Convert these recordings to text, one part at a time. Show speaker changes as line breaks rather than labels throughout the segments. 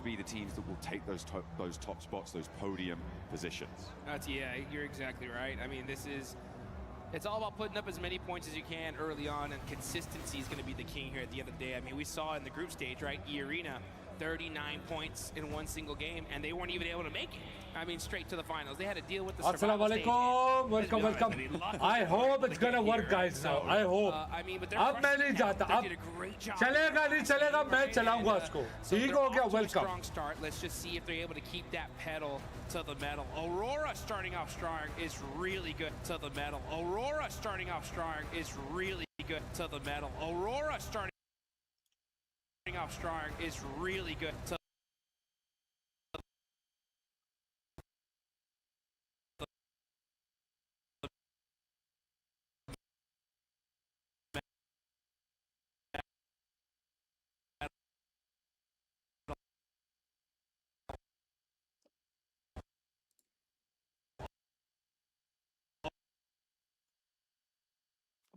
to be the teams that will take those top spots, those podium positions.
Yeah, you're exactly right. I mean, it's all about putting up as many points as you can early on, and consistency is going to be the king here at the end of the day. I mean, we saw in the group stage, right, E-Arena, 39 points in one single game, and they weren't even able to make it. I mean, straight to the finals. They had to deal with the survival stage.
Welcome, welcome. I hope it's gonna work, guys. Now, I hope.
I mean, but
अब मैं नहीं जाता. अब चलेगा नहीं चलेगा मैं चलाऊंगा उसको. ठीक हो गया. Welcome.
Strong start. Let's just see if they're able to keep that pedal to the metal. Aurora starting off strong is really good to the metal. Aurora starting off strong is really good to the metal. Aurora starting off strong is really good to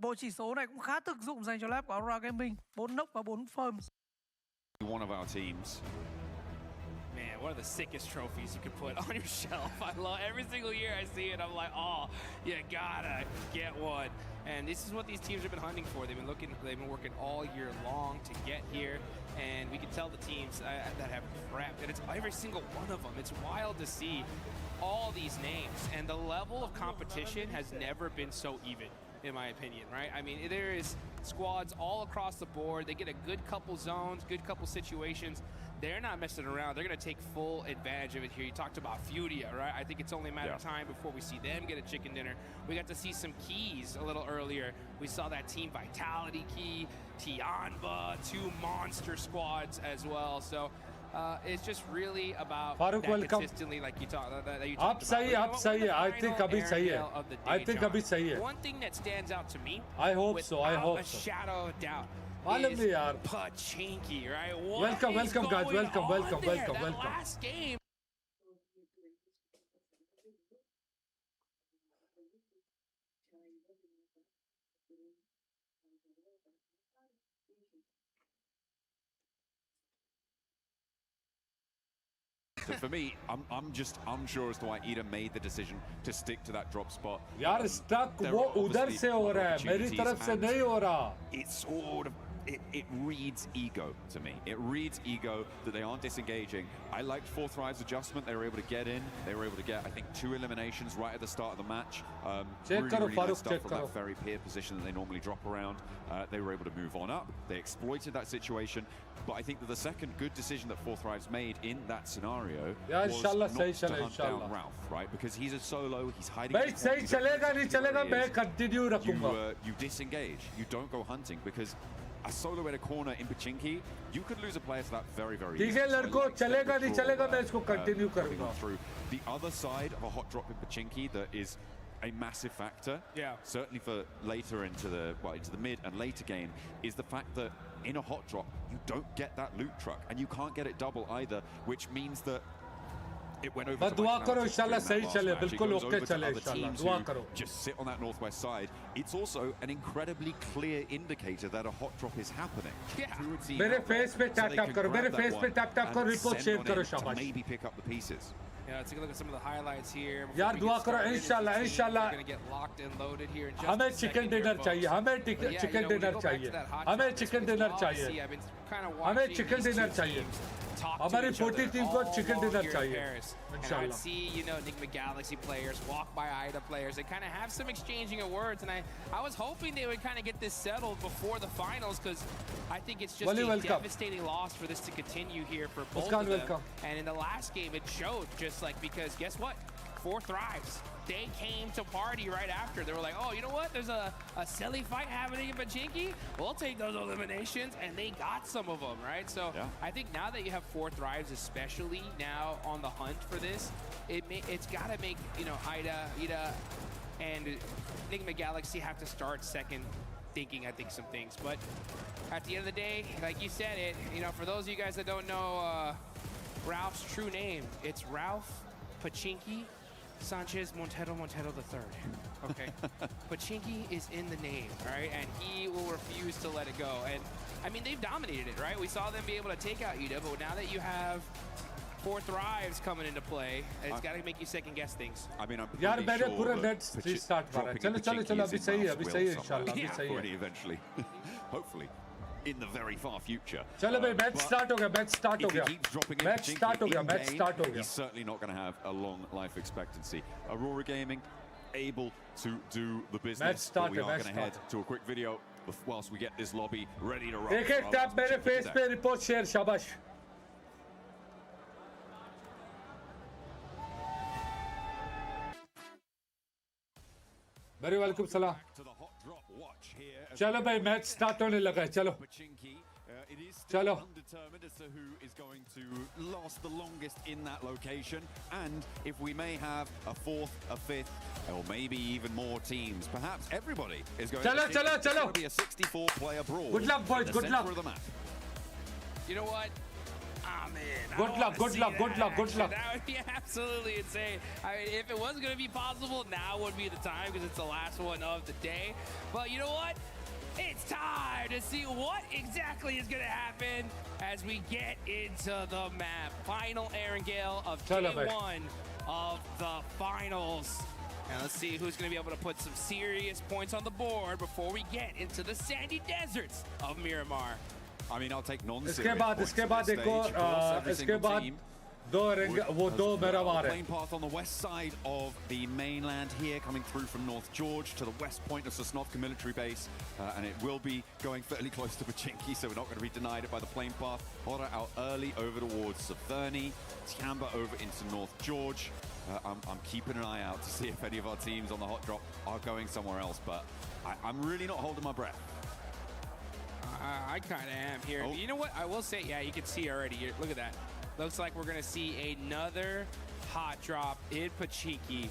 Bộ chỉ số này cũng khá thực dụng dành cho lab của Aurora Gaming. 4 knock và 4 firm.
One of our teams.
Man, one of the sickest trophies you could put on your shelf. I love every single year I see it. I'm like, oh, you gotta get one. And this is what these teams have been hunting for. They've been working all year long to get here. And we can tell the teams that have prepped, and it's every single one of them. It's wild to see all these names, and the level of competition has never been so even, in my opinion, right? I mean, there is squads all across the board. They get a good couple zones, good couple situations. They're not messing around. They're going to take full advantage of it here. You talked about Furia, right? I think it's only a matter of time before we see them get a chicken dinner. We got to see some keys a little earlier. We saw that Team Vitality key, Tianba, 2 monster squads as well. So it's just really about
Farooq,
that
welcome.
consistently, like you talked about.
आप सही है. I think अभी सही है. I think अभी सही है.
One thing that stands out to me,
I hope so. I hope
a
so.
shadow of doubt,
मालूम नहीं यार.
Pachinki, right?
Welcome, welcome, guys. Welcome, welcome, welcome, welcome.
Last game.
So for me, I'm just unsure as to why Ida made the decision to stick to that drop spot.
यार stuck वो उधर से हो रहा है. मेरी तरफ से नहीं हो रहा.
It's sort of it reads ego to me. It reads ego that they aren't disengaging. I liked 4Thrives adjustment. They were able to get in. They were able to get, I think, 2 eliminations right at the start of the match. Really nice stuff from that very peer position that they normally drop around. They were able to move on up. They exploited that situation. But I think that the second good decision that 4Thrives made in that scenario was not to hunt down Ralph, right? Because he's a solo, he's hiding. You disengage. You don't go hunting because a solo in a corner in Pachinki, you could lose a player to that very, very easily. Through the other side of a hot drop in Pachinki that is a massive factor.
Yeah.
Certainly for later into the mid and later game is the fact that in a hot drop you don't get that loot truck and you can't get it double either, which means that it went over to
दुआ करो इंशाल्लाह सही चले बिल्कुल okay चले इंशाल्लाह दुआ करो
just sit on that northwest side. It's also an incredibly clear indicator that a hot drop is happening.
मेरे फेस पे टैप करो मेरे फेस पे टैप करो रिपोर्ट शेयर करो शाबाश
maybe pick up the pieces.
Yeah, let's take a look at some of the highlights here.
यार दुआ करो इंशाल्लाह इंशाल्लाह
We're going to get locked and loaded here in just
हमें
a
chicken
second
dinner
here,
चाहिए
folks.
हमें
But yeah,
chicken
you know, when you
dinner
go back
चाहिए
to that hot
हमें
shot,
chicken
it's
dinner
obviously,
चाहिए
I've been kind of
हमें
watching
chicken
these
dinner
two
चाहिए
teams talk to
हमारी
each other
40 team को
all
chicken
along
dinner
here in
चाहिए
Paris. And I would
इंशाल्लाह
see, you know, Enigma Galaxy players walk by Ida players. They kind of have some exchanging of words, and I was hoping they would kind of get this settled before the finals because I think it's just a devastating loss for this to continue here for both of them. And in the last game, it showed just like because guess what? 4Thrives. They came to party right after. They were like, oh, you know what? There's a silly fight happening in Pachinki. We'll take those eliminations, and they got some of them, right? So yeah. I think now that you have 4Thrives, especially now on the hunt for this, it's got to make, you know, Ida, and Enigma Galaxy have to start second thinking, I think, some things. But at the end of the day, like you said it, you know, for those of you guys that don't know Ralph's true name, it's Ralph Pachinki Sanchez Montero III. Okay. Pachinki is in the name, right? And he will refuse to let it go. And I mean, they've dominated it, right? We saw them be able to take out Ida, but now that you have 4Thrives coming into play. It's got to make you second guess things.
I mean, I'm
यार
pretty
मैंने
sure
पूरा
that
net restart मारा है. चलो चलो चलो अभी सही है इंशाल्लाह अभी सही है.
Eventually, hopefully, in the very far future.
चलो भाई मैच स्टार्ट हो गया मैच स्टार्ट हो गया मैच स्टार्ट हो गया मैच स्टार्ट हो गया.
He's certainly not going to have a long life expectancy. Aurora Gaming able to do the business. But we are going to head to a quick video whilst we get this lobby ready to roll.
एक एक tap मेरे face पे report share शाबाश. Very welcome सलाम. चलो भाई match start होने लगा है चलो चलो.
Undetermined as to who is going to last the longest in that location, and if we may have a fourth, a fifth, or maybe even more teams. Perhaps everybody is going to be a 64-player brawl.
Good luck, boys. Good luck.
Of the map.
You know what? Ah, man.
Good luck. Good luck. Good luck. Good luck.
That would be absolutely insane. I mean, if it was going to be possible, now would be the time because it's the last one of the day. But you know what? It's time to see what exactly is going to happen as we get into the map. Final Erangel of day one of the finals. And let's see who's going to be able to put some serious points on the board before we get into the sandy deserts of Miramar.
I mean, I'll take non-serious
इसके बाद एक और इसके बाद दो Miramar है.
Plane path on the west side of the mainland here, coming through from North George to the west point of Sosnovka military base, and it will be going fairly close to Pachinki, so we're not going to be denied it by the plane path. Porte out early over towards Versailles, Tiamba over into North George. I'm keeping an eye out to see if any of our teams on the hot drop are going somewhere else, but I'm really not holding my breath.
I kind of am here. You know what? I will say, yeah, you can see already. Look at that. Looks like we're going to see another hot drop in Pachinki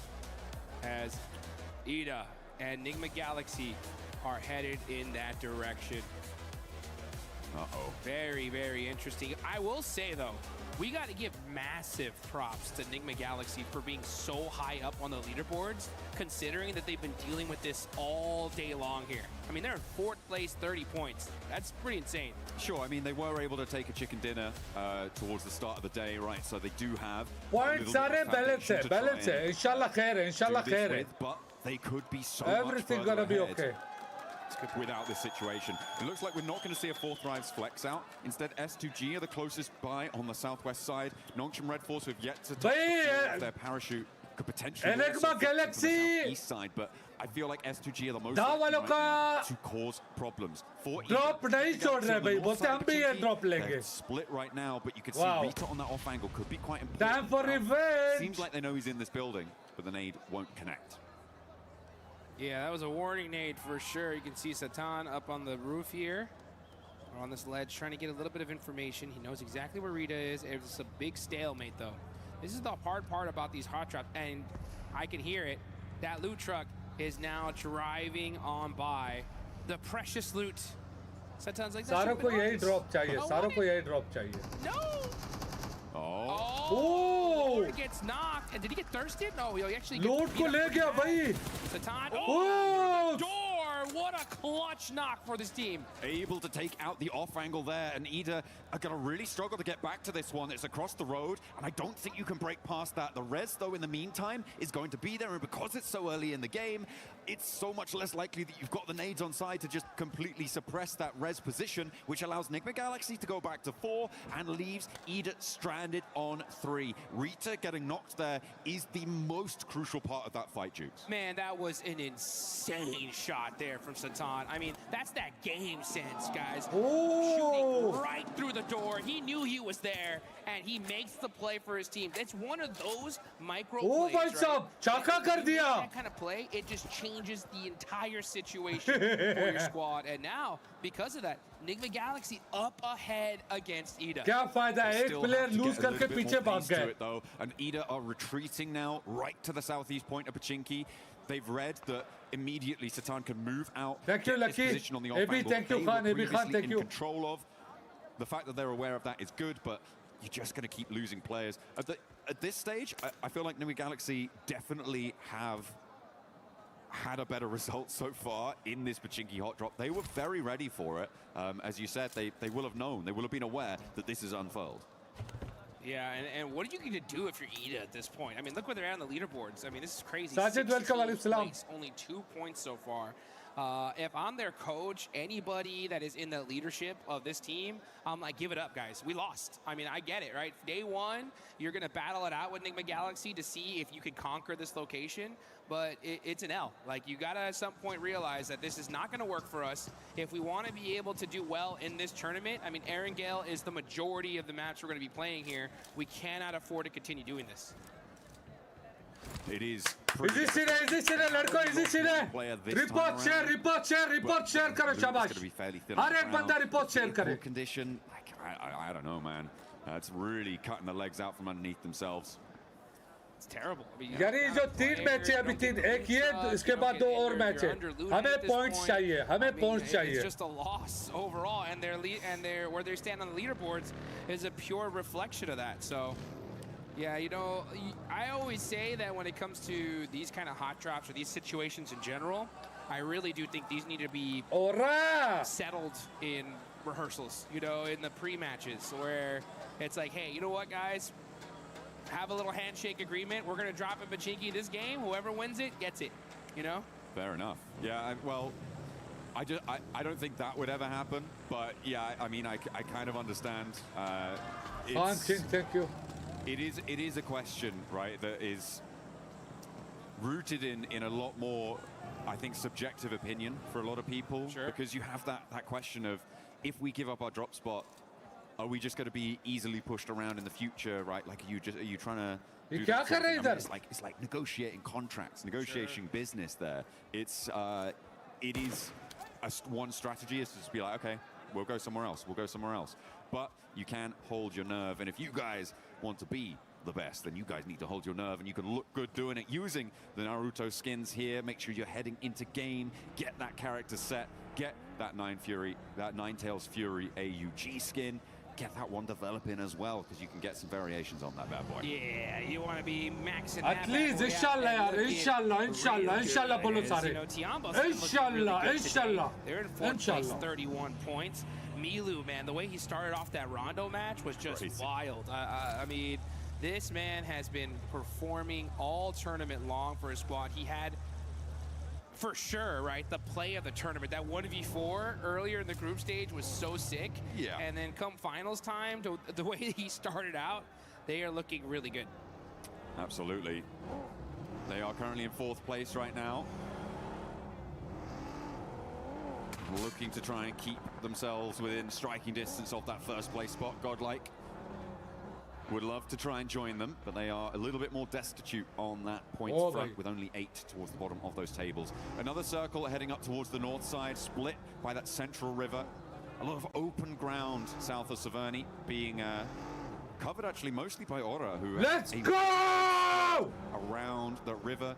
as Ida and Nigma Galaxy are headed in that direction.
Uh-oh.
Very, very interesting. I will say, though, we got to give massive props to Nigma Galaxy for being so high up on the leaderboards, considering that they've been dealing with this all day long here. I mean, they're in 4th place, 30 points. That's pretty insane.
Sure, I mean, they were able to take a chicken dinner towards the start of the day, right? So they do have
points are balance hai. Inshallah khair hai. Inshallah khair hai.
But they could be so
everything
much
gonna be
ahead.
okay.
Without this situation. It looks like we're not going to see a 4Thrives flex out. Instead, S2G are the closest by on the southwest side. Nongshim Red Force have yet to touch their parachute. Could potentially
Enigma Galaxy
east side, but I feel like S2G are the most to cause problems.
Drop nahi chhod rahe bhai. Bolte hum bhi drop lenge.
Split right now, but you can see Rita on that off angle could be quite important.
Time for revenge.
Seems like they know he's in this building, but the nade won't connect.
Yeah, that was a warning nade for sure. You can see Satan up on the roof here, or on this ledge, trying to get a little bit of information. He knows exactly where Rita is. It's a big stalemate, though. This is the hard part about these hot drops, and I can hear it. That loot truck is now driving on by. The precious loot. Satan's like,
सारों को यही drop चाहिए. सारों को यही drop चाहिए.
No.
Oh!
He gets knocked. And did he get thirsted? No, he actually
loot को ले गया भाई.
Satan.
Oh!
Door! What a clutch knock for this team.
Able to take out the off angle there, and Ida are going to really struggle to get back to this one. It's across the road, and I don't think you can break past that. The res, though, in the meantime, is going to be there, and because it's so early in the game, it's so much less likely that you've got the nades on side to just completely suppress that res position, which allows Nigma Galaxy to go back to 4 and leaves Ida stranded on 3. Rita getting knocked there is the most crucial part of that fight, Jukes.
Man, that was an insane shot there from Satan. I mean, that's that game sense, guys. Shooting right through the door. He knew he was there, and he makes the play for his team. It's one of those micro plays, right? That kind of play, it just changes the entire situation for your squad. And now, because of that, Nigma Galaxy up ahead against Ida.
क्या फायदा है? एक player lose करके पीछे भाग गए.
And Ida are retreating now right to the southeast point of Pachinki. They've read that immediately Satan can move out.
Thank you, Lucky.
Position on the off angle.
Thank you, Khan. Thank you.
In control of. The fact that they're aware of that is good, but you're just going to keep losing players. At this stage, I feel like Nigma Galaxy definitely have had a better result so far in this Pachinki hot drop. They were very ready for it. As you said, they will have known, they will have been aware that this is unfurled.
Yeah, and what are you going to do if you're ETA at this point? I mean, look where they're at on the leaderboards. I mean, this is crazy.
Sajid, welcome, alaykum salam.
Only 2 points so far. If I'm their coach, anybody that is in the leadership of this team, I'm like, give it up, guys. We lost. I mean, I get it, right? Day one, you're going to battle it out with Enigma Galaxy to see if you can conquer this location, but it's an L. Like, you got to at some point realize that this is not going to work for us. If we want to be able to do well in this tournament, I mean, Aaron Gale is the majority of the match we're going to be playing here. We cannot afford to continue doing this.
It is.
Easy share, लड़को easy share. Report share करो शाबाश. हर एक बंदा report share करे.
Condition, like, I don't know, man. It's really cutting the legs out from underneath themselves.
It's terrible. I mean,
यार ये जो 3 match है अभी 3 एक ये इसके बाद 2 और मैच है. हमें points चाहिए. हमें points चाहिए.
It's just a loss overall, and their where they stand on the leaderboards is a pure reflection of that. So. Yeah, you know, I always say that when it comes to these kind of hot drops or these situations in general, I really do think these need to be settled in rehearsals, you know, in the pre-matches where it's like, hey, you know what, guys? Have a little handshake agreement. We're going to drop a Pachinki this game. Whoever wins it gets it, you know? Fair
enough. Yeah, well, I don't think that would ever happen. But, yeah, I mean, I kind of understand.
Thank you.
It is a question, right, that is rooted in a lot more, I think, subjective opinion for a lot of people.
Sure.
Because you have that question of, if we give up our drop spot, are we just going to be easily pushed around in the future, right? Like, are you trying to do that sort of thing? I mean, it's like negotiating contracts, negotiating business there. It is one strategy is to just be like, okay, we'll go somewhere else. We'll go somewhere else. But you can hold your nerve, and if you guys want to be the best, then you guys need to hold your nerve, and you can look good doing it using the Naruto skins here. Make sure you're heading into game, get that character set, get that Ninetales Fury AUG skin, get that one developing as well, because you can get some variations on that bad boy.
Yeah, you want to be maxing
at least, inshallah, inshallah, bolo sare. Inshallah.
They're in 4th place, 31 points. Milu, man, the way he started off that Rondo match was just wild. I mean, this man has been performing all tournament long for his squad. He had, for sure, right, the play of the tournament. That 1v4 earlier in the group stage was so sick.
Yeah. And
then come finals time, the way he started out, they are looking really good.
Absolutely. They are currently in 4th place right now. Looking to try and keep themselves within striking distance of that 1st place spot, Godlike. Would love to try and join them, but they are a little bit more destitute on that points front with only 8 towards the bottom of those tables. Another circle heading up towards the north side, split by that central river. A lot of open ground south of Severny, being covered actually mostly by Aura, who
let's go
around the river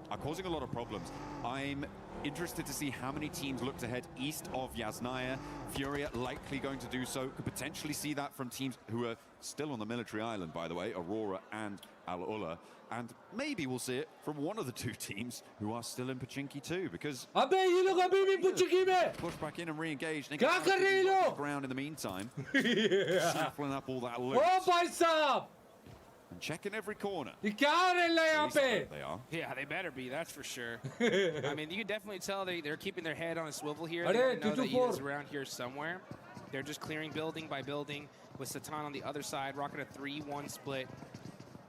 are causing a lot of problems. I'm interested to see how many teams look to head east of Yasnaya. Furia likely going to do so. Could potentially see that from teams who are still on the military island, by the way, Aurora and Al-Ula. And maybe we'll see it from one of the 2 teams who are still in Pachinki too, because push back in and re-engage. They get the ground in the meantime. Shuffling up all that loot. And checking every corner.
They are. Yeah, they better be, that's for sure. I mean, you can definitely tell they're keeping their head on a swivel here. They know that he is around here somewhere. They're just clearing building by building with Satan on the other side, rocking a 3-1 split.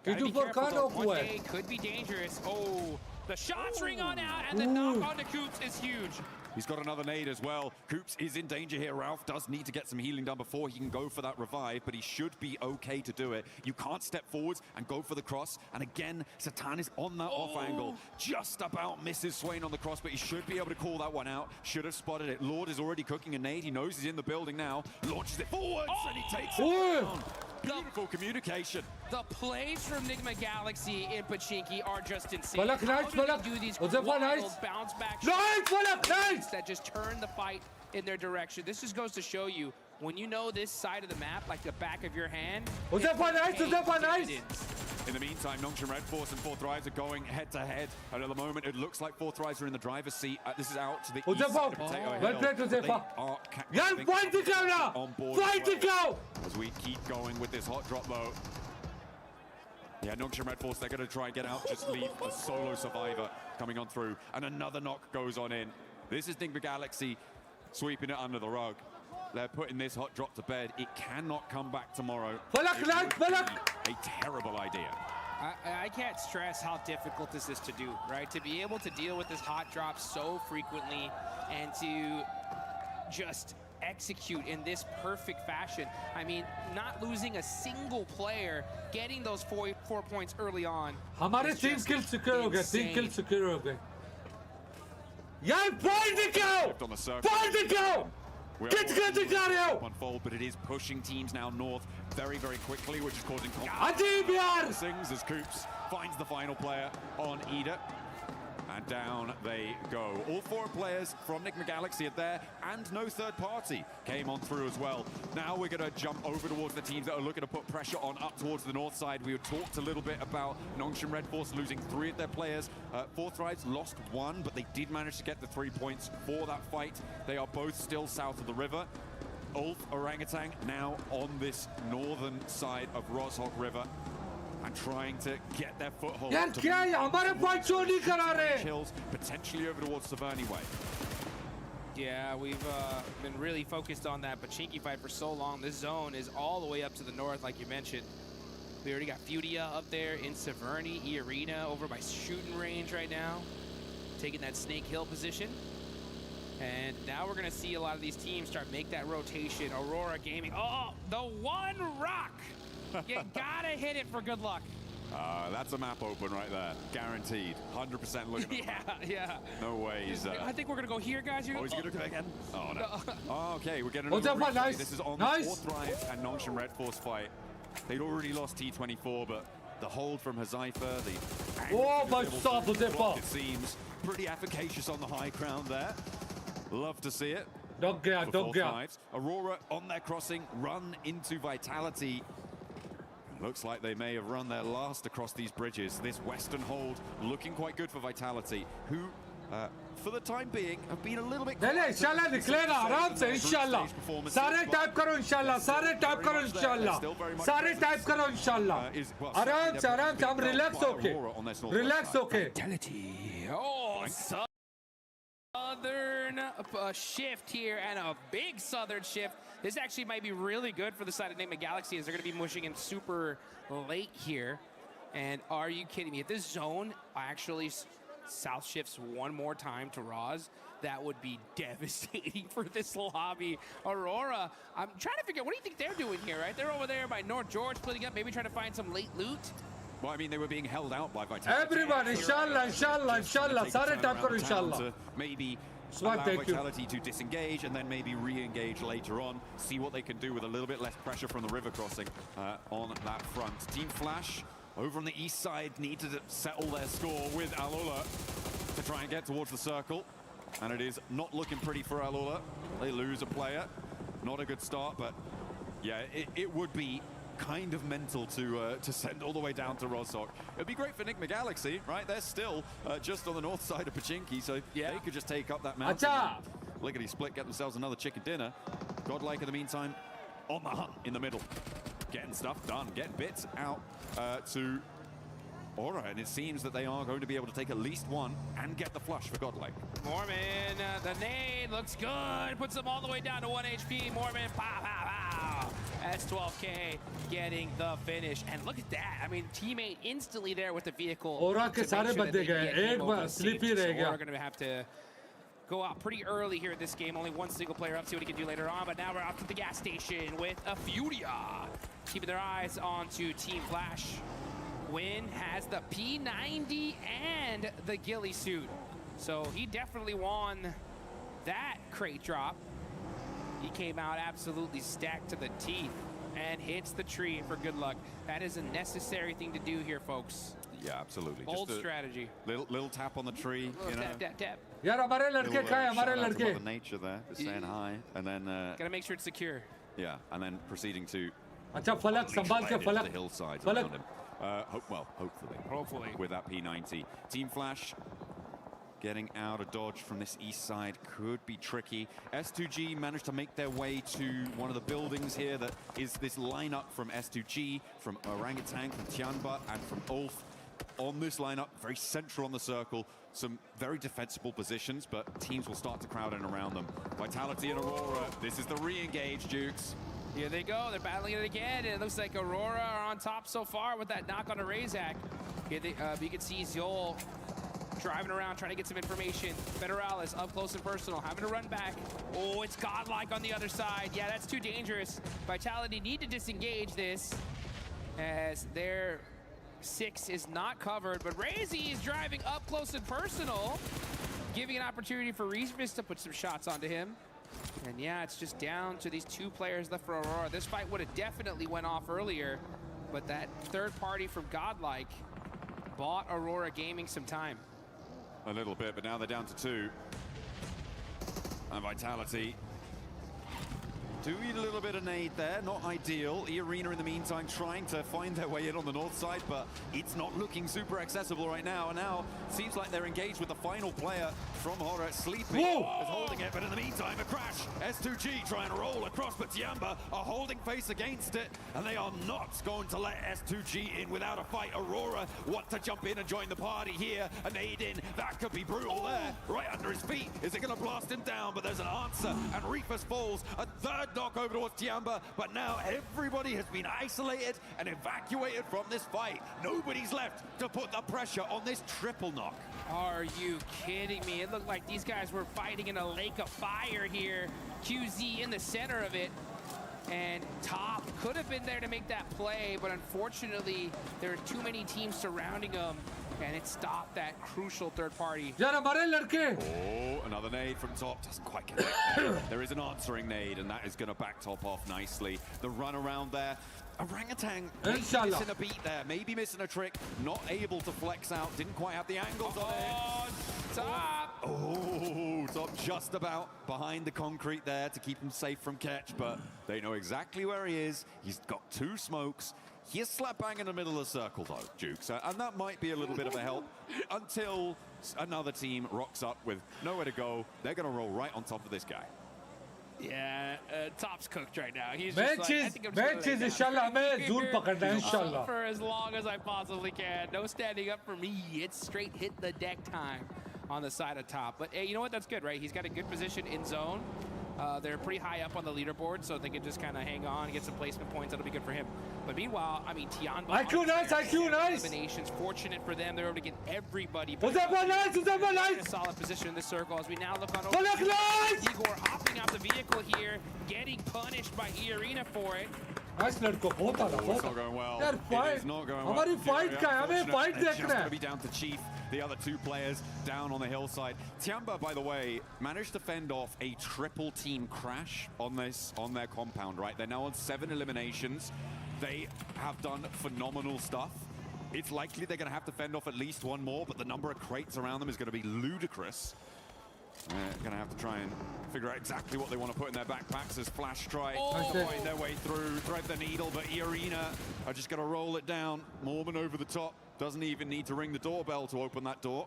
Gotta be careful, one day could be dangerous. Oh, the shots ring on out, and the knock on to Coops is huge.
He's got another nade as well. Coops is in danger here. Ralph does need to get some healing done before he can go for that revive, but he should be okay to do it. You can't step forwards and go for the cross. And again, Satan is on that off angle. Just about misses Swain on the cross, but he should be able to call that one out. Should have spotted it. Lord is already cooking a nade. He knows he's in the building now. Launches it forwards and he takes it down. Beautiful communication.
The plays from Enigma Galaxy in Pachinki are just insane.
How do
they do these wild bounce back shots that just turn the fight in their direction? This just goes to show you, when you know this side of the map like the back of your hand,
In the meantime, Nongshim Red Force and 4Thrives are going head-to-head. And at the moment, it looks like 4Thrives are in the driver's seat. This is out to the east side of Potato Hill.
Well played, Josefa. Fight to go now! Fight to go!
As we keep going with this hot drop, though. Yeah, Nongshim Red Force, they're going to try and get out, just leave a solo survivor coming on through. And another knock goes on in. This is Nigma Galaxy sweeping it under the rug. They're putting this hot drop to bed. It cannot come back tomorrow. A terrible idea.
I can't stress how difficult this is to do, right? To be able to deal with this hot drop so frequently and to just execute in this perfect fashion. I mean, not losing a single player, getting those four points early on.
हमारे 3 kills secure हो गए, 3 kills secure हो गए. यार point to go! Point to go!
Unfold, but it is pushing teams now north very, very quickly, which is causing Sings as Coops finds the final player on Ida. And down they go. All 4 players from Nigma Galaxy are there, and no third party came on through as well. Now we're going to jump over towards the teams that are looking to put pressure on up towards the north side. We talked a little bit about Nongshim Red Force losing 3 of their players. 4Thrives lost 1, but they did manage to get the 3 points for that fight. They are both still south of the river. Ulf Orangutan now on this northern side of Rozhok River, and trying to get their foothold. Hills, potentially over towards Saverny Way.
Yeah, we've been really focused on that Pachinki fight for so long. This zone is all the way up to the north, like you mentioned. We already got Fudia up there in Saverny, E-Arena over by shooting range right now, taking that Snake Hill position. And now we're gonna see a lot of these teams start make that rotation. Aurora Gaming, oh, the one rock! You gotta hit it for good luck.
That's a map open right there. Guaranteed. 100% looking at
Yeah.
No ways.
I think we're gonna go here, guys.
He's gonna go again? Oh, no. Okay, we're getting
nice.
This is on the 4Thrives and Nongshim Red Force fight. They'd already lost T24, but the hold from Hazaifa, it seems pretty efficacious on the high ground there. Love to see it.
Dog
Aurora on their crossing, run into Vitality. Looks like they may have run their last across these bridges. This western hold looking quite good for Vitality, who, for the time being, have been a little bit...
इंशाल्लाह निकलेगा आराम से इंशाल्लाह. सारे type करो इंशाल्लाह. सारे type करो इंशाल्लाह. सारे टाइप करो इंशाल्लाह. आराम से हम relax होके. Relax होके.
Vitality. Oh, southern shift here, and a big southern shift. This actually might be really good for the side of Nigma Galaxy, as they're going to be mushing in super late here. And are you kidding me? If this zone actually south shifts one more time to Roz, that would be devastating for this lobby. Aurora, I'm trying to figure out, what do you think they're doing here, right? They're over there by North George, splitting up, maybe trying to find some late loot.
Well, I mean, they were being held out by Vitality.
Everyone, inshallah. Sare type karo inshallah.
Maybe allow Vitality to disengage and then maybe re-engage later on. See what they can do with a little bit less pressure from the river crossing on that front. Team Flash over on the east side need to settle their score with Alola to try and get towards the circle. And it is not looking pretty for Alola. They lose a player. Not a good start, but yeah, it would be kind of mental to send all the way down to Rozhok. It'd be great for Nigma Galaxy, right? They're still just on the north side of Pachinki, so yeah, they could just take up that mountain. Lickety split, get themselves another chicken dinner. Godlike in the meantime on the hunt in the middle, getting stuff done, getting bits out to Aura, and it seems that they are going to be able to take at least one and get the flush for Godlike.
Mormon, the nade looks good, puts them all the way down to 1 HP. Mormon, pow, pow, pow. That's 12K getting the finish. And look at that. I mean, teammate instantly there with the vehicle.
Aura ke sare bande gaye. Ek sleepy reh gaya.
We're going to have to go out pretty early here in this game. Only one single player up, see what he can do later on. But now we're off to the gas station with a Furia. Keeping their eyes on to Team Flash. Win has the P90 and the ghillie suit. So he definitely won that crate drop. He came out absolutely stacked to the teeth and hits the tree for good luck. That is a necessary thing to do here, folks.
Yeah, absolutely.
Bold strategy.
Little tap on the tree. You know.
Tap.
Yaar, hamare ladke kya hai? Hamare ladke.
Mother Nature there, just saying hi, and then.
Gotta make sure it's secure.
Yeah, and then proceeding to.
अच्छा फलक संभाल के फलक
the hillsides
फलक
around him. Hopefully. With that P90. Team Flash getting out of dodge from this east side could be tricky. S2G managed to make their way to one of the buildings here that is this lineup from S2G, from Orangutan, from Tianba, and from Ulf. On this lineup, very central on the circle, some very defensible positions, but teams will start to crowd in around them. Vitality and Aurora, this is the re-engage, Dukes.
Here they go, they're battling it again, and it looks like Aurora are on top so far with that knock on a Razak. Here you can see Zol driving around, trying to get some information. Federalis up close and personal, having to run back. Oh, it's godlike on the other side. Yeah, that's too dangerous. Vitality need to disengage this as their 6 is not covered, but Razy is driving up close and personal, giving an opportunity for Revis to put some shots onto him. And yeah, it's just down to these 2 players left for Aurora. This fight would have definitely went off earlier, but that third party from Godlike bought Aurora Gaming some time.
A little bit, but now they're down to 2. And Vitality do eat a little bit of nade there, not ideal. E-Arena in the meantime trying to find their way in on the north side, but it's not looking super accessible right now. And now it seems like they're engaged with the final player from Horror, Sleepy is holding it, but in the meantime a crash. S2G trying to roll across, but Tiamba are holding face against it, and they are not going to let S2G in without a fight. Aurora want to jump in and join the party here. A nade in, that could be brutal there, right under his feet. Is it gonna blast him down? But there's an answer, and Reefus falls. A third knock over towards Tiamba, but now everybody has been isolated and evacuated from this fight. Nobody's left to put the pressure on this triple knock.
Are you kidding me? It looked like these guys were fighting in a lake of fire here. QZ in the center of it. And Top could have been there to make that play, but unfortunately, there are too many teams surrounding him, and it stopped that crucial third party.
Oh, another nade from Top. Doesn't quite connect there. There is an answering nade, and that is going to back Top off nicely. The run around there. Orangutan missing a beat there, maybe missing a trick, not able to flex out, didn't quite have the angles on it.
Top!
Oh, Top just about behind the concrete there to keep him safe from catch, but they know exactly where he is. He's got 2 smokes. He's slap bang in the middle of the circle though, Jukes, and that might be a little bit of a help until another team rocks up with nowhere to go. They're going to roll right on top of this guy.
Yeah, Top's cooked right now. He's just like, I think I'm
inshallah hame zoom pakadna hai inshallah.
For as long as I possibly can. No standing up for me. It's straight hit the deck time on the side of Top. But hey, you know what? That's good, right? He's got a good position in zone. They're pretty high up on the leaderboard, so they can just kind of hang on and get some placement points. That'll be good for him. But meanwhile, I mean, Tianba.
IQ nice.
Eliminations. Fortunate for them, they're able to get everybody.
Nice.
In a solid position in this circle as we now look on over. Igor hopping out the vehicle here, getting punished by E-Arena for it.
Nice लड़को बहुत आला
It's not going well.
Fight.
It is not going well.
हमारी fight का है, हमें fight
It's just
देखना
going
है.
to be down to Chief, the other 2 players down on the hillside. Tiamba, by the way, managed to fend off a triple team crash on their compound, right? They're now on 7 eliminations. They have done phenomenal stuff. It's likely they're going to have to fend off at least 1 more, but the number of crates around them is going to be ludicrous. They're going to have to try and figure out exactly what they want to put in their backpacks as Flash try to find their way through, thread the needle, but E-Arena are just going to roll it down. Mormon over the top, doesn't even need to ring the doorbell to open that door.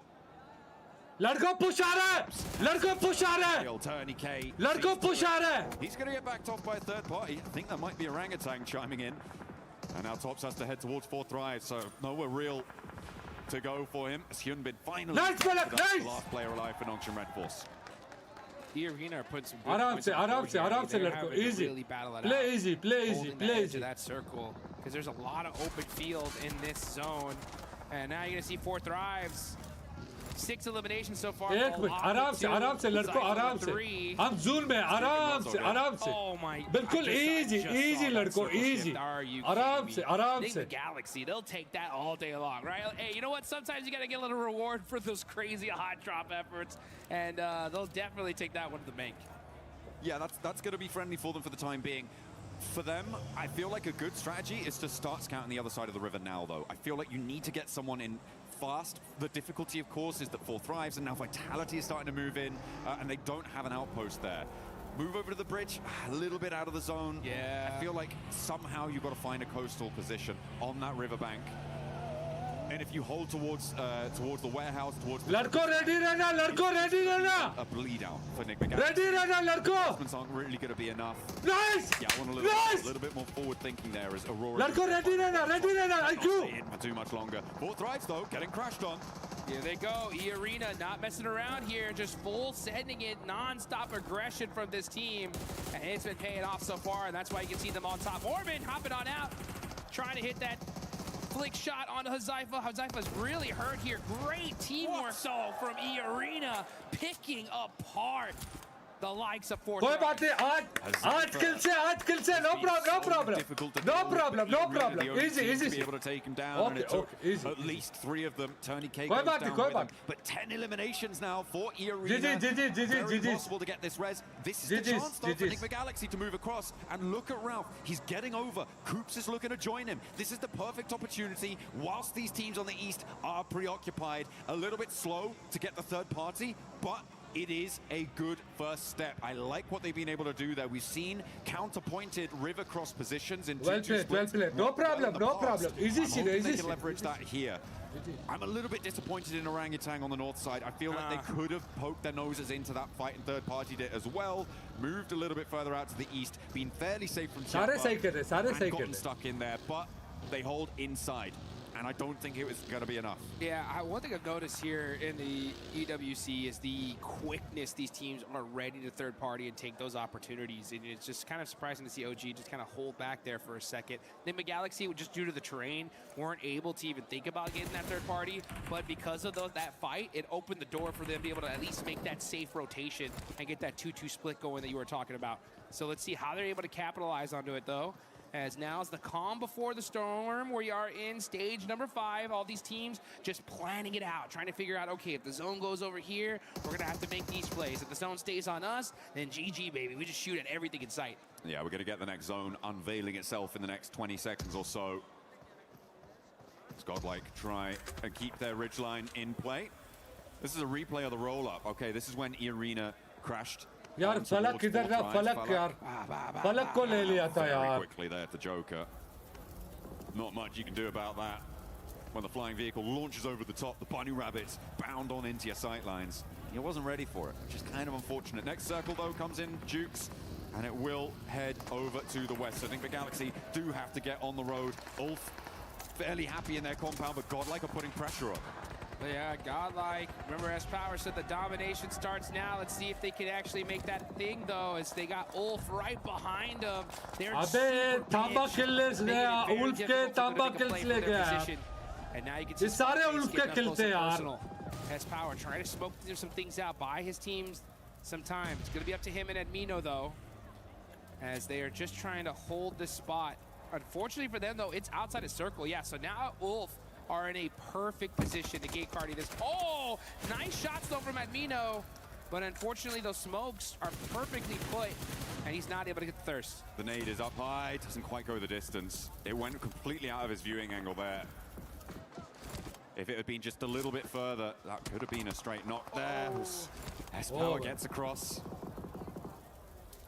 लड़को push आ रहा है, लड़को push आ रहा है, लड़को push आ रहा है.
He's going to get backed off by a third party. I think that might be Orangutan chiming in. And now Tops has to head towards 4Thrives, so nowhere real to go for him. As Hyun Bin finally
nice.
the last player alive for Nongshim Red Force.
E-Arena put some good
आराम से लड़को easy. Play easy.
To that circle because there's a lot of open field in this zone, and now you're gonna see 4Thrives. 6 eliminations so far.
एक minute आराम से लड़को आराम से हम जोन में आराम से
Oh my,
बिल्कुल easy लड़को easy आराम से
the Galaxy, they'll take that all day long, right? Hey, you know what, sometimes you gotta get a little reward for those crazy hot drop efforts, and they'll definitely take that one to the bank.
Yeah, that's going to be friendly for them for the time being. For them, I feel like a good strategy is to start scouting the other side of the river now, though. I feel like you need to get someone in fast. The difficulty, of course, is that 4Thrives and now Vitality is starting to move in, and they don't have an outpost there. Move over to the bridge, a little bit out of the zone.
Yeah.
I feel like somehow you've got to find a coastal position on that riverbank. And if you hold towards the warehouse, towards the...
Ladko ready रहना, ladko ready रहना.
A bleed out for Nick McGallagher.
Ready रहना, ladko.
Adjustments aren't really going to be enough.
Nice.
Yeah, I want a little bit more forward thinking there as Aurora...
Ladko ready रहना,
Not
IQ.
staying for too much longer. 4Thrives though, getting crashed on.
Here they go. E-Arena not messing around here, just full sending it, non-stop aggression from this team. And it's been paying off so far, and that's why you can see them on top. Orban hopping on out, trying to hit that flick shot onto Huzaifa. Huzaifa's really hurt here. Great teamwork though from E-Arena, picking apart the likes of 4Thrives.
कोई बात नहीं, आज kill से, no problem. Easy.
Be able to take him down, and it took
easy.
at least 3 of them. Tony K
कोई
goes
बात
down
नहीं, कोई
with them.
बात
But 10 eliminations now for E-Arena.
Very
Possible to get this res. This is the chance though for Nick McGallagher to move across. And look at Ralph. He's getting over. Coops is looking to join him. This is the perfect opportunity. Whilst these teams on the east are preoccupied, a little bit slow to get the third party, but it is a good first step. I like what they've been able to do there. We've seen counter-pointed river cross positions in
well played. No problem. Easy.
They can leverage that here. I'm a little bit disappointed in Orangutan on the north side. I feel like they could have poked their noses into that fight and third party it as well. Moved a little bit further out to the east. Been fairly safe from and gotten stuck in there, but they hold inside. And I don't think it was going to be enough.
Yeah, one thing I've noticed here in the EWC is the quickness these teams are ready to third party and take those opportunities. And it's just kind of surprising to see OG just kind of hold back there for a second. Then McGallagher, just due to the terrain, weren't able to even think about getting that third party. But because of that fight, it opened the door for them to be able to at least make that safe rotation and get that 2-2 split going that you were talking about. So let's see how they're able to capitalize onto it, though. As now is the calm before the storm. We are in stage number 5. All these teams just planning it out, trying to figure out, okay, if the zone goes over here, we're going to have to make these plays. If the zone stays on us, then GG, baby. We just shoot at everything in sight.
Yeah, we're going to get the next zone unveiling itself in the next 20 seconds or so. It's Godlike try and keep their ridgeline in play. This is a replay of the roll-up. Okay, this is when E-Arena crashed.
यार फलक किधर था फलक यार फलक को ले लिया था यार
quickly there to Joker. Not much you can do about that when the flying vehicle launches over the top. The bunny rabbits bound on into your sightlines. He wasn't ready for it, which is kind of unfortunate. Next circle though comes in Jukes, and it will head over to the west. So I think the Galaxy do have to get on the road. Ulf fairly happy in their compound, but Godlike are putting pressure on.
Yeah, Godlike. Remember, as Power said, the domination starts now. Let's see if they can actually make that thing, though, as they got Ulf right behind them. They're
Tamba kills गया Ulf के Tamba kills ले गया
and now you can see
सारे Ulf के kills थे यार
as Power trying to smoke some things out, buy his teams some time. It's going to be up to him and Admino, though, as they are just trying to hold this spot. Unfortunately for them, though, it's outside of circle. Yeah, so now Ulf are in a perfect position to gate cardi this. Oh, nice shots though from Admino, but unfortunately those smokes are perfectly put, and he's not able to get the thirst.
The nade is up high, doesn't quite go the distance. It went completely out of his viewing angle there. If it had been just a little bit further, that could have been a straight knock there. S-Power gets across.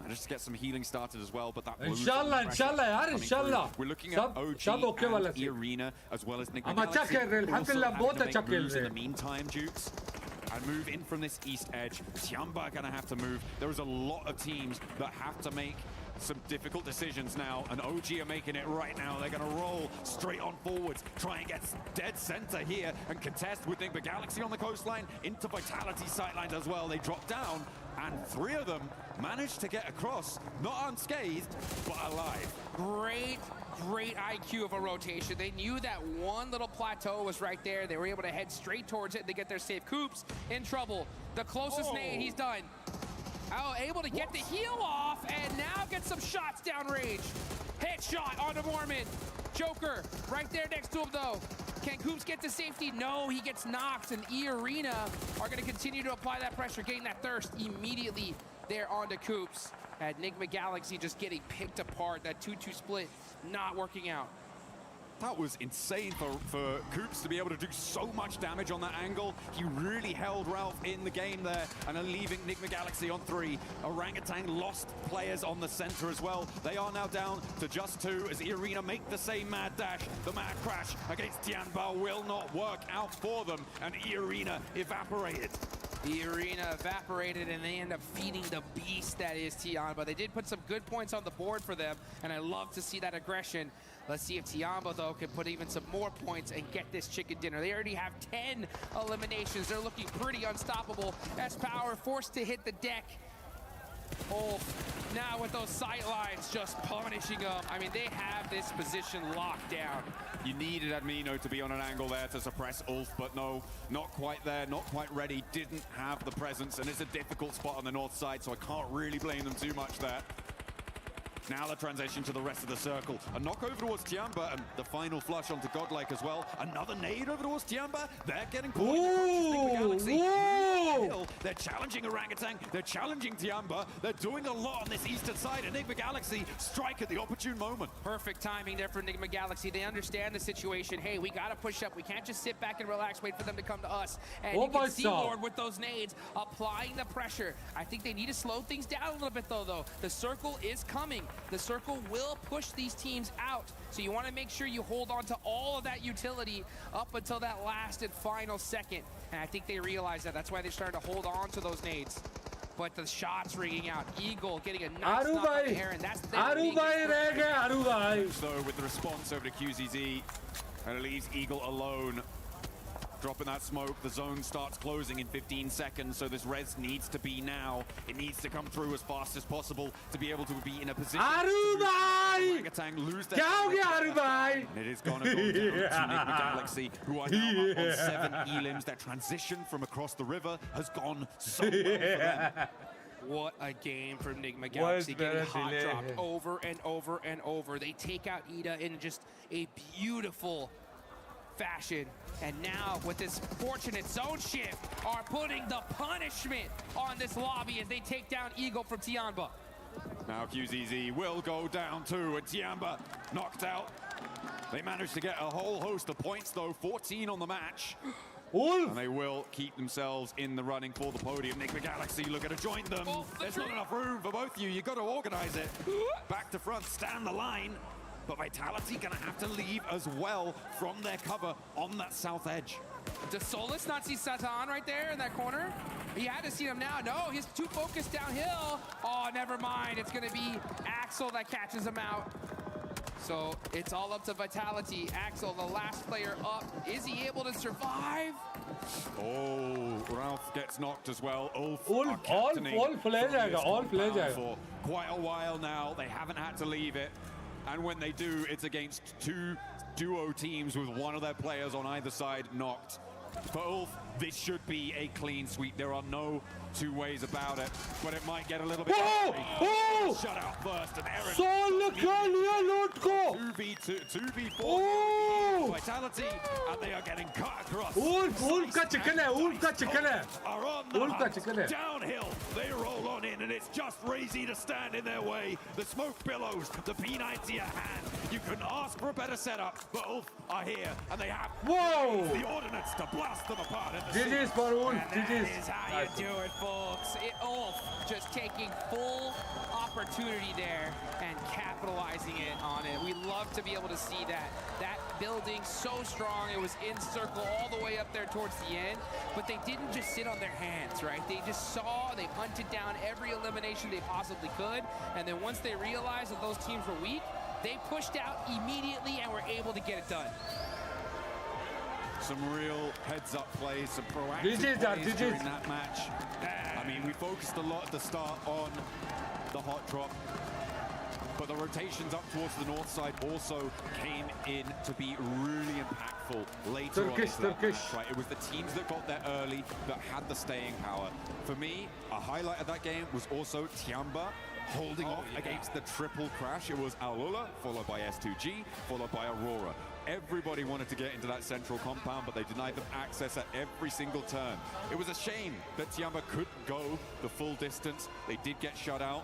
Just to get some healing started as well, but that
inshallah yaar inshallah
we're looking at OG and E-Arena as well as Nick McGallagher. In the meantime, Jukes, and move in from this east edge. Tiamba gonna have to move. There is a lot of teams that have to make some difficult decisions now, and OG are making it right now. They're gonna roll straight on forwards, try and get dead center here and contest with Nick McGallagher on the coastline into Vitality sightlines as well. They drop down, and 3 of them managed to get across, not unscathed, but alive.
Great IQ of a rotation. They knew that one little plateau was right there. They were able to head straight towards it. They get their safe. Coops in trouble. The closest nade, he's done. Oh, able to get the heal off, and now get some shots downrange. Headshot onto Mormon. Joker right there next to him, though. Can Coops get to safety? No, he gets knocked, and E-Arena are going to continue to apply that pressure, getting that thirst immediately there onto Coops. At Nick McGallagher just getting picked apart. That 2-2 split not working out.
That was insane for Coops to be able to do so much damage on that angle. He really held Ralph in the game there, and are leaving Enigma Galaxy on 3. Orangutan lost players on the center as well. They are now down to just 2 as Arena make the same mad dash. The mad crash against Tianba will not work out for them, and Arena evaporated.
The Arena evaporated, and they end up feeding the beast that is Tianba. They did put some good points on the board for them, and I love to see that aggression. Let's see if Tianba, though, can put even some more points and get this chicken dinner. They already have 10 eliminations. They're looking pretty unstoppable. S-Power forced to hit the deck. Oh, now with those sight lines just punishing them. I mean, they have this position locked down.
You needed Admino to be on an angle there to suppress Ulf, but no, not quite there, not quite ready, didn't have the presence, and it's a difficult spot on the north side, so I can't really blame them too much there. Now the transition to the rest of the circle. A knock over towards Tianba, and the final flush onto Godlike as well. Another nade over towards Tianba. They're getting caught in the Galaxy. They're challenging Orangutan. They're challenging Tianba. They're doing a lot on this eastern side. Enigma Galaxy strike at the opportune moment.
Perfect timing there for Enigma Galaxy. They understand the situation. Hey, we got to push up. We can't just sit back and relax, wait for them to come to us. And you can see Lord with those nades applying the pressure. I think they need to slow things down a little bit, though. The circle is coming. The circle will push these teams out. So you want to make sure you hold on to all of that utility up until that last and final second. And I think they realize that. That's why they're starting to hold on to those nades. But the shots ringing out. Eagle getting a nice knock on the air, and that's the
So with the response over to QZZ, and it leaves Eagle alone. Dropping that smoke, the zone starts closing in 15 seconds, so this res needs to be now. It needs to come through as fast as possible to be able to be in a position Orangutan lose their and it is gonna go down to Enigma Galaxy, who are now up on 7 elims. That transition from across the river has gone so well for them.
What a game from Enigma Galaxy, getting hot dropped over and over and over. They take out Ida in just a beautiful fashion, and now with this fortunate zone shift are putting the punishment on this lobby as they take down Eagle from Tianba.
Now QZZ will go down too, and Tianba knocked out. They managed to get a whole host of points though, 14 on the match. And they will keep themselves in the running for the podium. Enigma Galaxy looking to join them. There's not enough room for both of you. You've got to organize it. Back to front, stand the line. But Vitality gonna have to leave as well from their cover on that south edge.
Does Solus not see Satan right there in that corner? He had to see him now. No, he's too focused downhill. Oh, never mind. It's gonna be Axel that catches him out. So it's all up to Vitality. Axel, the last player up. Is he able to survive?
Oh, Ralph gets knocked as well. Ulf
all play
for quite a while now. They haven't had to leave it. And when they do, it's against 2 duo teams with one of their players on either side knocked. For Ulf, this should be a clean sweep. There are no two ways about it, but it might get a little bit shut out first, and Aaron 2v4 Vitality, and they are getting cut across.
Ulf ka chicken hai,
Are on the downhill. They roll on in, and it's just Razy to stand in their way. The smoke billows, the P9 to your hand. You couldn't ask for a better setup, but Ulf are here, and they have the ordnance to blast them apart at the
GG's for Ulf.
That is how you do it, folks. Ulf just taking full opportunity there and capitalizing it on it. We love to be able to see that. That building so strong. It was in circle all the way up there towards the end, but they didn't just sit on their hands, right? They just saw, they hunted down every elimination they possibly could, and then once they realized that those teams were weak, they pushed out immediately and were able to get it done.
Some real heads-up plays, some proactive plays during that match. I mean, we focused a lot at the start on the hot drop, but the rotations up towards the north side also came in to be really impactful later on into that match, right? It was the teams that got there early that had the staying power. For me, a highlight of that game was also Tianba holding off against the triple crash. It was Aulula, followed by S2G, followed by Aurora. Everybody wanted to get into that central compound, but they denied them access at every single turn. It was a shame that Tianba couldn't go the full distance. They did get shut out.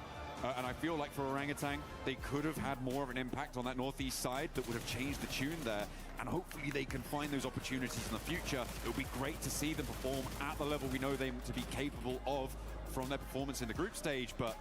And I feel like for Orangutan, they could have had more of an impact on that northeast side that would have changed the tune there. And hopefully they can find those opportunities in the future. It would be great to see them perform at the level we know them to be capable of from their performance in the group stage, but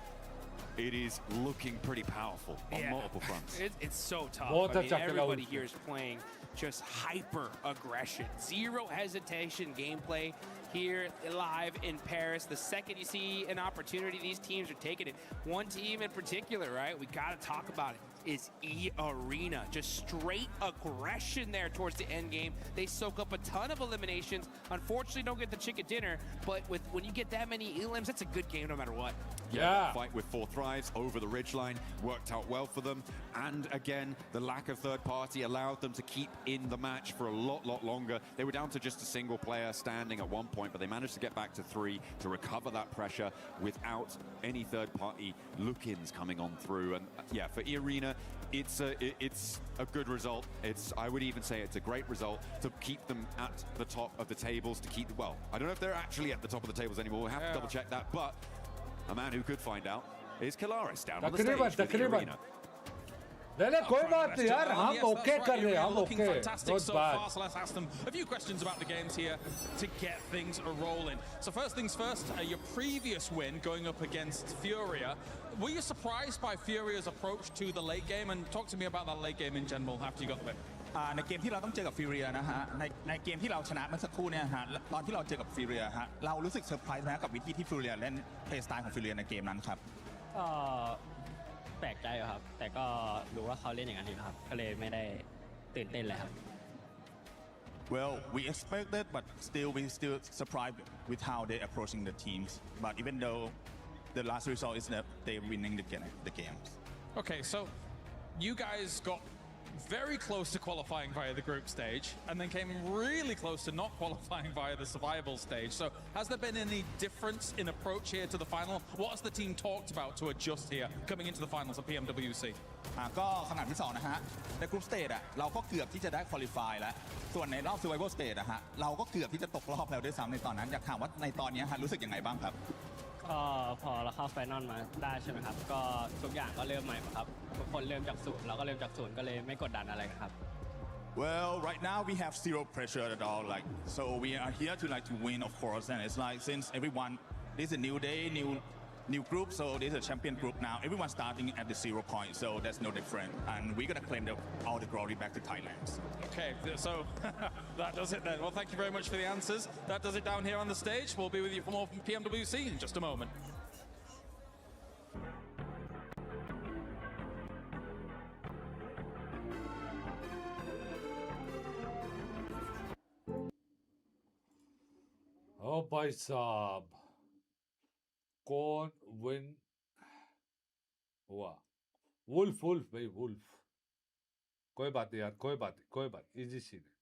it is looking pretty powerful on multiple fronts.
It's so tough. I mean, everybody here is playing just hyper aggression, zero hesitation gameplay here live in Paris. The second you see an opportunity, these teams are taking it. One team in particular, right? We got to talk about it. Is E-Arena. Just straight aggression there towards the end game. They soak up a ton of eliminations. Unfortunately, don't get the chicken dinner, but when you get that many elims, that's a good game no matter what.
Yeah, fight with 4Thrives over the ridgeline worked out well for them. And again, the lack of third party allowed them to keep in the match for a lot longer. They were down to just a single player standing at one point, but they managed to get back to 3 to recover that pressure without any third party look-ins coming on through. And yeah, for E-Arena, it's a good result. I would even say it's a great result to keep them at the top of the tables, to keep, well, I don't know if they're actually at the top of the tables anymore. We'll have to double check that, but a man who could find out is Kalaris down on the stage with E-Arena.
कोई बात नहीं यार हम okay कर रहे हैं हम
looking
okay
fantastic so far, so let's ask them a few questions about the games here to get things rolling. So first things first, your previous win going up against Furia, were you surprised by Furia's approach to the late game, and talk to me about that late game in general after you got the win?
ในเกมที่เราต้องเจอกับฟิวเรียนะฮะในเกมที่เราชนะเมื่อสักครู่เนี่ยฮะตอนที่เราเจอกับฟิวเรียฮะเรารู้สึกเซอร์ไพรส์นะกับวิธีที่ฟิวเรียเล่นเพลย์สไตล์ของฟิวเรียในเกมนั้นครับ
ก็แปลกใจครับแต่ก็รู้ว่าเขาเล่นอย่างนั้นอยู่ครับก็เลยไม่ได้ตื่นเต้นเลยครับ
Well, we expected, but we still surprised with how they approaching the teams. But even though the last result is that they're winning the games.
Okay, so you guys got very close to qualifying via the group stage and then came really close to not qualifying via the survival stage. So has there been any difference in approach here to the final? What has the team talked about to adjust here coming into the finals of PMWC?
ก็ขนาดที่2นะฮะในกรุ๊ปสเตจเราก็เกือบที่จะได้ควอลิฟายแล้วส่วนในรอบ survival stage ฮะเราก็เกือบที่จะตกรอบแล้วด้วยซ้ำในตอนนั้นอยากถามว่าในตอนนี้ฮะรู้สึกยังไงบ้างครับ
ก็พอเราเข้าไฟนอลมาได้ใช่ไหมครับก็ทุกอย่างก็เริ่มใหม่หมดครับทุกคนเริ่มจากศูนย์เราก็เริ่มจากศูนย์ก็เลยไม่กดดันอะไรครับ
Well, right now we have zero pressure at all. Like, so we are here to win, of course. And it's like since everyone, this is a new day, new group. So this is a champion group now. Everyone's starting at the 0 point, so that's no different. And we're gonna claim all the glory back to Thailand.
Okay, so that does it then. Well, thank you very much for the answers. That does it down here on the stage. We'll be with you for more from PMWC in just a moment.
ओ भाई साहब कौन win हुआ wolf wolf भाई wolf कोई बात नहीं यार कोई बात इजी सीन है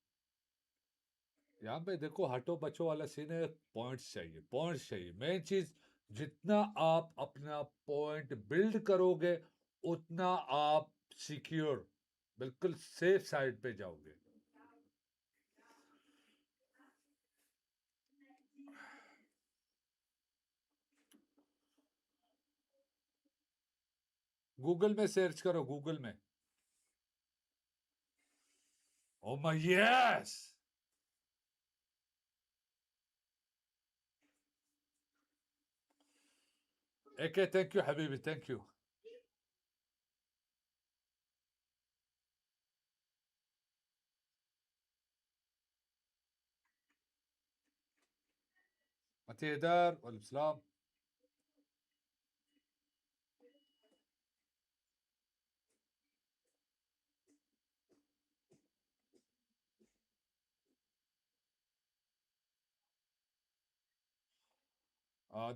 यहाँ पे देखो हटो बचो वाला सीन है पॉइंट्स चाहिए मेन चीज जितना आप अपना पॉइंट बिल्ड करोगे उतना आप सिक्योर बिल्कुल सेफ साइड पे जाओगे गूगल में सर्च करो गूगल में oh my yes okay thank you Habibi thank you मती इधर वालेकुम सलाम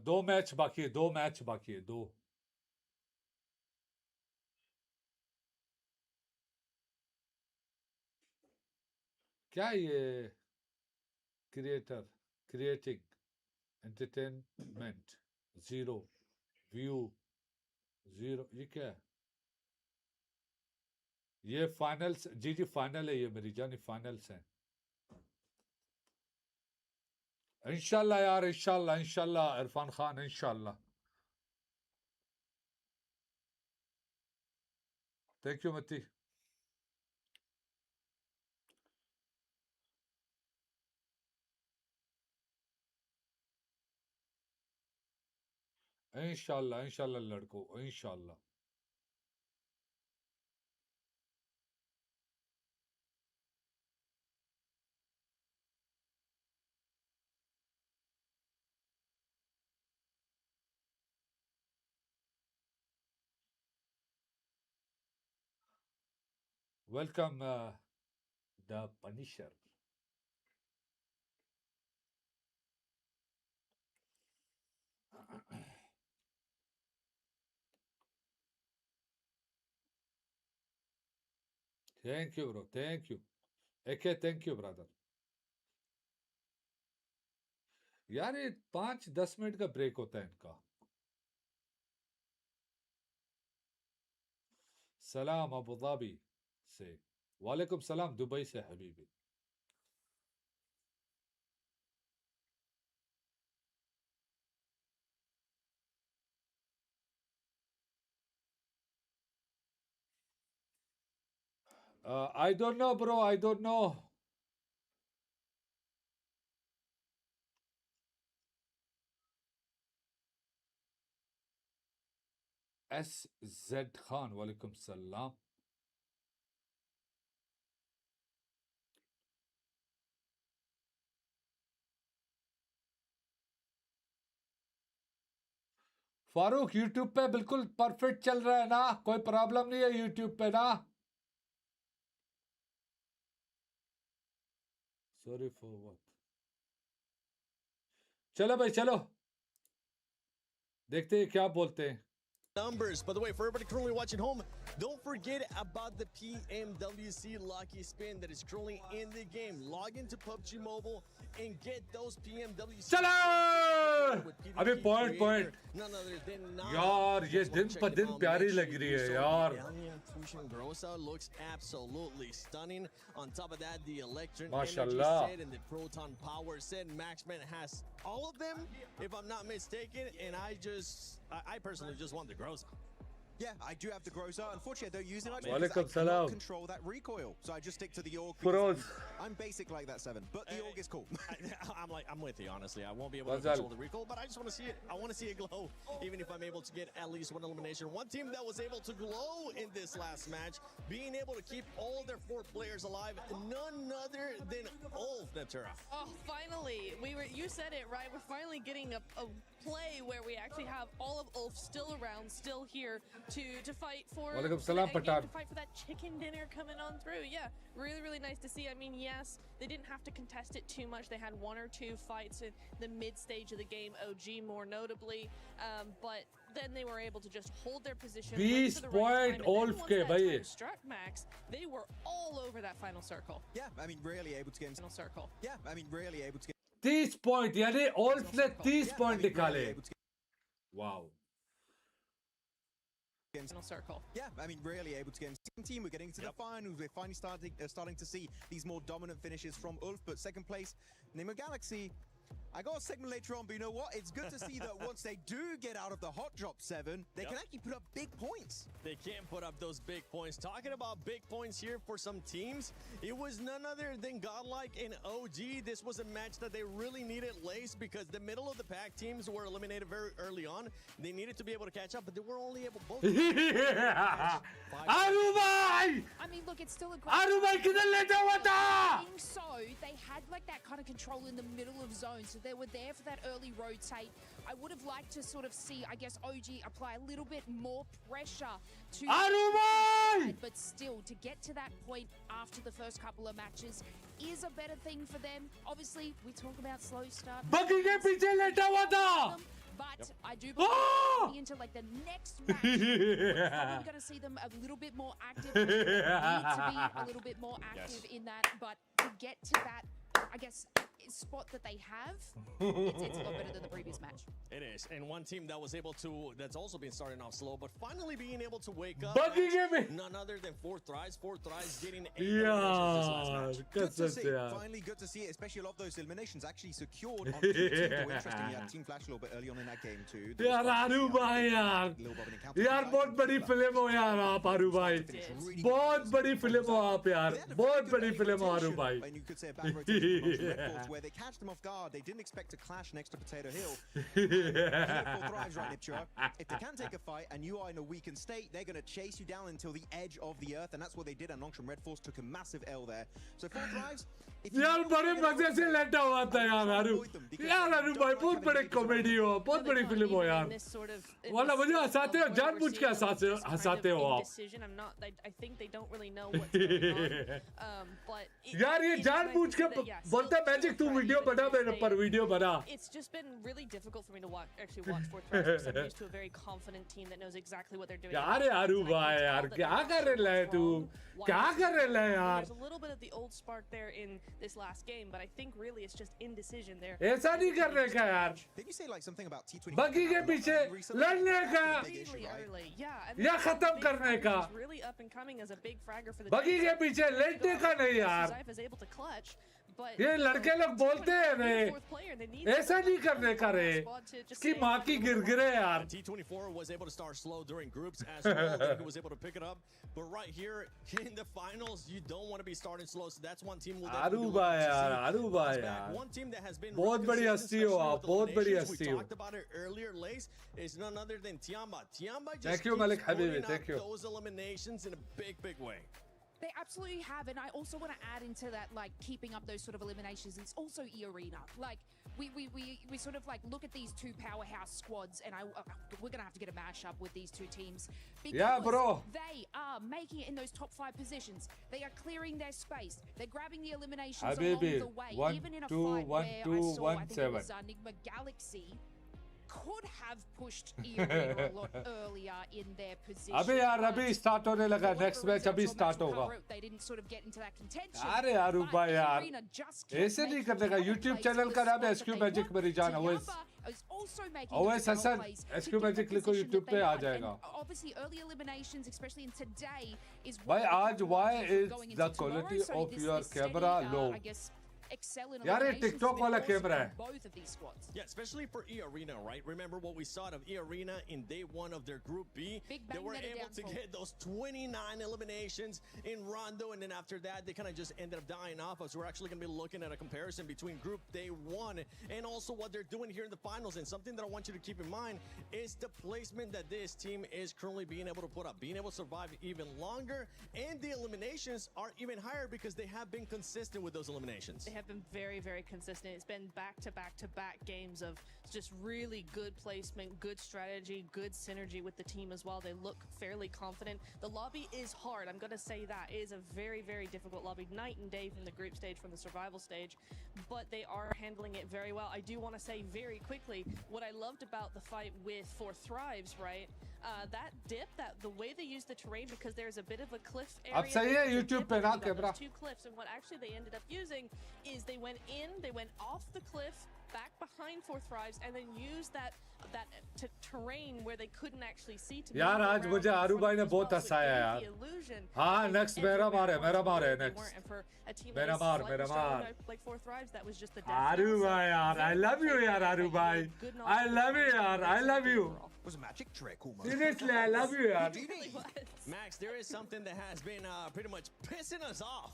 दो मैच बाकी है दो क्या ये क्रिएटिंग एंटरटेनमेंट 0 व्यू 0 ये क्या है ये फाइनल्स जी फाइनल है ये मेरी जानी फाइनल्स हैं इंशाल्लाह यार इंशाल्लाह इरफान खान इंशाल्लाह Thank you, Mati. Inshallah, inshallah, ladko, inshallah. Welcome, the Punisher. Thank you, bro. Thank you. AK, thank you, brother. यार ये 5-10 मिनट का ब्रेक होता है इनका. सलाम अबू धाबी से. वालेकुम सलाम दुबई से Habibi. I don't know, bro. I don't know. SZ Khan, walaikum salam. Farooq YouTube पे बिल्कुल परफेक्ट चल रहा है ना, कोई प्रॉब्लम नहीं है यूट्यूब पे ना. Sorry for what. चलो भाई चलो, देखते हैं क्या बोलते हैं.
Numbers. By the way, for everybody currently watching home, don't forget about the PMWC lucky spin that is currently in the game. Log into PUBG Mobile and get those PMWC.
चलो अभी पॉइंट
None other than
यार ये दिन पर दिन प्यारी लग रही है यार.
Grossa looks absolutely stunning. On top of that, the electric energy
Mashallah.
set and the proton power set. Maxman has all of them, if I'm not mistaken, and I personally just want the Grossa.
Yeah, I do have the Groza. Unfortunately, I don't use it much
Walaikum
because I
salam.
cannot control that recoil. So I just stick to the Org.
Feroz.
I'm basic like that, 7. But the Org is cool.
I'm with you, honestly. I won't be able to
Wazal.
control the recoil, but I just want to see it. I want to see it glow, even if I'm able to get at least one elimination. One team that was able to glow in this last match, being able to keep all their 4 players alive, none other than Ulf, Natura.
Oh, finally. You said it, right? We're finally getting a play where we actually have all of Ulf still around, still here to fight for
Walaikum salam, Patan.
to fight for that chicken dinner coming on through. Yeah, really, really nice to see. I mean, yes, they didn't have to contest it too much. They had 1 or 2 fights in the mid stage of the game, OG more notably, but then they were able to just hold their position.
20 point Ulf ke bhai.
Struck Max, they were all over that final circle.
Yeah, I mean, really able to get...
Final circle.
Yeah, I mean, really able to get...
30 point यानी Ulf ने 30 point निकाले. Wow.
Final circle.
Yeah, I mean, really able to get... Second team, we're getting into the finals. We're finally starting to see these more dominant finishes from Ulf. But second place, Nemo Galaxy. I got a segment later on, but you know what? It's good to see that once they do get out of the hot drop 7, they can actually put up big points.
They can put up those big points. Talking about big points here for some teams, it was none other than Godlike and OG. This was a match that they really needed lace because the middle of the pack teams were eliminated very early on. They needed to be able to catch up, but they were only able both.
Arumai!
I mean, look, it's still a great.
Arumai किधर ले जाओ बता?
So they had like that kind of control in the middle of zone, so they were there for that early rotate. I would have liked to sort of see, I guess, OG apply a little bit more pressure to
Arumai!
but still to get to that point after the first couple of matches is a better thing for them. Obviously, we talk about slow start.
बगी के पीछे लेटा हुआ था.
But I do believe into like the next match, we're probably going to see them a little bit more active. They need to be a little bit more active in that. But to get to that I guess, spot that they have, it's a lot better than the previous match.
It is, and one team that was able to, that's also been starting off slow, but finally being able to wake up. None other than 4Thrives. 4Thrives getting 8 eliminations this last match.
Good to see. Finally, good to see it. Especially a lot of those eliminations actually secured on Team 2. Interesting, you had Team Flash a little bit early on in that game too.
यार आरू भाई यार बहुत बड़ी film हो यार आप आरू भाई बहुत बड़ी फिल्म हो आप यार बहुत बड़ी फिल्म हो आरू भाई
And you could say a bad rotation where they catch them off guard. They didn't expect to clash next to Potato Hill. And 4Thrives right, Nipchura. If they can take a fight and you are in a weakened state, they're going to chase you down until the edge of the earth, and that's what they did. And Nongshim Red Force took a massive L there. So 4Thrives,
यार बड़े मजे से लटा हुआ था यार आरू भाई बहुत बड़े कॉमेडी हो बहुत बड़ी फिल्म हो यार वाला मुझे हंसाते हो जानबूझ के हंसाते हो आप
I think they don't really know what's going on. But
यार ये जानबूझ के बोलता मैजिक तू वीडियो बना मेरे पर वीडियो बना
It's just been really difficult for me to watch 4Thrives because I'm used to a very confident team that knows exactly what they're doing.
यार आरू भाई यार क्या कर रहे है तू क्या कर रहे है यार
There's a little bit of the old spark there in this last game, but I think really it's just indecision there.
ऐसा नहीं करने का यार
did you say like something about T20
बगी के पीछे लड़ने का या खत्म करने का
really up and coming as a big fragger for the
बगी के पीछे लड़ने का नहीं यार
is able to clutch.
ये लड़के लोग बोलते हैं रे ऐसा नहीं करने का रे इसकी माँ की गिरगिरे यार
T24 was able to start slow during groups as well. Then he was able to pick it up, but right here in the finals, you don't want to be starting slow. So that's one team.
आरू भाई यार
one team that has been
बहुत बड़ी हस्ती हो आप बहुत बड़ी हस्ती हो
talked about it earlier. Lace is none other than Tiamba. Tiamba just
Thank you, Malik Habibi. Thank you.
Those eliminations in a big way.
They absolutely have, and I also want to add into that, like, keeping up those sort of eliminations. It's also E-Arena. Like, we sort of, like, look at these two powerhouse squads, and we're going to have to get a mashup with these two teams. Because
yeah, bro.
They are making it in those top 5 positions. They are clearing their space. They're grabbing the eliminations along the way. Even in a fight where I saw, I think it was Enigma Galaxy could have pushed E-Arena a lot earlier in their position.
अबे यार अभी start होने लगा next match अभी start होगा
They didn't sort of get into that contention.
अरे यार भाई यार ऐसे नहीं करने का YouTube चैनल का नाम है SQ Magic मेरी जान OS हसन SQ Magic लिखो YouTube पे आ जाएगा
Obviously early eliminations, especially in today, is
भाई आज why is the quality of your camera low?
Excel in
यार ये TikTok वाला कैमरा है
both of these squads.
Yeah, especially for E-Arena, right? Remember what we saw of E-Arena in day 1 of their Group B? They were able to get those 29 eliminations in Rondo, and then after that, they kind of just ended up dying off us. We're actually going to be looking at a comparison between Group Day 1 and also what they're doing here in the finals. And something that I want you to keep in mind is the placement that this team is currently being able to put up, being able to survive even longer, and the eliminations are even higher because they have been consistent with those eliminations.
They have been very consistent. It's been back-to-back games of just really good placement, good strategy, good synergy with the team as well. They look fairly confident. The lobby is hard. I'm going to say that. It is a very difficult lobby, night and day from the group stage, from the survival stage, but they are handling it very well. I do want to say very quickly, what I loved about the fight with 4Thrives, right? That dip, the way they use the terrain, because there's a bit of a cliff area.
अब सही है YouTube पे ना camera
2 cliffs, and what actually they ended up using is they went off the cliff, back behind 4Thrives, and then used that terrain where they couldn't actually see to
यार आज मुझे आरू भाई ने बहुत हंसाया यार हाँ नेक्स्ट मेरा मार है नेक्स्ट मेरा मार
like 4Thrives, that was just the
आरू भाई यार I love you यार आरू भाई I love you यार I love you
was a magic trick almost.
Seriously, I love you yaar.
Max, there is something that has been pretty much pissing us off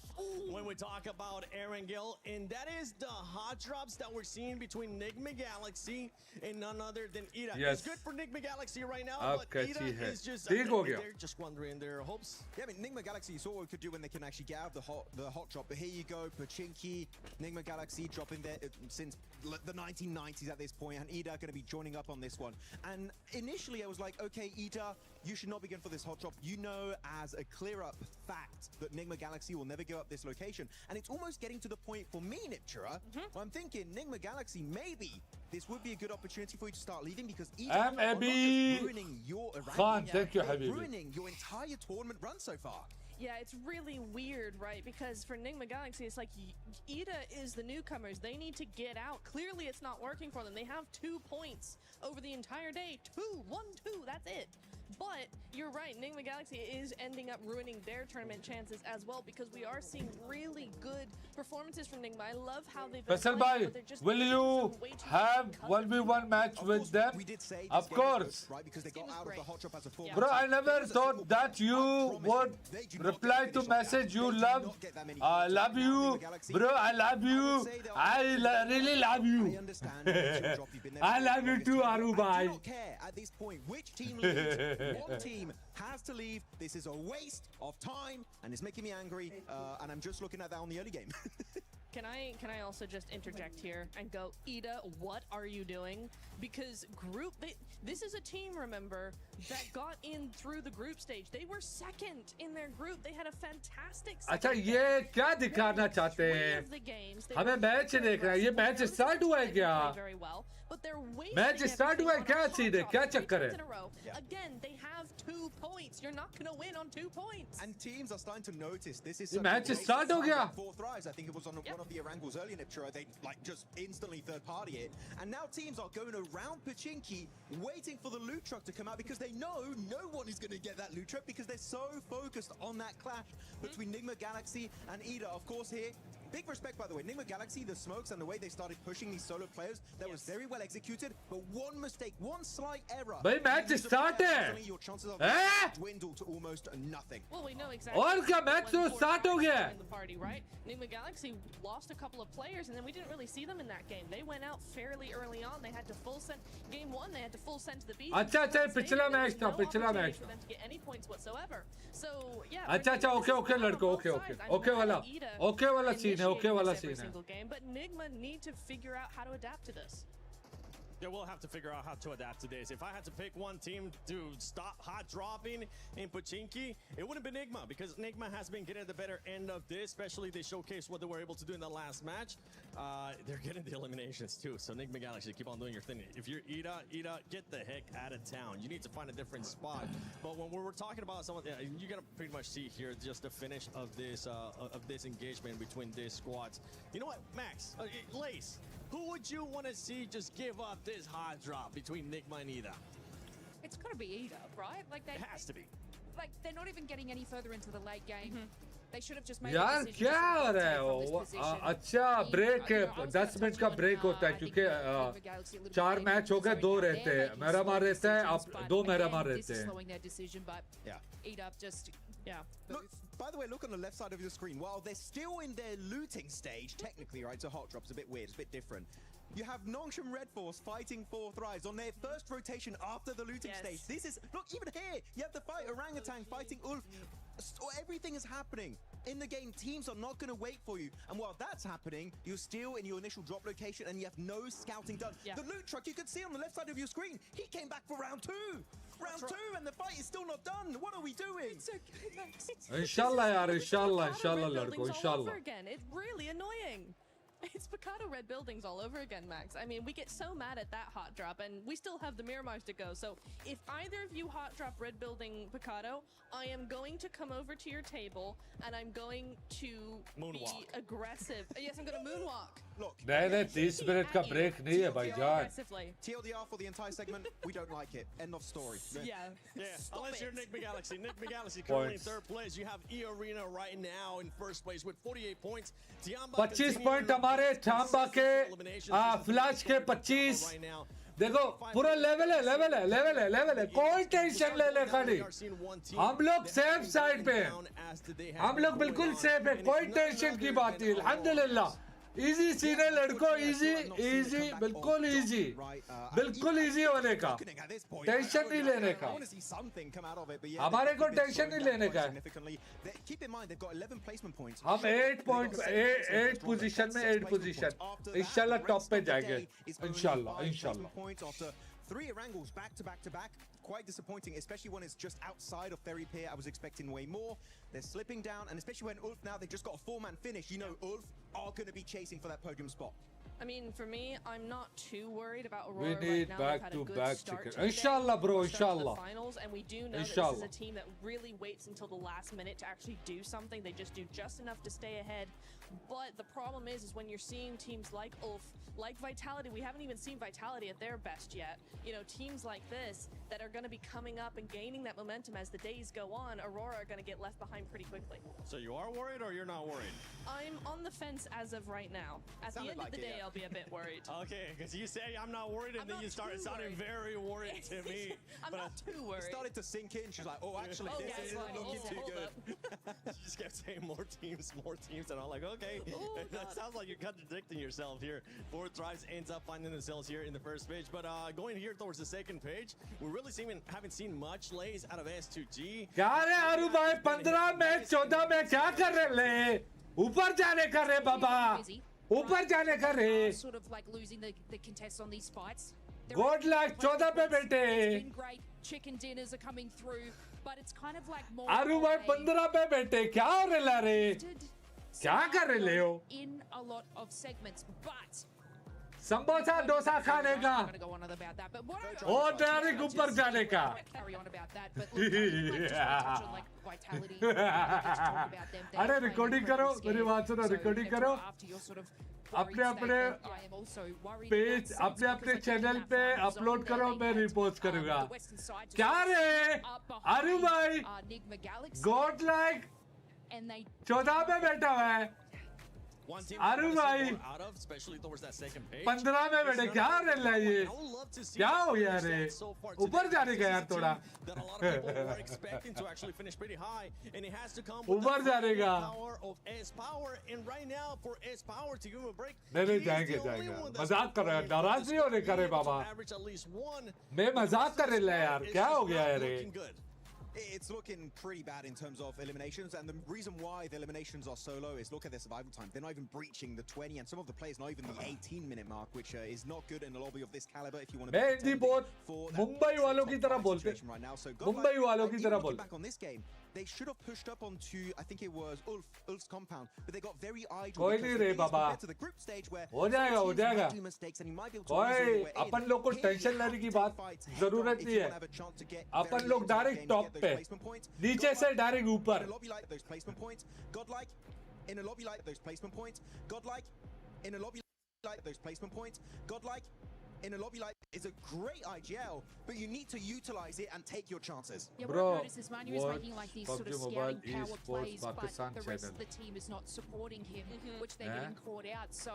when we talk about Aaron Gill, and that is the hot drops that we're seeing between Enigma Galaxy and none other than ETA.
Yes.
It's good for Enigma Galaxy right now, but ETA is just they're just squandering their hopes.
Yeah, I mean, Enigma Galaxy, you saw what we could do when they can actually get out of the hot drop. But here you go, Pachinki, Enigma Galaxy dropping there since the 1990s at this point, and ETA going to be joining up on this one. And initially I was like, okay, ETA, you should not be going for this hot drop. You know as a clear-up fact that Enigma Galaxy will never go up this location. And it's almost getting to the point for me, Nipchura, where I'm thinking, Enigma Galaxy, maybe this would be a good opportunity for you to start leaving, because ETA are not just ruining your
ruining your entire
tournament run so far.
Yeah, it's really weird, right? Because for Nigma Galaxy, it's like ETA is the newcomers. They need to get out. Clearly, it's not working for them. They have 2 points over the entire day. 1, 2, that's it. But you're right, Nigma Galaxy is ending up ruining their tournament chances as well, because we are seeing really good performances from Nigma. I love how they've been
Faisal
playing,
bhai,
but they're just
will you have 1v1 match with them?
We did say
Of course.
right, because they got out of the hot drop as a full.
Bro, I never thought that you would reply to message you love you. Bro, I love you. Really love you. I love you too, Aru bhai.
I don't care at this point which team leads. One team has to leave. This is a waste of time, and it's making me angry. And I'm just looking at that on the early game.
Can I also just interject here and go, Ida, what are you doing? Because this is a team, remember, that got in through the group stage. They were second in their group. They had a fantastic
अच्छा ये क्या दिखाना चाहते हैं? हमें match देखना है. ये मैच स्टार्ट हुआ है क्या? मैच स्टार्ट हुआ है क्या सीधे? क्या चक्कर है?
Again, they have 2 points. You're not going to win on 2 points.
And teams are starting to notice this is.
ये मैच स्टार्ट हो गया.
4Thrives, I think it was on one of the Erangles earlier, Nipchura. They like just instantly third party it, and now teams are going around Pachinki, waiting for the loot truck to come out because they know no one is going to get that loot truck because they're so focused on that clash between Nigma Galaxy and Ida. Of course, here. Big respect, by the way. Nigma Galaxy, the smokes and the way they started pushing these solo players, that was very well executed. But one mistake, one slight error.
भाई match start है.
Your chances of dwindle to almost nothing.
Well, we know exactly.
और क्या match तो start हो गया.
In the party, right? Nigma Galaxy lost a couple of players, and then we didn't really see them in that game. They went out fairly early on. They had to full send game 1. They had to full send to the beat.
अच्छा पिछला match था. पिछला match
for them to get any points whatsoever. So yeah.
अच्छा okay लड़को okay वाला scene है. Okay, वाला scene है.
Game, but Nigma need to figure out how to adapt to this.
Yeah, we'll have to figure out how to adapt to this. If I had to pick one team to stop hot dropping in Pachinki, it wouldn't be Nigma, because Nigma has been getting the better end of this, especially they showcased what they were able to do in the last match. They're getting the eliminations too, so Nigma Galaxy, keep on doing your thing. If you're Ida, get the heck out of town. You need to find a different spot. But when we're talking about someone, you're gonna pretty much see here just the finish of this engagement between these squads. You know what, Max, Lace, who would you want to see just give up this hot drop between Nigma and Ida?
It's got to be Ida, right? Like
it has to be.
Like they're not even getting any further into the late game. They should have just made
यार क्या हो रहा है वो? अच्छा break है. 10 minute का break होता है क्योंकि 4 मैच हो गए, 2 रहते हैं. मेरा मार रहता है, अब 2 मेरा मार रहते हैं.
Look, by the way, look on the left side of your screen. While they're still in their looting stage, technically, right? So hot drop's a bit weird, it's a bit different. You have Nongshim Red Force fighting 4Thrives on their first rotation after the looting stage. This is, look, even here, you have the fight Orangutan fighting Ulf. Everything is happening in the game. Teams are not going to wait for you. And while that's happening, you're still in your initial drop location and you have no scouting done. The loot truck you can see on the left side of your screen, he came back for round 2. Round 2 and the fight is still not done. What are we doing?
It's okay, Max.
इंशाल्लाह यार, इंशाल्लाह लड़को, इंशाल्लाह.
It's really annoying. It's Picado red buildings all over again, Max. I mean, we get so mad at that hot drop, and we still have the Miramars to go. So if either of you hot drop red building Picado, I am going to come over to your table, and I'm going to be aggressive. Yes, I'm going to moonwalk.
Look,
नहीं 30 minute का break नहीं है भाईजान.
TLDR for the entire segment, we don't like it. End of story.
Yeah. Unless you're Nigma Galaxy. Nigma Galaxy currently in 3rd place. You have E-Arena right now in 1st place with 48 points.
25 point हमारे थाम्बा के flash के 25. देखो पूरा level है. कोई tension लेने का नहीं. हम लोग सेफ साइड पे हैं. हम लोग बिल्कुल सेफ है. कोई टेंशन की बात नहीं. अल्हम्दुलिल्लाह. इजी सीने लड़को, इजी बिल्कुल इजी होने का. टेंशन नहीं लेने का. हमारे को टेंशन नहीं लेने का. हम 8 पोजीशन में 8 पोजीशन इंशाल्लाह टॉप पे जाएंगे. इंशाल्लाह.
3 Erangles back to back. Quite disappointing, especially when it's just outside of Ferry Pier. I was expecting way more. They're slipping down, and especially when Ulf now, they just got a 4-man finish. You know, Ulf are going to be chasing for that podium spot.
I mean, for me, I'm not too worried about Aurora
We need
right now.
back-to-back chicken. Inshallah, bro, inshallah.
Finals, and we do know that this is a team that really waits until the last minute to actually do something. They just do just enough to stay ahead. But the problem is when you're seeing teams like Ulf, like Vitality, we haven't even seen Vitality at their best yet. You know, teams like this that are going to be coming up and gaining that momentum as the days go on, Aurora are going to get left behind pretty quickly.
So you are worried or you're not worried?
I'm on the fence as of right now. At the end of the day, I'll be a bit worried.
Okay, because you say I'm not worried, and then you started sounding very worried to me.
I'm not too worried.
It started to sink in. She's like, oh, actually, this isn't looking too good.
She just kept saying more teams, and I'm like, okay. That sounds like you're contradicting yourself here. 4Thrives ends up finding themselves here in the first page, but going here towards the second page, we really haven't seen much lays out of S2G.
क्या रे अरु भाई 15 में 14 में क्या कर रहे ले ऊपर जाने का रे बाबा ऊपर जाने का रे
sort of like losing the contests on these fights.
Good luck 14 पे बेटे
It's been great. Chicken dinners are coming through, but it's kind of like more
अरु भाई 15 पे बेटे क्या हो रहा रे क्या कर रहे हो
in a lot of segments, but
samosa dosa खाने का
I'm going to go on about that, but what
और डायरेक्ट ऊपर जाने का
carry on about that, but look, I just want to touch on like Vitality. Talk about them.
अरे recording करो मेरी बात सुनो रिकॉर्डिंग करो
After your sort of
अपने अपने पेज अपने अपने चैनल पे अपलोड करो मैं रिपोस्ट करूंगा क्या रे अरु भाई गॉड लाइक 14 पे बैठा हुआ है
One team
अरु भाई
out of, especially towards that second page.
15 में बैठे क्या रे ये क्या हो गया रे ऊपर जाने का यार थोड़ा
That a lot of people were expecting to actually finish pretty high, and it has to come with
ऊपर जाने का
the power of S Power. And right now, for S Power to give him a break,
नहीं जाएंगे मजाक कर रहे हैं नाराज नहीं होने करे बाबा मैं मजाक कर रहा यार क्या हो गया रे
It's looking pretty bad in terms of eliminations, and the reason why the eliminations are so low is look at their survival time. They're not even breaching the 20, and some of the players not even the 18-minute mark, which is not good in a lobby of this caliber. If you want to
मैं हिंदी बोल मुंबई वालों की तरह बोलते मुंबई वालों की तरह बोल
back on this game. They should have pushed up onto, I think it was Ulf's compound, but they got very idle
कोई नहीं रे बाबा
to the group stage where
हो जाएगा कोई अपन लोग को टेंशन लेने की बात जरूरत नहीं है अपन लोग डायरेक्ट टॉप पे नीचे से डायरेक्ट ऊपर
in a lobby like those placement points, godlike in a lobby like those placement points, godlike in a lobby like is a great IGL, but you need to utilize it and take your chances.
Yeah, what I've noticed is Manu is making like these sort of scouting power plays, but the rest of the team is not supporting him, which they're getting caught out. So,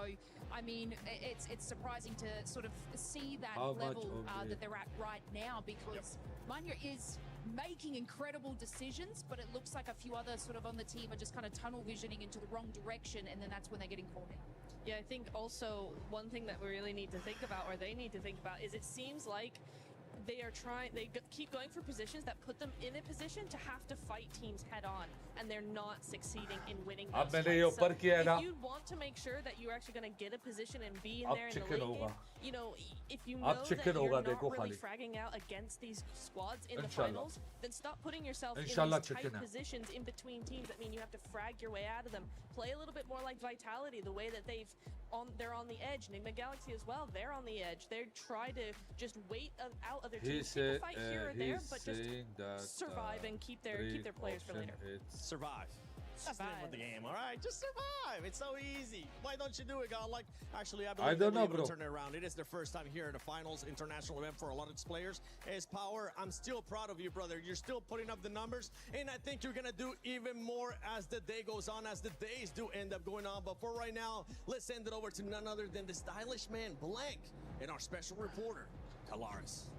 I mean, it's surprising to sort of see that level that they're at right now, because Manu is making incredible decisions, but it looks like a few others sort of on the team are just kind of tunnel visioning into the wrong direction, and then that's when they're getting caught in.
Yeah, I think also one thing that we really need to think about, or they need to think about, is it seems like they keep going for positions that put them in a position to have to fight teams head on, and they're not succeeding in winning those fights. So if you want to make sure that you're actually going to get a position and be in there in the late game, you know, if you know that you're not really fragging out against these squads in the finals, then stop putting yourself in these tight positions in between teams that mean you have to frag your way out of them. Play a little bit more like Vitality, the way that they're on the edge. Enigma Galaxy as well, they're on the edge. They try to just wait out other teams, fight here or there, but just survive and keep their players for later.
Survive. That's the name of the game, all right? Just survive. It's so easy. Why don't you do it, God? Like, actually, I believe they'll be able to turn it around. It is their first time here at the finals international event for a lot of players. As Power, I'm still proud of you, brother. You're still putting up the numbers, and I think you're going to do even more as the day goes on, as the days do end up going on. But for right now, let's send it over to none other than the stylish man, Blank, and our special reporter, Kalaris.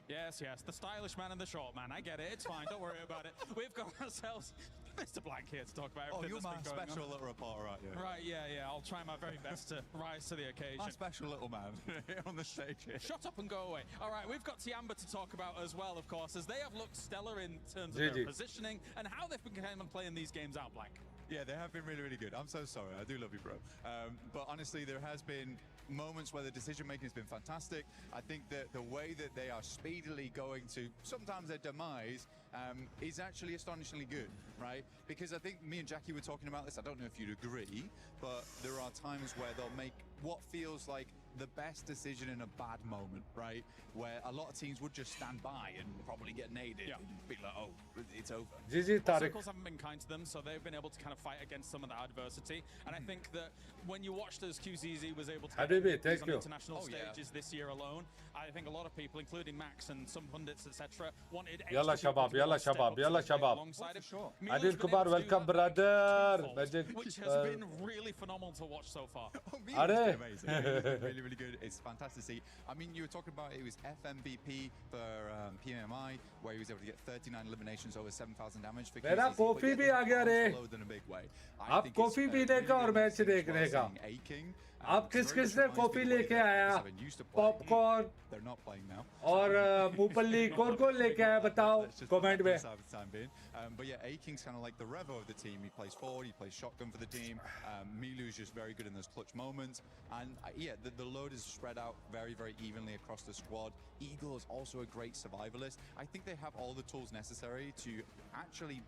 Yes, the stylish man and the short man. I get it. It's fine. Don't worry about it. We've got ourselves Mr. Blank here to talk about everything
you're
that's been
my
going
special
on.
little reporter, aren't you?
Right, yeah. I'll try my very best to rise to the occasion.
My special little man here on the stage here.
Shut up and go away. All right, we've got Tiamba to talk about as well, of course, as they have looked stellar in terms of their positioning and how they've been playing these games out, Blank.
Yeah, they have been really, really good. I'm so sorry. I do love you, bro. But honestly, there has been moments where the decision making has been fantastic. I think that the way that they are speedily going to sometimes their demise is actually astonishingly good, right? Because I think me and Jackie were talking about this. I don't know if you'd agree, but there are times where they'll make what feels like the best decision in a bad moment, right? Where a lot of teams would just stand by and probably get naded and be like, oh, it's over.
Circles haven't been kind to them, so they've been able to kind of fight against some of that adversity. And I think that when you watched as QZZ was able to get on international stages this year alone, I think a lot of people, including Max and some pundits, etc., wanted
Yalla Shabab, Yalla Shabab, Yalla Shabab. Adil Kumar, welcome, brother.
Which has been really phenomenal to watch so far.
Amazing. Really, really good. It's fantastic to see. I mean, you were talking about it was FMVP for PMI, where he was able to get 39 eliminations over 7,000 damage. For
मेरा coffee भी आ गया रे. आप coffee पीने का और match देखने का. आप किस ने कॉफी लेके आया? पॉपकॉर्न और मूंगफली कौन लेके आया बताओ कमेंट में.
But yeah, A-King's kind of like the Revo of the team. He plays forward, he plays shotgun for the team. Milu's just very good in those clutch moments. And yeah, the load is spread out very, very evenly across the squad. Eagle is also a great survivalist. I think they have all the tools necessary to actually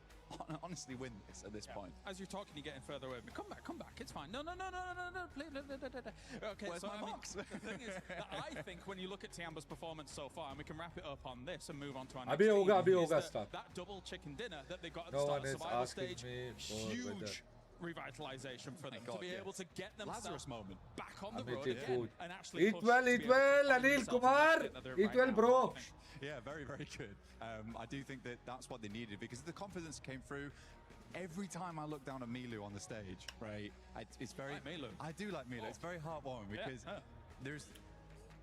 honestly win this at this point.
As you're talking, you're getting further away. Come back. It's fine. No. Please. Okay,
where's
so
my box?
The thing is, that I think when you look at Tiamba's performance so far, and we can wrap it up on this and move on to our next team, that double chicken dinner that they got at the start of the survival stage, huge revitalization for them to be able to get themselves back on the road again and actually
eat well, Anil Kumar, eat well, bro.
Yeah, very, very good. I do think that that's what they needed because the confidence came through. Every time I look down at Milu on the stage, right, it's very...
Milu.
I do like Milu. It's very heartwarming because there's...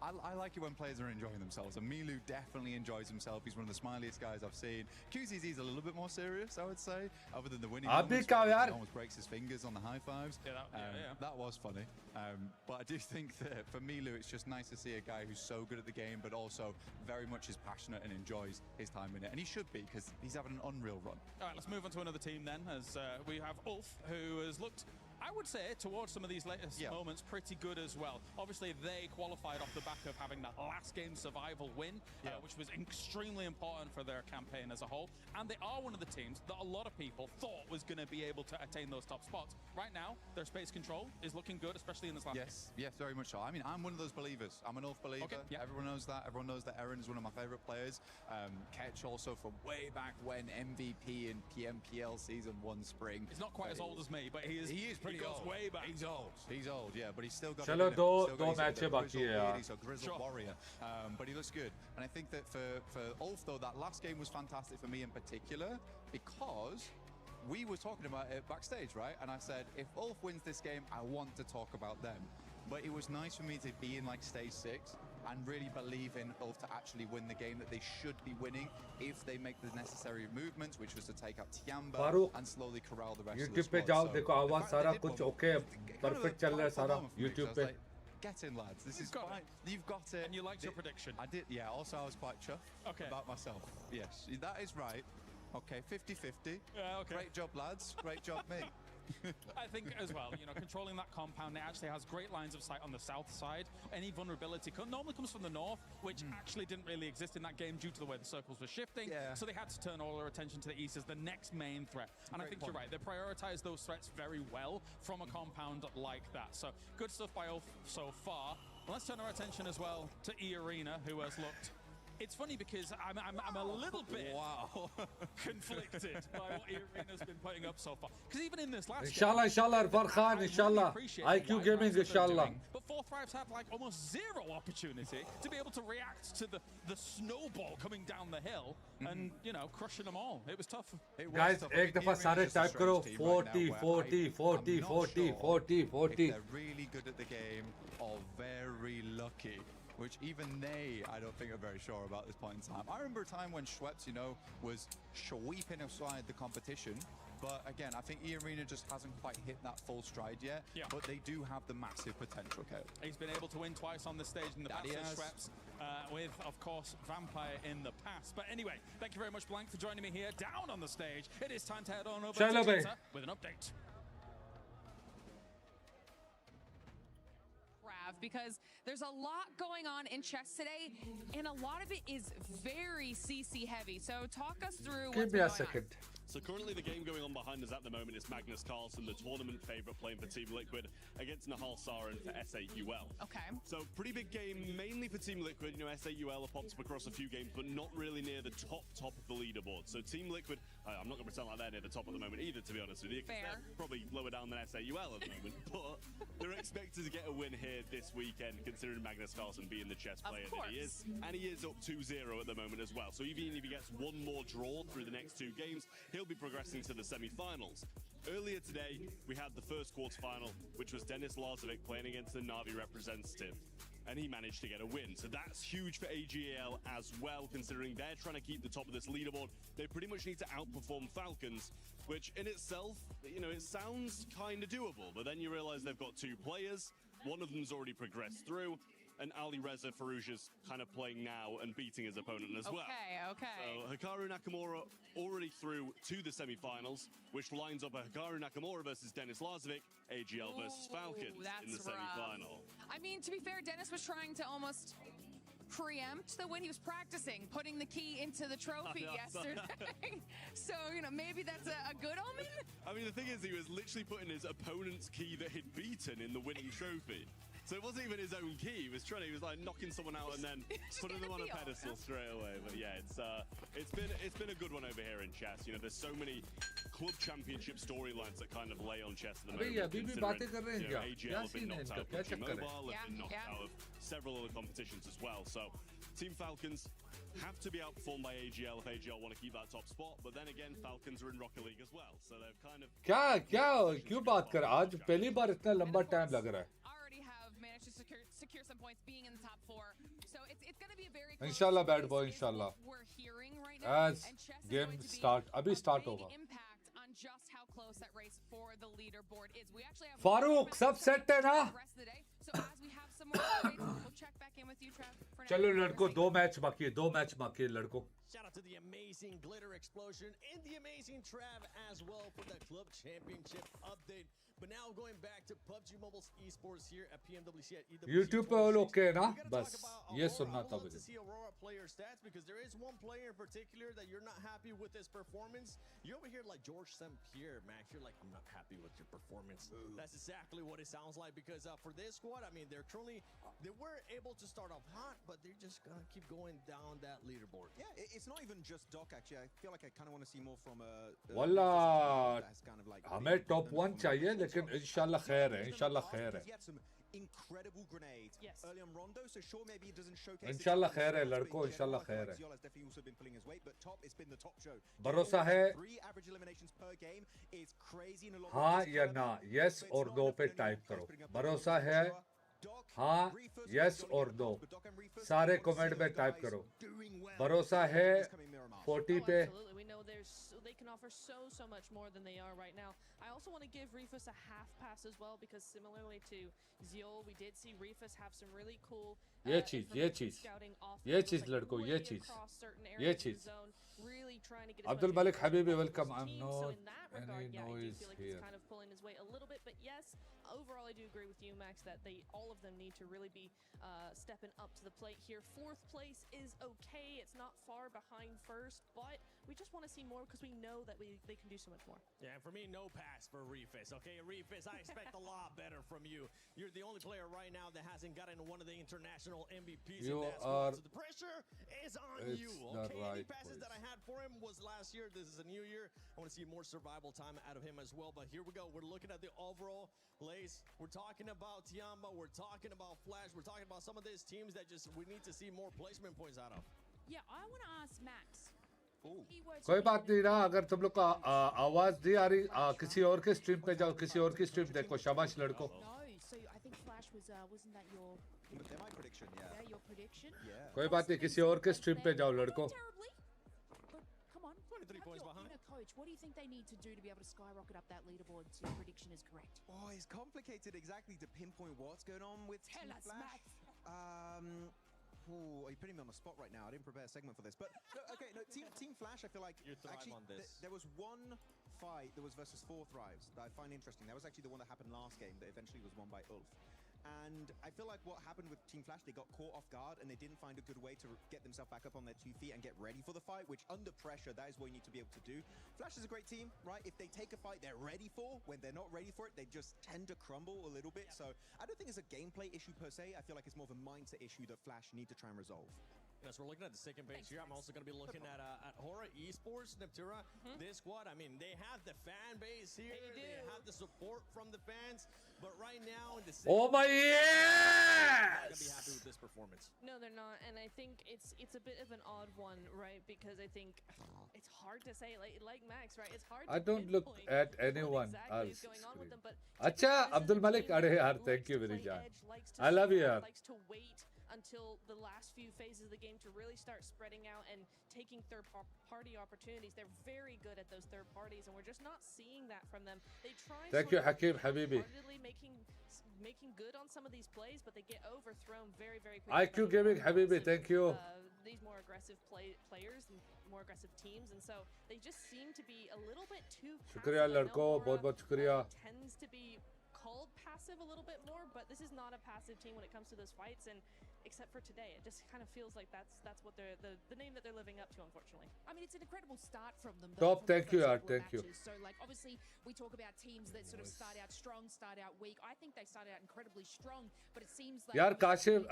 I like it when players are enjoying themselves, and Milu definitely enjoys himself. He's one of the smiliest guys I've seen. QZZ is a little bit more serious, I would say, other than the winning moments. He almost breaks his fingers on the high fives. That was funny. But I do think that for Milu, it's just nice to see a guy who's so good at the game, but also very much is passionate and enjoys his time in it. And he should be, because he's having an unreal run.
All right, let's move on to another team then, as we have Ulf, who has looked... I would say, towards some of these latest moments, pretty good as well. Obviously, they qualified off the back of having that last game survival win, which was extremely important for their campaign as a whole. And they are one of the teams that a lot of people thought was going to be able to attain those top spots. Right now, their space control is looking good, especially in this last game.
Yes, very much so. I mean, I'm one of those believers. I'm an Ulf believer. Okay, everyone knows that. Everyone knows that Eren is one of my favorite players. Ketch also from way back when, MVP in PMPL Season 1 Spring.
He's not quite as old as me, but he is pretty old. Way back.
He's old, yeah, but he's still got
Chalo, do matches baki hai yaar.
He's a grizzled warrior, but he looks good. And I think that for Ulf, though, that last game was fantastic for me in particular because we were talking about it backstage, right? And I said, if Ulf wins this game, I want to talk about them. But it was nice for me to be in like stage 6 and really believe in Ulf to actually win the game that they should be winning if they make the necessary movements, which was to take out Tiamba and slowly corral the rest of the squad.
YouTube पे जाओ देखो आवाज सारा कुछ okay perfect चल रहा है सारा YouTube पे.
Get in, lads. This is fine. You've got it.
And you liked your prediction.
I did, yeah. Also, I was quite chuffed about myself. Yes, that is right. Okay, 50-50.
Yeah, okay.
Great job, lads. Great job, me.
I think as well, controlling that compound, it actually has great lines of sight on the south side. Any vulnerability normally comes from the north, which actually didn't really exist in that game due to the way the circles were shifting. So they had to turn all their attention to the east as the next main threat. And I think you're right, they prioritize those threats very well from a compound like that. So good stuff by Ulf so far. Let's turn our attention as well to E-Arena, who has looked... It's funny because I'm a little bit conflicted by what E-Arena's been putting up so far. Because even in this last
Inshallah, Inshallah, Farhan, Inshallah. IQ Gaming, Inshallah.
But 4Thrives had like almost zero opportunity to be able to react to the snowball coming down the hill and, crushing them all. It was tough.
Guys, एक दफा सारे type करो 40.
If they're really good at the game or very lucky. Which even they, I don't think, are very sure about this point in time. I remember a time when Schweppes, was sweeping aside the competition. But again, I think E-Arena just hasn't quite hit that full stride yet. But they do have the massive potential, Kale.
He's been able to win twice on this stage in the past with Schweppes, with, of course, Vampire in the past. But anyway, thank you very much, Blank, for joining me here down on the stage. It is time to head on over to JEETAY with an update.
because there's a lot going on in chess today, and a lot of it is very CC heavy. So talk us through what's
Give me
been
a
going
second.
So currently the game going on behind us at the moment is Magnus Carlsen, the tournament favourite, playing for Team Liquid against Nahal Sarin for SAUL.
Okay.
So pretty big game, mainly for Team Liquid. You know, SAUL have popped up across a few games, but not really near the top of the leaderboard. So Team Liquid, I'm not going to pretend like they're near the top at the moment either, to be honest with you, because they're probably lower down than SAUL at the moment. But they're expected to get a win here this weekend, considering Magnus Carlsen being the chess player that he is. And he is up 2-0 at the moment as well. So even if he gets one more draw through the next two games, he'll be progressing to the semi-finals. Earlier today, we had the first quarterfinal, which was Denis Lazovic playing against the Na'Vi representative, and he managed to get a win. So that's huge for AGL as well, considering they're trying to keep the top of this leaderboard. They pretty much need to outperform Falcons, which in itself, you know, it sounds kind of doable, but then you realize they've got two players. One of them's already progressed through, and Ali Reza Farouja's kind of playing now and beating his opponent as well.
Okay.
So Hikaru Nakamura already through to the semi-finals, which lines up a Hikaru Nakamura versus Denis Lazovic, AGL versus Falcons in the semi-final.
I mean, to be fair, Denis was trying to almost preempt the win. He was practicing putting the key into the trophy yesterday. So, you know, maybe that's a good omen?
I mean, the thing is, he was literally putting his opponent's key that he'd beaten in the winning trophy. So it wasn't even his own key. He was like knocking someone out and then putting them on a pedestal straight away. But yeah, it's been a good one over here in chess. You know, there's so many club championship storylines that kind of lay on chess at the moment. AGL have been knocked out of PUBG Mobile, have been knocked out of several other competitions as well. So Team Falcons have to be outperformed by AGL if AGL want to keep that top spot. But then again, Falcons are in Rocket League as well. So they've kind of
क्यों बात कर आज पहली बार इतना लंबा time लग रहा है
secure some points being in the top 4. So it's going to be a very
Inshallah bad boy inshallah
we're hearing right now,
as game start abhi start hoga
impact on just how close that race for the leaderboard is. We actually have
Farooq sab set hai na
rest of the day. So as we have some more updates, we'll check back in with you, Trav.
chalo ladko do match baki hai ladko.
Shout out to the amazing glitter explosion and the amazing Trav as well for the club championship update. But now going back to PUBG Mobile's Esports here at PMWC at EWC.
YouTube पे all okay है ना बस ये सुनना था मुझे.
To see Aurora player stats because there is one player in particular that you're not happy with his performance. You're over here like George St. Pierre, Max. You're like, I'm not happy with your performance. That's exactly what it sounds like because for this squad, I mean, they were able to start off hot, but they're just gonna keep going down that leaderboard.
Yeah, it's not even just Doc actually. I feel like I kind of want to see more from
Wallah हमें top 1 चाहिए लेकिन इंशाल्लाह खैर है इंशाल्लाह खैर है
incredible grenades early on Rondo, so sure maybe it doesn't showcase
इंशाल्लाह खैर है लड़कों इंशाल्लाह खैर है
Ziola has definitely also been pulling his weight, but top it's been the top show.
भरोसा है
3 average eliminations per game is crazy in a lot
हाँ या ना yes और no पे टाइप करो भरोसा है हाँ yes और no सारे कमेंट में टाइप करो भरोसा है 40 पे
they can offer so much more than they are right now. I also want to give Rifus a half pass as well because similarly to Ziol, we did see Rifus have some really cool scouting off
लड़को ये चीज
really trying to get
Abdul Malik Habibi welcome. I'm not
so in that regard,
any
I do
noise
feel like
here.
he's kind of pulling his weight a little bit, but yes, overall I do agree with you, Max, that all of them need to really be stepping up to the plate here. 4th place is okay. It's not far behind first, but we just want to see more because we know that they can do so much more.
Yeah, and for me, no pass for Rifus. Okay, Rifus, I expect a lot better from you. You're the only player right now that hasn't gotten one of the international MVPs in that squad, so the pressure is on you. Okay, any passes that I had for him was last year. This is a new year. I want to see more survival time out of him as well. But here we go. We're looking at the overall Lace. We're talking about Tiamba. We're talking about Flash. We're talking about some of these teams that we need to see more placement points out of.
Yeah, I want to ask Max.
कोई बात नहीं ना अगर तुम लोग का आवाज नहीं आ रही किसी और के स्ट्रीम पे जाओ किसी और की स्ट्रीम देखो शाबाश लड़को
So I think Flash wasn't that your
my prediction?
Yeah, your prediction.
Yeah.
कोई बात नहीं किसी और के स्ट्रीम पे जाओ लड़को
Come on,
23 points behind.
Coach, what do you think they need to do to be able to skyrocket up that leaderboard so your prediction is correct?
Oh, it's complicated exactly to pinpoint what's going on with
Tell
Team
us,
Flash.
Max.
You're putting me on the spot right now. I didn't prepare a segment for this, but no, Team Flash. I feel like actually
on this.
There was one fight that was versus 4Thrives that I find interesting. That was actually the one that happened last game that eventually was won by Ulf. And I feel like what happened with Team Flash, they got caught off guard and they didn't find a good way to get themselves back up on their 2 feet and get ready for the fight, which under pressure, that is what you need to be able to do. Flash is a great team, right? If they take a fight they're ready for, when they're not ready for it, they just tend to crumble a little bit. So I don't think it's a gameplay issue per se. I feel like it's more of a mindset issue that Flash need to try and resolve.
As we're looking at the second page here, I'm also going to be looking at Hora Esports, Neptura. This squad, I mean, they have the fan base here. They have the support from the fans. But right now, in the
oh my
not going to be happy with this performance.
No, they're not, and I think it's a bit of an odd one, right? Because I think it's hard to say, like Max, right? It's hard.
I don't look at anyone else.
Going on with them, but
Acha, Abdul Malik, thank you very much. I love you.
Likes to wait until the last few phases of the game to really start spreading out and taking third-party opportunities. They're very good at those third parties, and we're just not seeing that from them. They try
thank you, Hakim Habibi.
Making good on some of these plays, but they get overthrown very, very quickly.
IQ Gaming Habibi, thank you.
These more aggressive players and more aggressive teams, and so they just seem to be a little bit too passive.
Shukriya ladko, bahut shukriya.
Tends to be called passive a little bit more, but this is not a passive team when it comes to those fights, and except for today, it just kind of feels like that's what they're the name that they're living up to, unfortunately.
I mean, it's an incredible start from them.
Top, thank you, thank you.
So, like, obviously, we talk about teams that sort of start out strong, start out weak. I think they started out incredibly strong, but it seems like
यार Kashif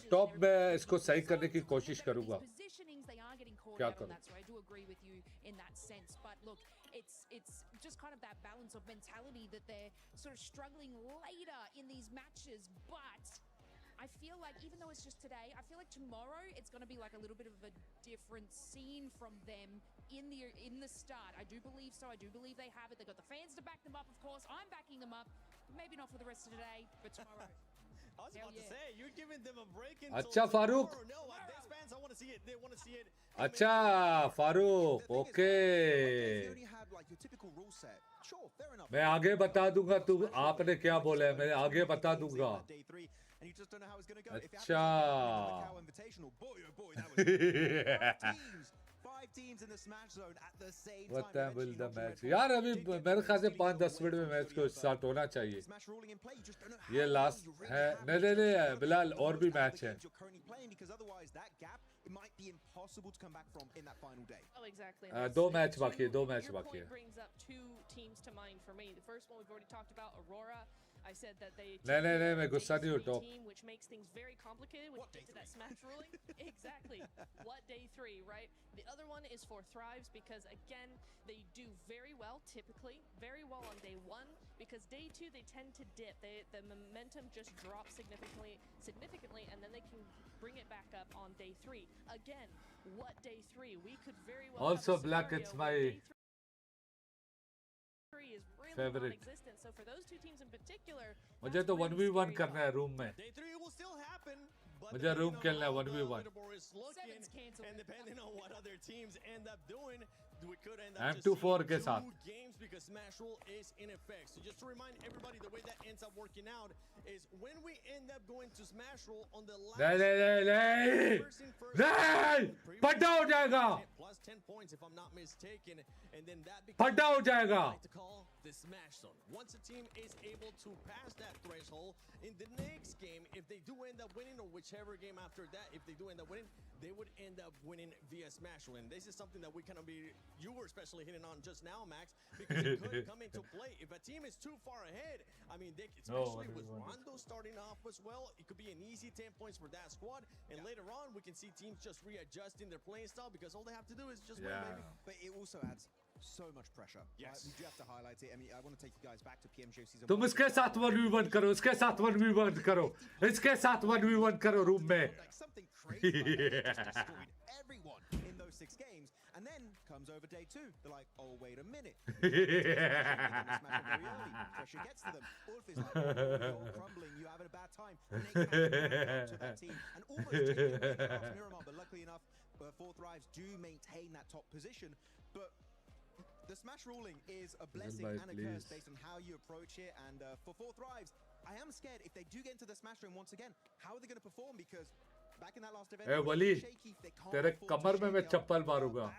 top में इसको सही करने की कोशिश करूंगा.
Positionings, they are getting caught out on that, so I do agree with you in that sense. But look, it's just kind of that balance of mentality that they're sort of struggling later in these matches, but I feel like even though it's just today, I feel like tomorrow it's going to be like a little bit of a different scene from them in the start. I do believe so. I do believe they have it. They've got the fans to back them up, of course. I'm backing them up. Maybe not for the rest of today, but tomorrow.
I was about to say, you're giving them a break until
Acha Farooq.
No, these fans, I want to see it. They want to see it.
Acha Farooq, okay. मैं आगे बता दूंगा तू आपने क्या बोला है मैं आगे बता दूंगा. अच्छा.
5 teams in the smash zone at the same time.
What time will the match? यार अभी मेरे ख्याल से 5-10 मिनट में मैच को स्टार्ट होना चाहिए. ये लास्ट है. नहीं बिलाल और भी मैच है.
It might be impossible to come back from in that final day.
Oh, exactly.
दो मैच बाकी है.
Your point brings up 2 teams to mind for me. The first one we've already talked about, Aurora. I said that they
नहीं मैं गुस्सा नहीं हूँ.
team, which makes things very complicated when you get to that smash ruling. Exactly. What day 3, right? The other one is 4Thrives because again they do very well typically, very well on day 1 because day 2 they tend to dip. The momentum just drops significantly, and then they can bring it back up on day 3. Again, what day 3? We could very well
also black. It's my
is really
favorite.
Non-existent. So for those 2 teams in particular,
मुझे तो 1v1 करना है room में.
Day 3 will still happen.
मुझे room खेलना है 1v1.
And depending on what other teams end up doing, we could end up
M24 के साथ.
2 games because Smash Rule is in effect. So just to remind everybody, the way that ends up working out is when we end up going to Smash Rule on the last
नहीं पट्टा हो जाएगा.
plus 10 points if I'm not mistaken, and then that
पट्टा हो जाएगा.
to call the Smash Zone. Once a team is able to pass that threshold in the next game, if they do end up winning, or whichever game after that, if they do end up winning, they would end up winning via Smash Rule. And this is something that we kind of you were especially hitting on just now, Max, because it could come into play. If a team is too far ahead, I mean, especially with Rondo starting off as well, it could be an easy 10 points for that squad. And later on, we can see teams just readjusting their playing style because all they have to do is just win, baby.
But it also adds so much pressure.
Yes.
We do have to highlight it. I mean, I want to take you guys back to PMWC season 1.
तुम इसके साथ 1v1 करो. इसके साथ 1v1 करो. इसके साथ 1v1 करो रूम में.
Something crazy. Just destroyed everyone in those 6 games. And then comes over day 2. They're like, oh, wait a minute. Pressure gets to them. Ulf is like, you're crumbling. You're having a bad time. And they catch to that team. And almost taking it past Miramar. But luckily enough, 4Thrives do maintain that top position. But the smash ruling is a blessing and a curse based on how you approach it. And for 4Thrives, I am scared if they do get into the smash room once again, how are they going to perform? Because back in that last event,
Wali, तेरे कमर में मैं चप्पल मारूंगा.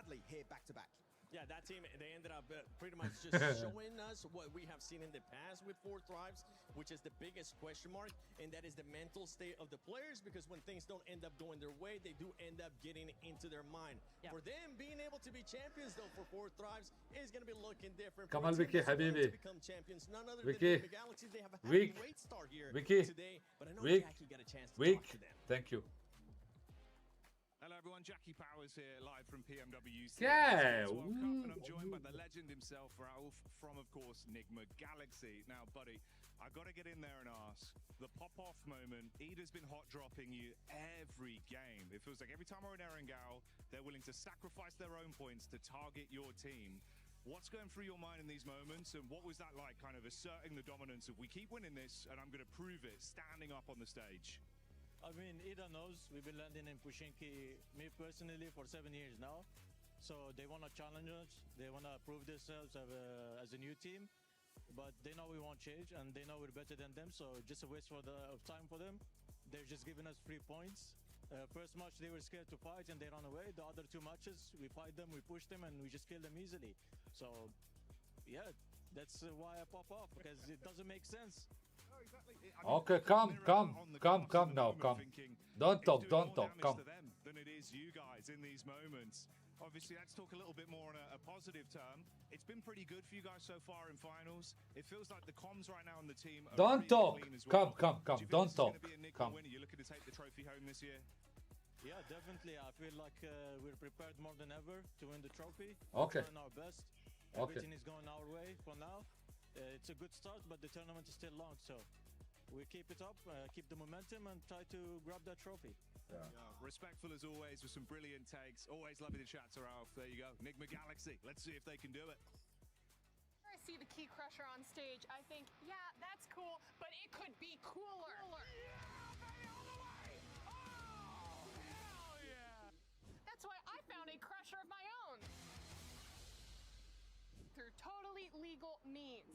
Yeah, that team, they ended up pretty much just showing us what we have seen in the past with 4Thrives, which is the biggest question mark, and that is the mental state of the players, because when things don't end up going their way, they do end up getting into their mind.
Yeah.
For them, being able to be champions, though, for 4Thrives is going to be looking different.
Kamal
For a team
Vicky,
that's going
Habibi.
to become champions, none other
Vicky.
than the Galaxy. They have a
Vic.
great start here
Vicky.
today, but I know
Vic.
Jackie got a chance to
Vic.
talk to them.
Thank you.
Hello everyone, Jackie Powers here, live from PMWC.
Yeah.
World Cup, and I'm joined by the legend himself, Raouf, from, of course, Nigma Galaxy. Now, buddy, I got to get in there and ask, the pop-off moment, Ida's been hot dropping you every game. It feels like every time we're in Erangel, they're willing to sacrifice their own points to target your team. What's going through your mind in these moments, and what was that like, kind of asserting the dominance of, we keep winning this, and I'm going to prove it, standing up on the stage?
I mean, Ida knows we've been landing and pushing me personally for 7 years now. So they want to challenge us. They want to prove themselves as a new team. But they know we won't change, and they know we're better than them. So just a waste of time for them. They're just giving us 3 points. First match, they were scared to fight, and they ran away. The other 2 matches, we fight them, we push them, and we just kill them easily. So, yeah, that's why I pop off, because it doesn't make sense.
Okay, come now, come. Don't talk, come.
Than it is you guys in these moments. Obviously, let's talk a little bit more on a positive term. It's been pretty good for you guys so far in finals. It feels like the comms right now on the team are
Don't
really
talk.
clean as well.
Come.
Do you feel
Don't
this is
talk.
gonna be a Nigma
Come.
win? Are you looking to take the trophy home this year?
Yeah, definitely. I feel like we're prepared more than ever to win the trophy.
Okay.
We're trying our best.
Okay.
Everything is going our way for now. It's a good start, but the tournament is still long, so we keep it up, keep the momentum, and try to grab that trophy.
Yeah. Respectful as always with some brilliant takes. Always lovely to chat to Ralph. There you go. Nigma Galaxy. Let's see if they can do it.
I see the Key Crusher on stage. I think, yeah, that's cool, but it could be cooler. That's why I found a crusher of my own. Through totally legal means.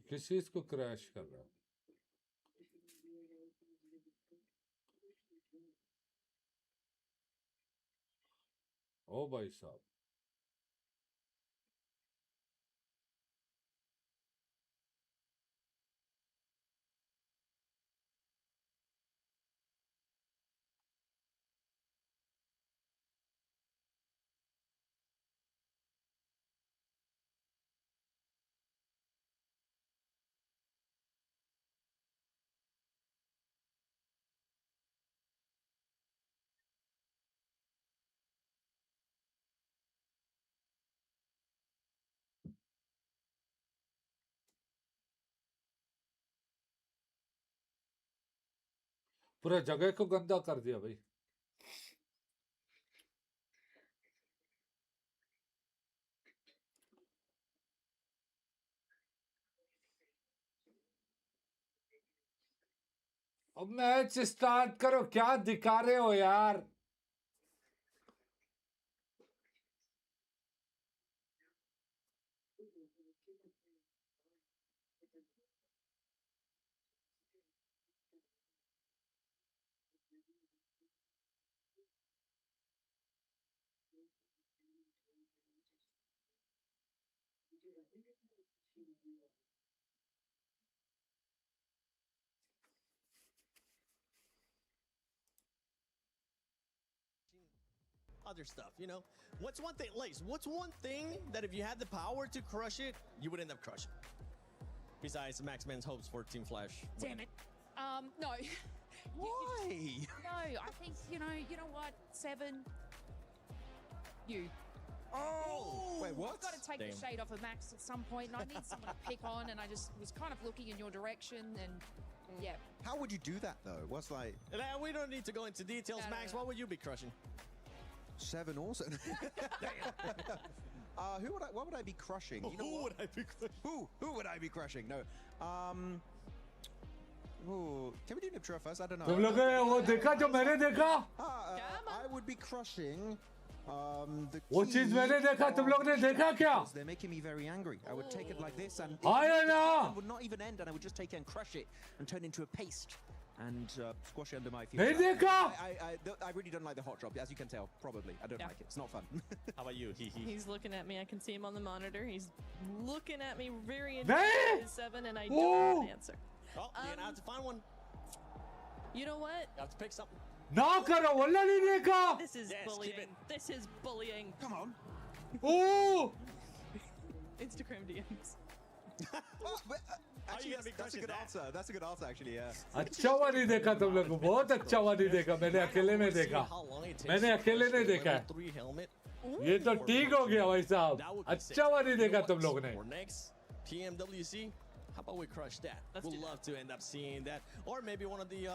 किस चीज को crash कर रहा है? ओ भाई साहब, पूरा जगह को गंदा कर दिया भाई। अब मैच स्टार्ट करो, क्या दिखा रहे हो यार?
Other stuff, you know? What's one thing, Lace, what's one thing that if you had the power to crush it, you would end up crushing? Besides Max Man's hopes for Team Flash.
Damn it. No.
Why?
No, I think, you know what? 7. You.
Oh! Wait, what?
I've got to take the shade off of Max at some point, and I need someone to pick on, and I just was kind of looking in your direction, and yeah.
How would you do that, though? What's like...
We don't need to go into details.
No,
Max,
no.
what would you be crushing?
7 also. What would I be crushing? You know
Who
what?
would I be crushing?
Who would I be crushing? No. Can we do Niptra first? I don't know.
तुम लोगों ने वो देखा जो मैंने देखा?
I would be crushing
वो चीज मैंने देखा, तुम लोग ने देखा क्या?
They're making me very angry. I would take it like this, and
it
would not even end, and I would just take it and crush it and turn it into a paste and squash it under my feet.
नहीं देखा?
I really don't like the hot drop, as you can tell. Probably, I don't like it. It's not fun.
How about you?
He's looking at me. I can see him on the monitor. He's looking at me very intently, 7, and I don't have an answer.
Oh, you're gonna have to find one.
You know what?
You have to pick something.
ना करो, वल्ला नहीं देखा.
This is bullying. This is bullying.
Come on.
Oh!
Instagram DMs.
Actually, that's a good answer. That's a good answer, actually. Yeah.
अच्छा हुआ नहीं देखा तुम लोग को, बहुत अच्छा हुआ नहीं देखा. मैंने अकेले नहीं देखा. मैंने अकेले नहीं देखा. ये तो ठीक हो गया भाई साहब. अच्छा हुआ नहीं देखा तुम लोग ने.
Next, PMWC. How about we crush that? We'd love to end up seeing that, or maybe one of the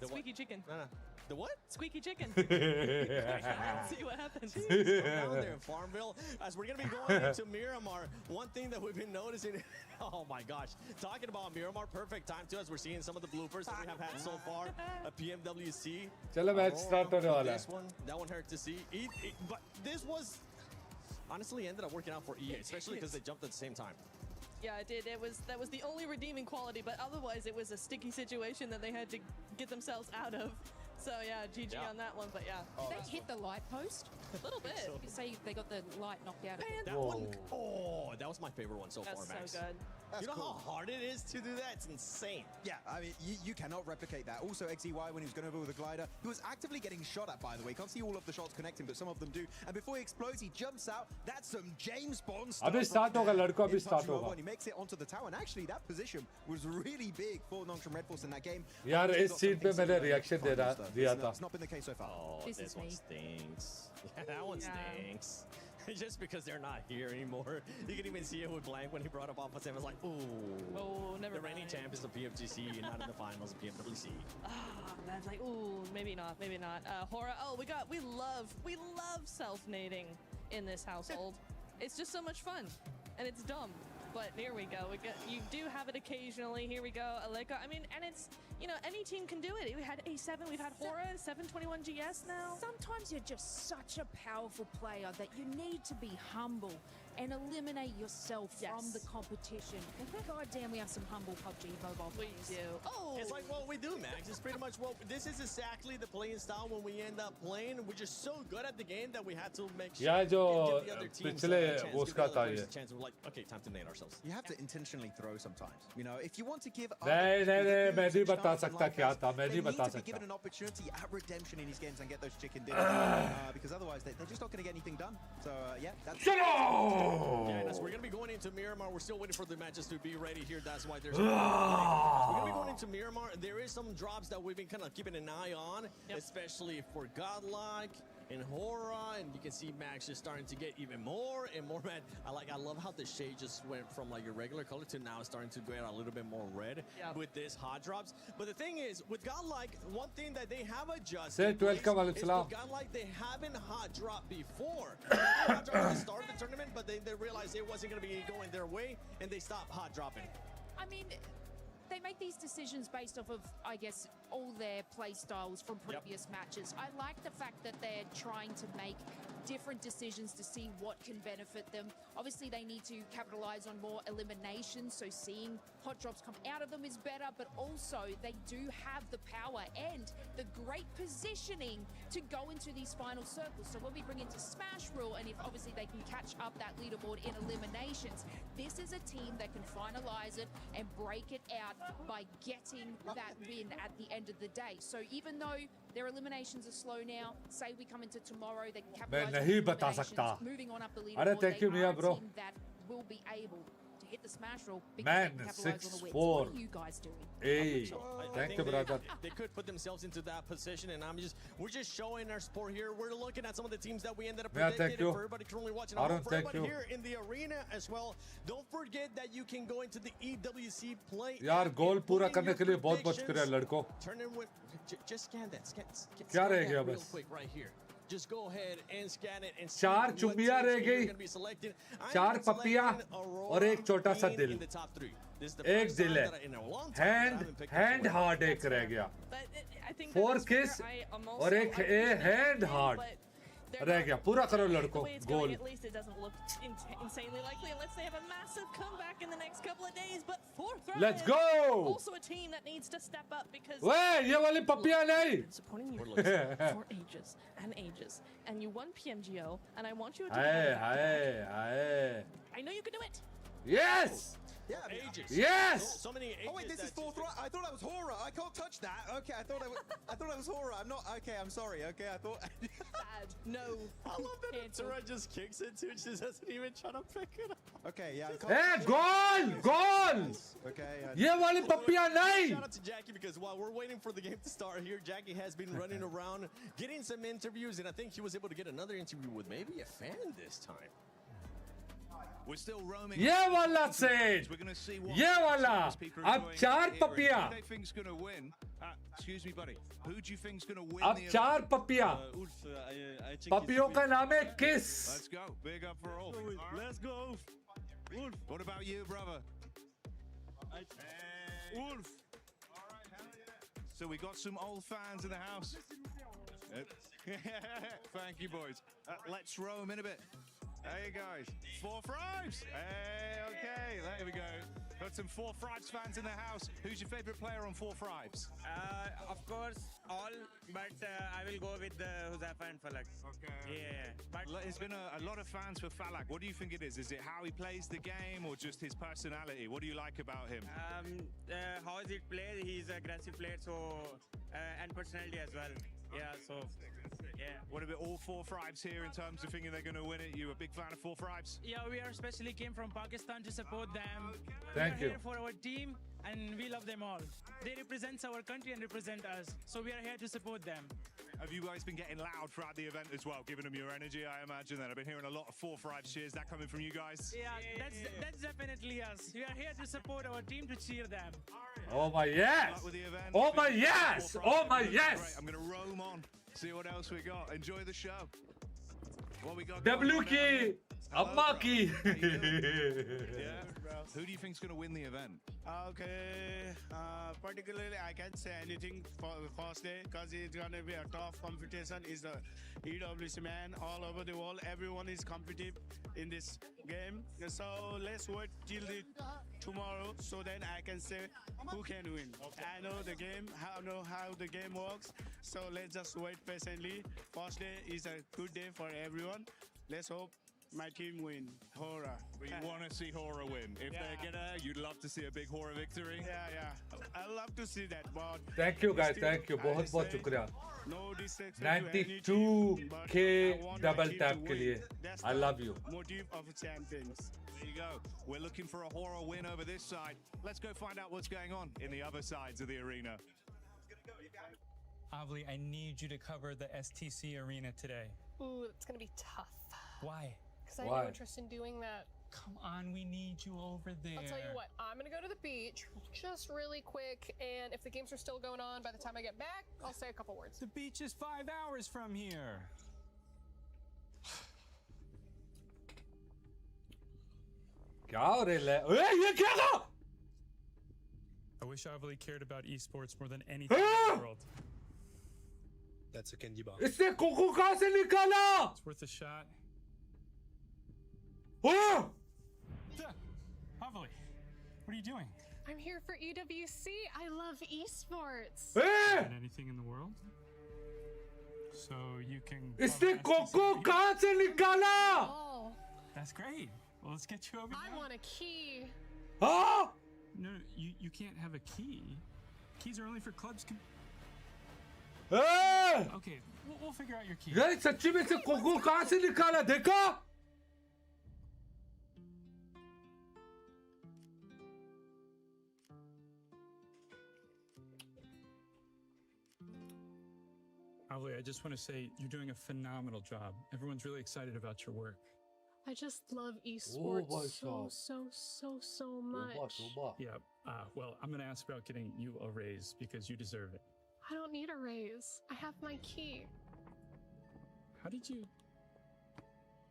squeaky chicken.
No. The what?
Squeaky chicken. See what happens.
Down there in Farmville, as we're gonna be going into Miramar, one thing that we've been noticing. Oh my gosh! Talking about Miramar, perfect time too, as we're seeing some of the bloopers that we have had so far at PMWC.
चलो match start होने वाला है.
This one, that one hurt to see. But this was honestly ended up working out for EA, especially because they jumped at the same time.
Yeah, it did. That was the only redeeming quality, but otherwise it was a sticky situation that they had to get themselves out of. So yeah, GG on that one, but yeah.
Did they hit the light post?
A little bit.
You say they got the light knocked out of them.
That one, oh, that was my favorite one so far, Max.
That's so good.
You know how hard it is to do that? It's insane.
Yeah, I mean, you cannot replicate that. Also, XEY, when he was going over with a glider, he was actively getting shot at, by the way. Can't see all of the shots connecting, but some of them do. And before he explodes, he jumps out. That's some James Bond stuff.
अभी start होगा लड़कों, अभी start होगा.
And he makes it onto the tower. And actually, that position was really big for Nongshim Red Force in that game.
यार इस seat पे मैंने reaction दिया था.
It's not been the case so far.
Oh, this one stinks. Yeah, that one stinks. Just because they're not here anymore. You can even see it with Blank when he brought up Opposite. I was like, ooh.
Oh, never
The reigning
mind.
champions of PFGC, not in the finals of PMWC.
That's like, ooh, maybe not. Hora, we love self-nading in this household. It's just so much fun, and it's dumb. But here we go. You do have it occasionally. Here we go, Aleka. I mean, and it's, any team can do it. We had A7, we've had Hora, 721 GS now.
Sometimes you're just such a powerful player that you need to be humble and eliminate yourself from the competition. God damn, we have some humble PUBG Mobile players.
We do. Oh!
It's like what we do, Max. It's pretty much this is exactly the playing style when we end up playing. We're just so good at the game that we had to make sure
Yeah,
give the other teams
पिछले उसका था ये.
a chance. We're like, okay, time to nade ourselves.
You have to intentionally throw sometimes. If you want to give
नहीं, मैं नहीं बता सकता क्या था. मैं नहीं बता
सकता. Be given an opportunity at redemption in these games and get those chicken dinners. Because otherwise they're just not going to get anything done. So yeah, that's.
Yeah, we're going to be going into Miramar. We're still waiting for the matches to be ready here. That's why there's. We're going to be going into Miramar. There is some drops that we've been kind of keeping an eye on, especially for Godlike and Hora, and you can see Max just starting to get even more and more red. I love how the shade just went from like your regular color to now starting to get a little bit more red with this hot drops. But the thing is, with Godlike, one thing that they have adjusted is with Godlike, they haven't hot dropped before. They hot dropped at the start of the tournament, but they realized it wasn't going to be going their way, and they stopped hot dropping.
I mean, they make these decisions based off of, I guess, all their play styles from previous matches. I like the fact that they're trying to make different decisions to see what can benefit them. Obviously, they need to capitalize on more eliminations, so seeing hot drops come out of them is better, but also they do have the power and the great positioning to go into these final circles. So when we bring into Smash Rule, and if obviously they can catch up that leaderboard in eliminations, this is a team that can finalize it and break it out by getting that win at the end of the day. So even though their eliminations are slow now, say we come into tomorrow, they can capitalize on eliminations, moving on up the leaderboard, they are a team that will be able to hit the Smash Rule because they can capitalize on the win. So what are you guys doing?
Hey, thank you, brother.
They could put themselves into that position, and we're just showing our support here. We're looking at some of the teams that we ended up predicting, and for everybody currently watching at home, for everybody here in the arena as well. Don't forget that you can go into the EWC play.
यार गोल पूरा करने के लिए बहुत शुक्रिया लड़कों.
Turn in with just scan that.
क्या रह गया
real
बस?
quick right here. Just go ahead and scan it and see
चार
what
चुम्बियां
teams
रह
you're
गई,
gonna be selecting.
चार पपिया और एक छोटा सा दिल.
In the top 3. This is the
एक
first
दिल
time
है.
that in a long time that I haven't picked up
hand hard एक रह गया.
I think
4
that's fair.
kiss
I am
और एक
also-
hand hard रह गया पूरा करो लड़कों गोल
At least it doesn't look insanely likely unless they have a massive comeback in the next couple of days. But 4Thrives,
Let's go!
also a team that needs to step up because
Wey, ये वाली पपियां नहीं
supporting you for ages and ages, and you won PMGO, and I want you to.
Hi
I know you can do it.
Yes!
Yeah, I mean,
Ages.
Yes!
So many ages.
Oh wait, this is 4Thrives. I thought I was horror. I can't touch that. Okay, I thought I was horror. I'm not. Okay, I'm sorry. Okay, I thought.
Bad. No.
I love that Terra just kicks it too. She doesn't even try to pick it up.
Okay, yeah.
Hey, goal!
Okay.
ये वाली पपियां नहीं
Shout out to Jackie because while we're waiting for the game to start here, Jackie has been running around getting some interviews, and I think he was able to get another interview with maybe a fan this time.
We're still roaming.
ये वाला set
We're going to see what
ये वाला
people are
अब
doing
4
here.
पपियां
Who do you think's going to win? Excuse me, buddy. Who do you think's going to win
अब
the
4 पपियां पपियों का नाम है किस
Let's go. Big up for Ulf.
Let's go.
Ulf. What about you, brother? Ulf. So we got some old fans in the house. Thank you, boys. Let's roam in a bit. Hey guys, 4Thrives. Hey, okay, there we go. Got some 4Thrives fans in the house. Who's your favorite player on 4Thrives?
Of course, all, but I will go with Huzaifa and Falak.
Okay.
Yeah, but
There's been a lot of fans for Falak. What do you think it is? Is it how he plays the game or just his personality? What do you like about him?
how is it played? He's an aggressive player, so and personality as well. Yeah, so yeah.
What about all 4Thrives here in terms of thinking they're going to win it? You a big fan of 4Thrives?
Yeah, we are especially came from Pakistan to support them.
Thank
we are
you.
here for our team, and we love them all. They represent our country and represent us, so we are here to support them.
Have you guys been getting loud throughout the event as well, giving them your energy? I imagine that. I've been hearing a lot of 4Thrives cheers. That coming from you guys?
Yeah, that's definitely us. We are here to support our team, to cheer them.
Oh my yes
Luck with the event.
Oh my yes
4Thrives.
Oh my
Great.
yes
I'm going to roam on, see what else we got. Enjoy the show. What we got? going
W
on
की
down here?
अम्मा की
Yeah. Who do you think's going to win the event?
Okay, particularly I can't say anything for the first day because it's gonna be a tough competition. It's the EWC man all over the world. Everyone is competitive in this game. So let's wait till tomorrow so then I can say who can win. I know the game, I know how the game works. So let's just wait patiently. First day is a good day for everyone. Let's hope my team win. Horror.
We want to see Hora win. If they're gonna, you'd love to see a big Hora victory.
Yeah. I love to see that, but
Thank you guys,
still,
thank you,
I
बहुत बहुत
say,
शुक्रिया
no disrespect to any team,
92K
but I want
double
my team
tap
to
के
win.
लिए
That's
I
the
love you
Motive of champions.
There you go. We're looking for a Hora win over this side. Let's go find out what's going on in the other sides of the arena.
Avli, I need you to cover the STC arena today.
Ooh, it's gonna be tough.
Why?
Because I have no interest in doing that.
Come on, we need you over there.
I'll tell you what, I'm gonna go to the beach just really quick, and if the games are still going on by the time I get back, I'll say a couple words.
The beach is 5 hours from here.
क्या हो रहा है ओए ये क्या था
I wish Avli cared about esports more than anything in the world.
That's a candy bar.
इसने cocoa कहाँ से निकाला
It's worth a shot.
Oh!
Avli, what are you doing?
I'm here for EWC. I love esports.
Than anything in the world? So you can.
इसने cocoa कहाँ से निकाला
Oh,
That's great. Well, let's get you over
I
here.
want a key.
हाँ
No, you can't have a key. Keys are only for clubs. Okay, we'll figure out your key.
यार सच्ची में से cocoa कहाँ से निकाला देखा
Avli, I just want to say you're doing a phenomenal job. Everyone's really excited about your work.
I just love esports
my
so,
God.
so much.
Yeah, well, I'm going to ask about getting you a raise because you deserve it.
I don't need a raise. I have my key.
How did you...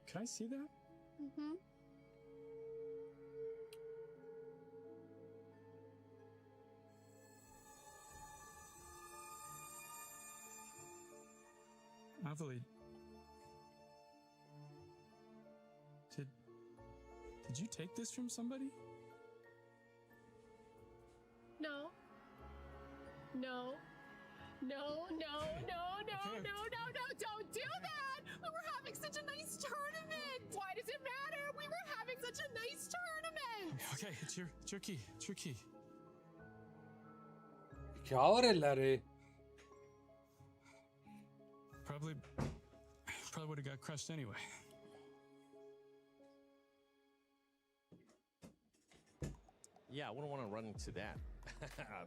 Can I see that?
Mm-hmm.
Avali, did you take this from somebody?
No. No. No, no, no, no, no, no, no, don't do that! We were having such a nice tournament! Why does it matter? We were having such a nice tournament!
Okay, it's your key. It's your key.
क्या हो रहा है?
Probably would have got crushed anyway.
Yeah, I wouldn't want to run into that.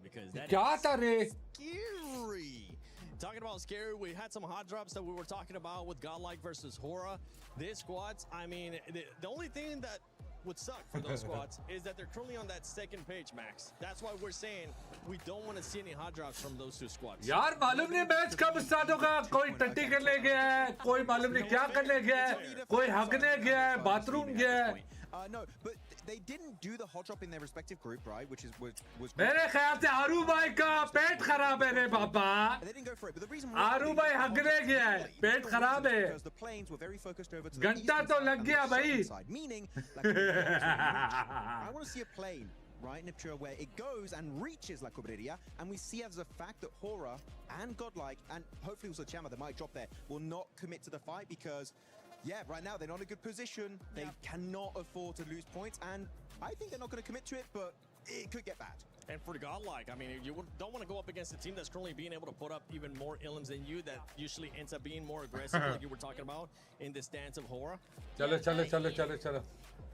Because that
is
scary. Talking about scary, we had some hot drops that we were talking about with Godlike versus Hora. This squads, I mean, the only thing that would suck for those squads is that they're currently on that second page, Max. That's why we're saying we don't want to see any hot drops from those two squads.
यार मालूम नहीं match कब start होगा कोई टट्टी करने गया है कोई मालूम नहीं क्या करने गया है कोई हगने गया है बाथरूम गया है
No, but they didn't do the hot drop in their respective group, right? Which was.
मेरे ख्याल से आरू भाई का पेट खराब है रे पापा
They didn't go for it, but the reason
आरू भाई हगने गया है पेट खराब है
because the planes were very focused over to the
घंटा तो लग गया भाई
side, meaning like, I want to see a plane right, Niptura, where it goes and reaches La Cobreria, and we see as a fact that Hora and Godlike, and hopefully also Chama, that might drop there, will not commit to the fight because, yeah, right now they're not in a good position. They cannot afford to lose points, and I think they're not going to commit to it, but it could get bad.
And for Godlike, I mean, you don't want to go up against a team that's currently being able to put up even more ilms than you, that usually ends up being more aggressive, like you were talking about in the stance of Hora.
चलो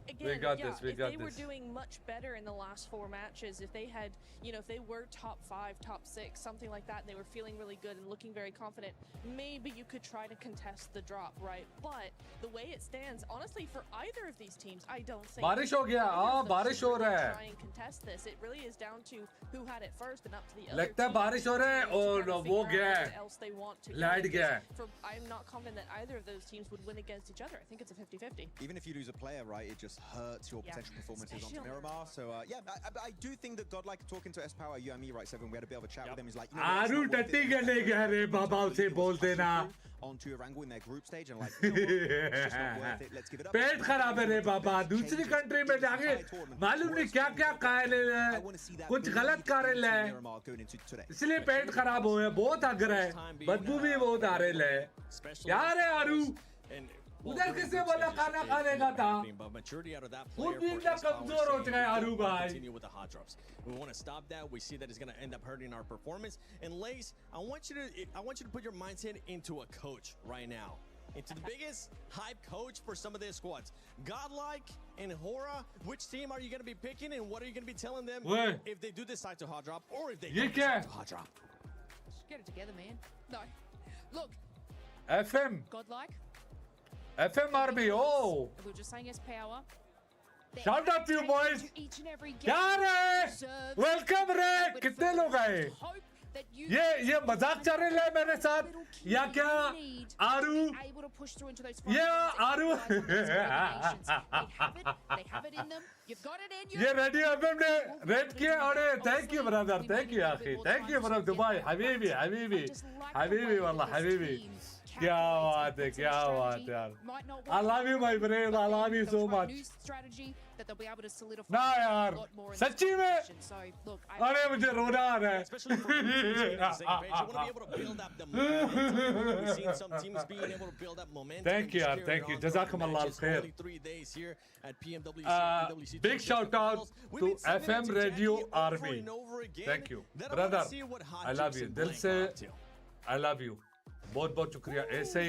Again,
we got this.
if they were doing much better in the last 4 matches, if they had, if they were top 5, top 6, something like that, and they were feeling really good and looking very confident, maybe you could try to contest the drop, right? But the way it stands, honestly, for either of these teams, I don't think
बारिश हो गया बारिश हो रहा है
try and contest this. It really is down to who had it first and up to the other
लगता है बारिश हो रहा है और वो गया है लाइट गया है
I'm not confident that either of those teams would win against each other. I think it's a 50-50.
Even if you lose a player, right, it just hurts your potential performances onto Miramar. So, I do think that Godlike, talking to S-Power, you and me, right, Seven, we had a bit of a chat with him. He's like,
आरू टट्टी करने गया रे बाबा उसे बोल देना
onto Erangel in their group stage and like, it's just not worth it. Let's give it up.
पेट खराब है रे बाबा दूसरी कंट्री में जाके मालूम नहीं क्या क्या कायले है कुछ गलत कायले है इसलिए पेट खराब हो है बहुत अग रहा है बदबू भी बहुत आ रही है यार है आरू उधर किसने बोला खाना खाने का था खुद भी इतना कमजोर हो चुका है आरू भाई
We want to stop that. We see that it's going to end up hurting our performance. And Lace, I want you to put your mindset into a coach right now. Into the biggest hype coach for some of their squads. Godlike and Hora, which team are you going to be picking and what are you going to be telling them if they do decide to hot drop or if they don't decide to hot drop?
Just get it together, man. No. Look.
FM.
Godlike.
FM RB, oh.
We were just saying S-Power.
Shout out to you boys. क्या रे? Welcome रे. कितने लोग आए? ये मजाक चल रहा है मेरे साथ या क्या? आरू? ये आरू? ये रेडियो FM ने रेड किया और thank you brother, thank you आखी, thank you from Dubai, Habibi वाला हबीबी. क्या बात है यार I love you my friend, I love you so much. ना यार सच्ची में अरे मुझे रोना आ रहा है thank you यार thank you जज़ाकम अल्लाह खैर big shout out to FM Radio Army thank you brother I love you दिल से I love you बहुत शुक्रिया ऐसे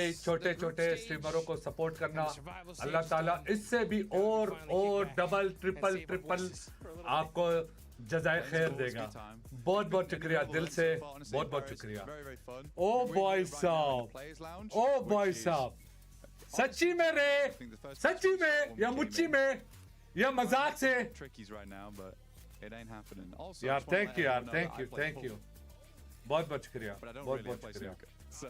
ही छोटे स्ट्रीमरों को सपोर्ट करना अल्लाह ताला इससे भी और डबल ट्रिपल आपको जज़ाए खैर देगा बहुत शुक्रिया दिल से बहुत शुक्रिया ओ बॉय साहब सच्ची में रे सच्ची में या मुच्ची में या मजाक से यार थैंक यू बहुत शुक्रिया बहुत शुक्रिया
It's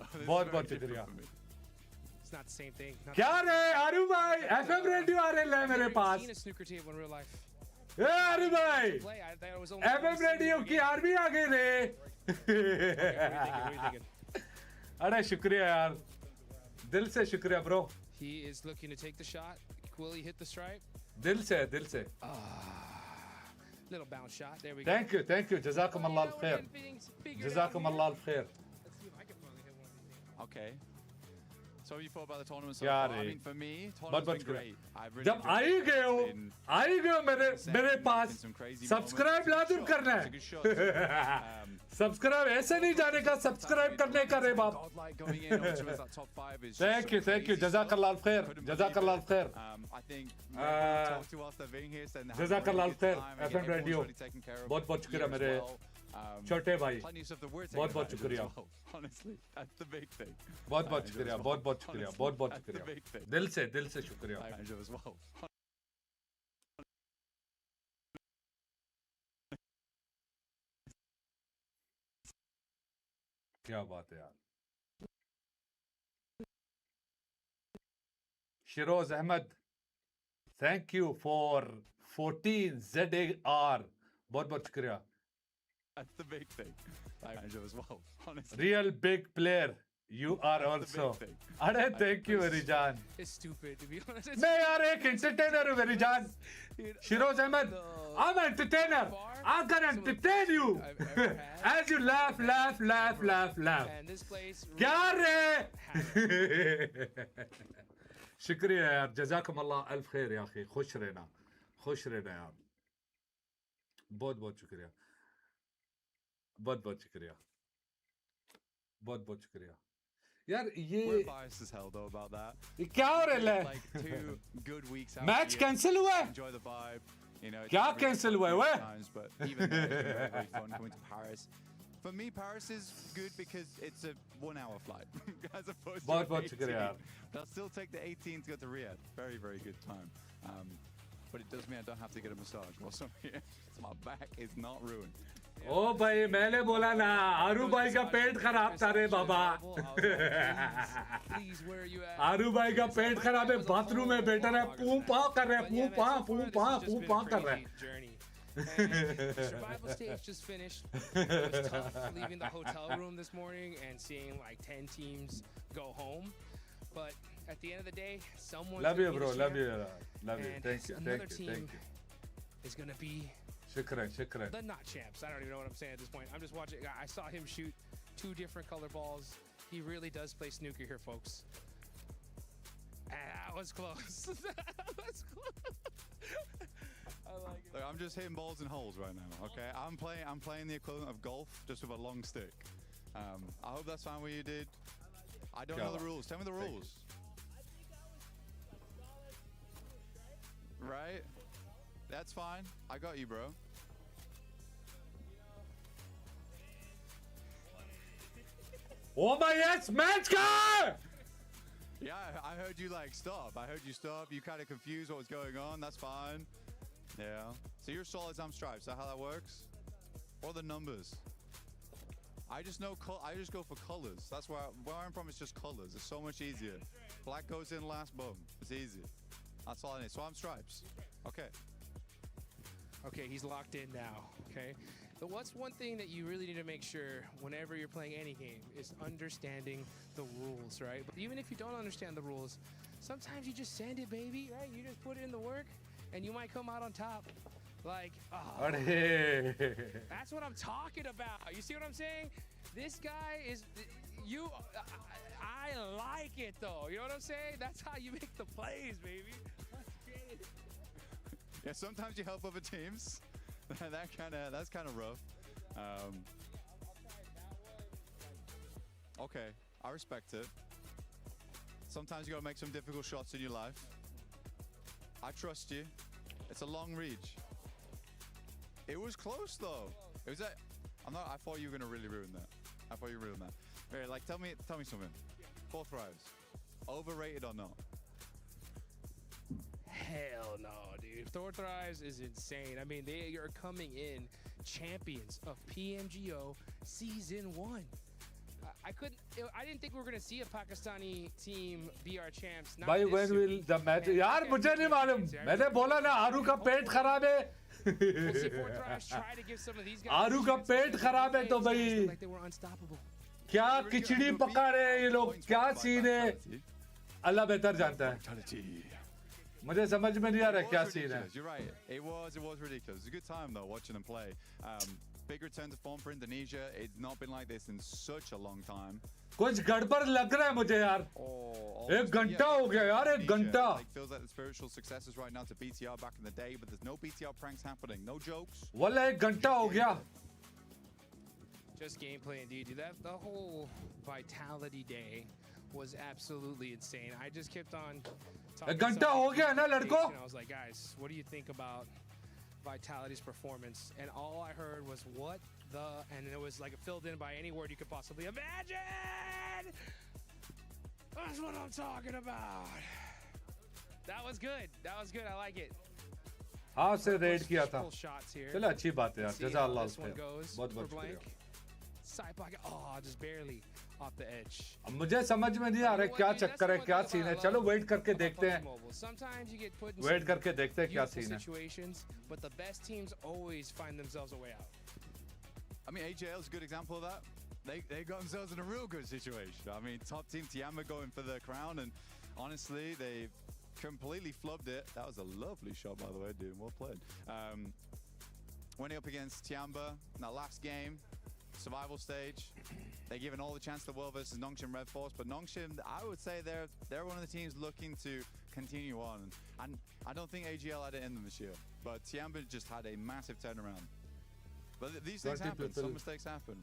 not the same thing.
क्या रे आरू भाई FM रेडियो आ रहे हैं मेरे पास ए आरू भाई FM रेडियो की आर्मी आ गई रे अरे शुक्रिया यार दिल से शुक्रिया bro
He is looking to take the shot. Will he hit the stripe?
दिल से
Little bounce shot. There we go.
thank you جزاكم الله الخير جزاكم الله الخير.
Okay. So what have you thought about the tournament so
यार
far? I mean, for me,
बहुत
tournament's been great. I've really
जब आ ही गए हो मेरे पास subscribe लाजिम करना है सब्सक्राइब ऐसे नहीं जाने का सब्सक्राइब करने का रे बाप thank you जज़ाकल्लाह खैर जज़ाकल्लाह खैर जज़ाकल्लाह खैर FM रेडियो बहुत बहुत शुक्रिया मेरे छोटे भाई बहुत बहुत शुक्रिया बहुत बहुत शुक्रिया बहुत बहुत शुक्रिया बहुत बहुत शुक्रिया दिल से शुक्रिया क्या बात है यार Shiroz Ahmed thank you for 14 ZAR बहुत बहुत शुक्रिया
That's the big thing. As well, honestly.
Real big player. You are also. अरे thank you मेरी जान.
It's stupid to be honest.
मैं यार एक entertainer हूँ मेरी जान. शिरोज Ahmad. I'm an entertainer. I'm gonna entertain you. As you laugh.
And this place.
क्या रे? शुक्रिया यार. जज़ाकम अल्लाह अल्फ खैर या अखी. खुश रहना यार. बहुत बहुत शुक्रिया. बहुत बहुत शुक्रिया यार ये
biased as hell though about that.
ये क्या हो रहा है
Like 2 good weeks out.
Match cancel हुआ है
Enjoy the vibe. You know,
क्या कैंसिल हुआ है वे
but even though it's been very fun coming to Paris. For me, Paris is good because it's a 1-hour flight as opposed to
बहुत शुक्रिया यार.
But I'll still take the 18 to go to Riyadh. Very, very good time. But it does mean I don't have to get a massage whilst I'm here. So my back is not ruined.
ओ भाई मैंने बोला ना आरू भाई का पेट खराब था रे बाबा आरू भाई का पेट खराब है बाथरूम में बैठा है पू पा कर रहा है पू पा कर रहा है
Survival stage just finished. It was tough leaving the hotel room this morning and seeing like 10 teams go home. But at the end of the day, someone's
love you bro, love you.
Thank you. Another team is going to be
shukran.
The not champs. I don't even know what I'm saying at this point. I'm just watching. I saw him shoot 2 different color balls. He really does play snooker here, folks. That was close. That was close. I like it.
Look, I'm just hitting balls in holes right now. Okay, I'm playing the equivalent of golf, just with a long stick. I hope that's fine what you did. I don't know the rules. Tell me the rules. Right? That's fine. I got you, bro.
Oh my yes, match guy!
Yeah, I heard you like stop. I heard you stop. You kind of confused what was going on. That's fine. Yeah. So you're solids, I'm stripes. Is that how that works? What are the numbers? I just know. I just go for colors. That's where I'm from. It's just colors. It's so much easier. Black goes in last. Boom. It's easy. That's all I need. So I'm stripes. Okay.
Okay, he's locked in now. Okay. But what's one thing that you really need to make sure whenever you're playing any game is understanding the rules, right? But even if you don't understand the rules, sometimes you just send it, baby, right? You just put in the work and you might come out on top. Like, oh, that's what I'm talking about. You see what I'm saying? This guy is, I like it though. You know what I'm saying? That's how you make the plays, baby. Let's get it.
Yeah, sometimes you help other teams. That's kind of rough. Okay, I respect it. Sometimes you gotta make some difficult shots in your life. I trust you. It's a long reach. It was close though. It was I thought you were gonna really ruin that. Very, like, tell me something. 4Thrives, overrated or not?
Hell no, dude. 4Thrives is insane. I mean, they are coming in champions of PMGO Season 1. I didn't think we were going to see a Pakistani team be our champs.
By when will the match? यार मुझे नहीं मालूम. मैंने बोला ना आरू का पेट खराब है.
We'll see 4Thrives try to give some of these guys.
आरू का पेट खराब है तो भाई.
Like they were unstoppable.
क्या खिचड़ी पका रहे हैं ये लोग क्या सीन है अल्लाह बेहतर जानता है मुझे समझ में नहीं आ रहा क्या सीन है
You're right. It was ridiculous. It was a good time though watching them play. Big return to form for Indonesia. It's not been like this in such a long time.
कुछ गड़बड़ लग रहा है मुझे यार एक घंटा हो गया यार एक घंटा
Feels like the spiritual successes right now to BTR back in the day, but there's no BTR pranks happening, no jokes.
वाला एक घंटा हो गया
Just gameplay indeed, dude. The whole Vitality Day was absolutely insane. I just kept on talking.
एक घंटा हो गया ना लड़कों
I was like, guys, what do you think about Vitality's performance? And all I heard was what the, and it was like filled in by any word you could possibly imagine. That's what I'm talking about. That was good. That was good. I like it.
हाँ से red किया था चलो अच्छी बात है यार जज़ा अल्लाह बहुत बहुत शुक्रिया
Side pocket. Oh, just barely off the edge.
अब मुझे समझ में नहीं आ रहा क्या चक्कर है क्या सीन है चलो वेट करके देखते हैं
Sometimes you get put in
wait करके देखते हैं क्या सीन है
situations, but the best teams always find themselves a way out.
I mean, AJL is a good example of that. They got themselves in a real good situation. I mean, top team Tiamba going for the crown, and honestly, they completely flubbed it. That was a lovely shot, by the way, dude. Well played. Winning up against Tiamba in that last game, survival stage. They're given all the chance to the world versus Nongshim Red Force, but Nongshim, I would say they're one of the teams looking to continue on. And I don't think AGL had it in them this year, but Tiamba just had a massive turnaround. But these things happen. Some mistakes happen.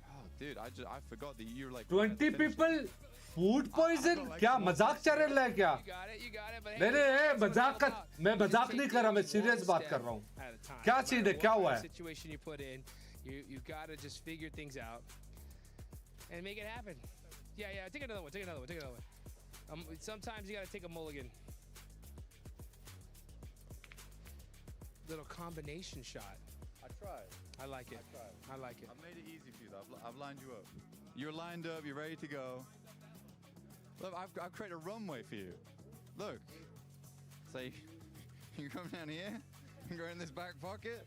Oh, dude, I forgot that you're like
20 people food poison क्या मजाक चल रहा है क्या नहीं नहीं मैं मजाक नहीं कर रहा मैं सीरियस बात कर रहा हूँ क्या चीज है क्या हुआ है
situation you put in you got to just figure things out and make it happen. Yeah, take another one sometimes you got to take a mulligan. Little combination shot.
I tried.
I like it. I like it.
I've made it easy for you though. I've lined you up. You're lined up, you're ready to go. Look, I've created a runway for you. Look. Say, you come down here, you go in this back pocket.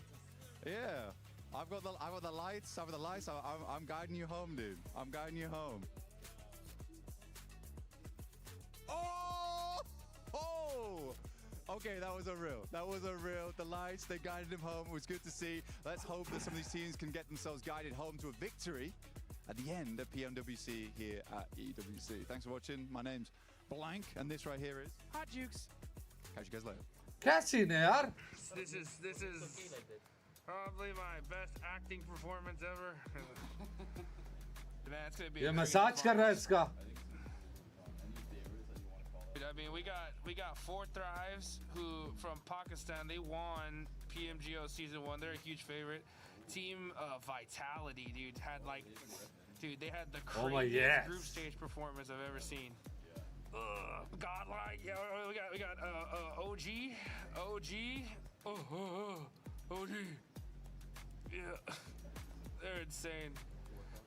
Yeah. I've got the lights, I'm guiding you home, dude. I'm guiding you home. Oh! Okay, that was a real. The lights, they guided him home. It was good to see. Let's hope that some of these teams can get themselves guided home to a victory at the end of PMWC here at EWC. Thanks for watching. My name's Blank, and this right here is
Hot Jukes.
Catch you guys later.
क्या scene है यार
This is probably my best acting performance ever. Man, it's gonna be
ये massage कर रहा है इसका
I mean, we got 4Thrives, who from Pakistan. They won PMGO season 1. They're a huge favorite. Team Vitality, dude, they had the craziest group stage performance I've ever seen. Godlike, yeah. We got OG, OG. Yeah, they're insane.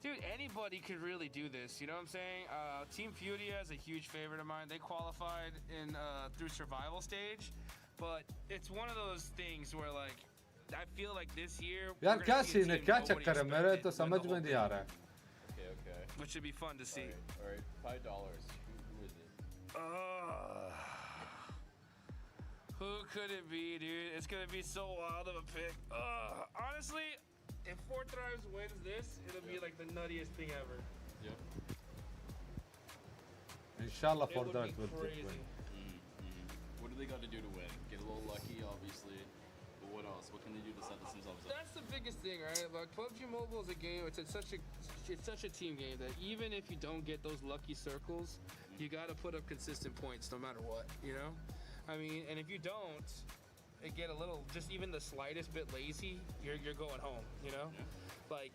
Dude, anybody could really do this, you know what I'm saying? Team Furia is a huge favorite of mine. They qualified in through survival stage, but it's one of those things where like I feel like this year
यार क्या scene है क्या चक्कर है मेरे तो समझ में नहीं आ रहा है
Okay. Which should be fun to see.
All right, $5. Who is it?
Who could it be, dude? It's gonna be so wild of a pick. Honestly, if 4Thrives wins this, it'll be like the nuttiest thing ever.
Yep.
Inshallah, 4Thrives will
crazy.
win.
What do they got to do to win? Get a little lucky, obviously. But what else? What can they do to set themselves up?
That's the biggest thing, right? Like PUBG Mobile is a game. It's such a team game that even if you don't get those lucky circles, you got to put up consistent points no matter what. You know, I mean, and if you don't, it get a little just even the slightest bit lazy, you're going home. You know, like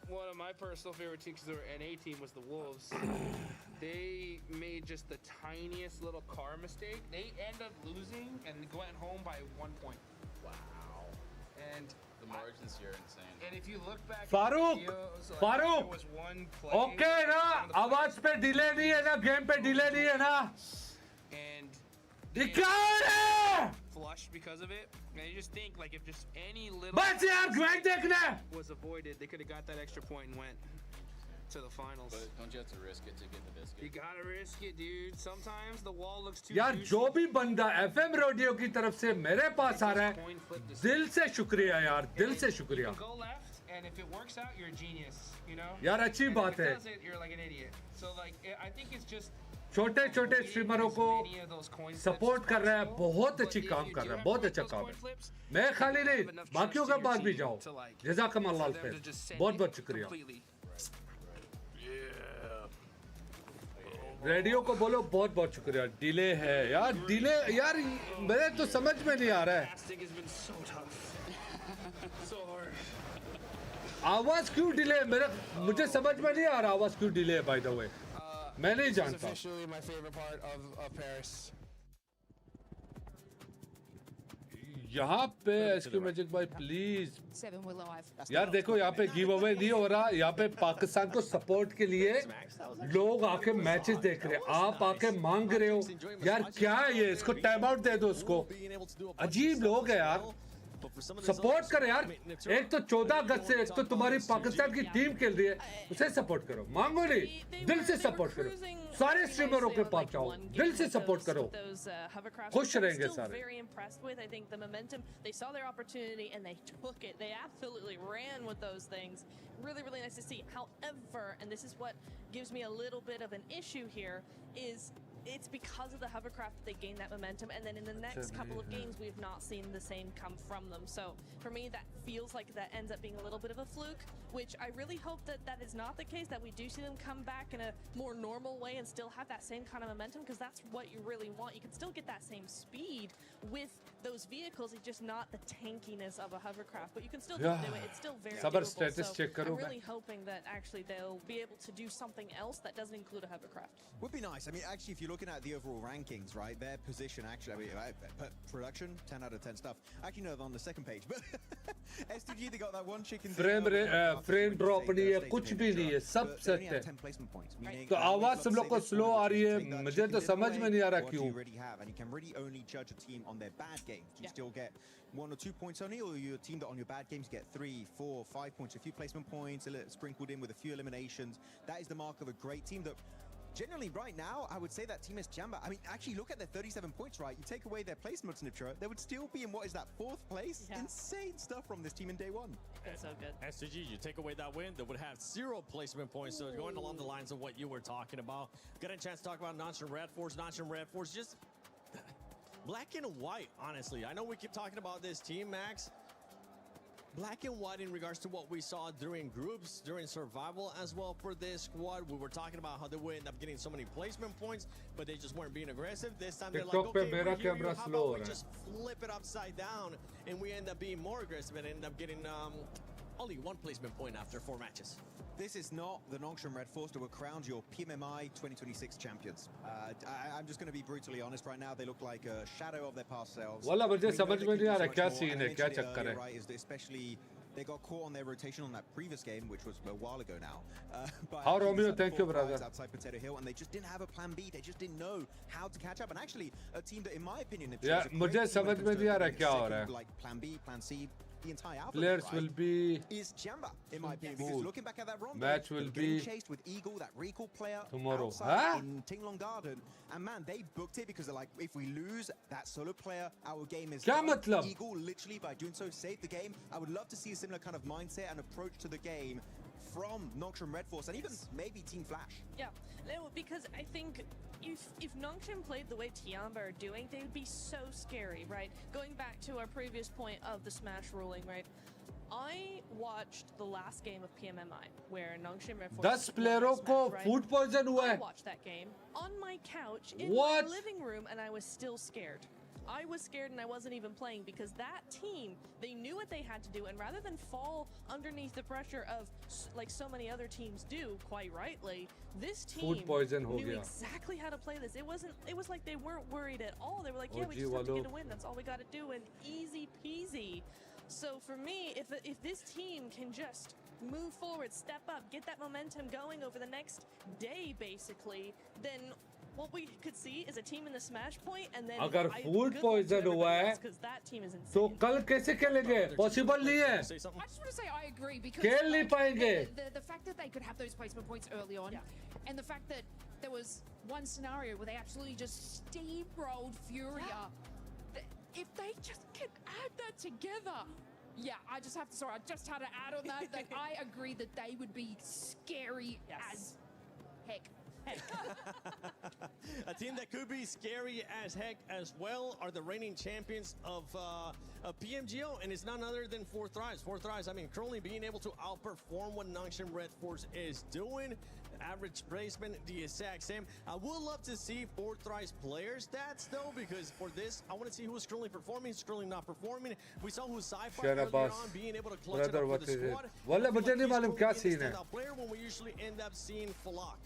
one of my personal favorite teams, their NA team, was the Wolves. They made just the tiniest little car mistake. They end up losing and went home by 1 point. Wow. And
the margins here are insane.
And if you look back
Farooq,
at the videos, like,
Farooq,
there was one play.
Okay ना, आवाज पे delay नहीं है ना, game पे delay नहीं है ना.
And flushed because of it. And you just think like if just any little was avoided, they could have got that extra point and went to the finals.
But don't you have to risk it to get the biscuit?
You gotta risk it, dude. Sometimes the wall looks too
यार
juicy.
जो भी बंदा FM radio की तरफ से मेरे पास आ रहा है दिल से शुक्रिया यार दिल से शुक्रिया
You can go left, and if it works out, you're a genius, you know?
यार अच्छी
And
बात
if it
है
doesn't, you're like an idiot. So like I think it's just
छोटे छोटे स्ट्रीमरों को सपोर्ट कर रहा है बहुत अच्छी काम कर रहा है बहुत अच्छा काम है मैं खाली नहीं बाकियों का बात भी जाओ जज़ाकल्लाह खैर बहुत बहुत शुक्रिया रेडियो को बोलो बहुत बहुत शुक्रिया डिले है यार डिले यार मेरे तो समझ में नहीं आ रहा है आवाज क्यों डिले है मेरे मुझे समझ में नहीं आ रहा आवाज क्यों डिले है बाय द वे मैं नहीं जानता यहाँ पे एसक्यू मैजिक भाई प्लीज यार देखो यहाँ पे गिव अवे नहीं हो रहा यहाँ पे पाकिस्तान को सपोर्ट के लिए लोग आके मैचेस देख रहे हैं आप आके मांग रहे हो यार क्या है ये इसको टाइम आउट दे दो उसको अजीब लोग है यार सपोर्ट करो यार एक तो 14 अगस्त से एक तो तुम्हारी पाकिस्तान की टीम खेल रही है उसे सपोर्ट करो मांगो नहीं दिल से सपोर्ट करो सारे स्ट्रीमरों के पास जाओ दिल से सपोर्ट करो खुश रहेंगे सारे
I think the momentum, they saw their opportunity and they took it. They absolutely ran with those things. Really, really nice to see. However, and this is what gives me a little bit of an issue here, is it's because of the hovercraft that they gained that momentum, and then in the next couple of games we have not seen the same come from them. So for me that feels like that ends up being a little bit of a fluke, which I really hope that that is not the case, that we do see them come back in a more normal way and still have that same kind of momentum, because that's what you really want. You can still get that same speed with those vehicles, it's just not the tankiness of a hovercraft, but you can still do it. It's still very doable. So I'm really hoping that actually they'll be able to do something else that doesn't include a hovercraft.
Would be nice. I mean, actually, if you're looking at the overall rankings, right, their position actually, I mean, production, 10 out of 10 stuff. Actually, no, they're on the second page, but STG, they got that one chicken.
Frame drop नहीं है कुछ भी नहीं है सब set है तो आवाज सब लोग को स्लो आ रही है मुझे तो समझ में नहीं आ रहा क्यों
and you can really only judge a team on their bad games. You still get 1 or 2 points only, or you're a team that on your bad games get 3, 4, 5 points, a few placement points, a little sprinkled in with a few eliminations. That is the mark of a great team. That generally right now, I would say that team is Jamba. I mean, actually look at their 37 points, right? You take away their placements, Nitra, they would still be in what is that 4th place? Yeah. Insane stuff from this team in day one.
That's so good.
STG, you take away that win, they would have 0 placement points. So going along the lines of what you were talking about, got a chance to talk about nonstop Red Force, just black and white, honestly. I know we keep talking about this team, Max. Black and white in regards to what we saw during groups, during survival as well for this squad. We were talking about how they would end up getting so many placement points, but they just weren't being aggressive. This time they're like, okay, we're here, how about we just flip it upside down and we end up being more aggressive and end up getting only 1 placement point after 4 matches.
This is not the Nongshim Red Force that were crowned your PMMI 2026 champions. I'm just going to be brutally honest right now. They look like a shadow of their past selves.
वाला मुझे समझ में नहीं आ रहा क्या scene है क्या चक्कर है
right, is that especially they got caught on their rotation on that previous game, which was a while ago now.
How Romeo, thank you, brother.
Outside Potato Hill, and they just didn't have a plan B. They just didn't know how to catch up. And actually, a team that, in my opinion,
मुझे समझ में नहीं आ रहा क्या हो रहा है.
Like plan B, plan C. The entire outfit,
players will be
is Jamba in my opinion, because looking back at that run,
match will be
chased with Eagle, that recall player
tomorrow
in Tinglong Garden, and man, they booked it because they're like, if we lose that solo player, our game is done. Eagle literally by doing so saved the game. I would love to see a similar kind of mindset and approach to the game from Nongshim Red Force and even maybe Team Flash.
Yeah, no, because I think if Nongshim played the way Tiamba are doing, they would be so scary, right? Going back to our previous point of the Smash ruling, right? I watched the last game of PMMI where Nongshim Red Force
10 players को food poison हुआ है.
I watched that game on my couch in my living room and I was still scared. I was scared and I wasn't even playing because that team, they knew what they had to do, and rather than fall underneath the pressure of like so many other teams do, quite rightly, this team knew exactly how to play this. It was like they weren't worried at all. They were like, yeah, we just have to get a win. That's all we got to do, and easy peasy. So for me, if this team can just move forward, step up, get that momentum going over the next day, basically, then what we could see is a team in the smash point and then
अगर food poison हुआ है तो कल कैसे खेलेंगे? Possible नहीं है.
I just want to say I agree because
खेल नहीं पाएंगे.
The fact that they could have those placement points early on, and the fact that there was one scenario where they absolutely just steamrolled Furia. If they just can add that together, I just had to add on that I agree that they would be scary as heck.
A team that could be scary as heck as well are the reigning champions of PMGO, and it's none other than 4Thrives. 4Thrives, I mean, currently being able to outperform what Nongshim Red Force is doing. Average placement, the exact same. I would love to see 4Thrives player stats though, because for this, I want to see who's currently performing, who's currently not performing. We saw who's Sci-Fi earlier on being able to clutch it up for the squad.
Wallah, mujhe nahi malum kya scene hai.
Player when we usually end up seeing Falak.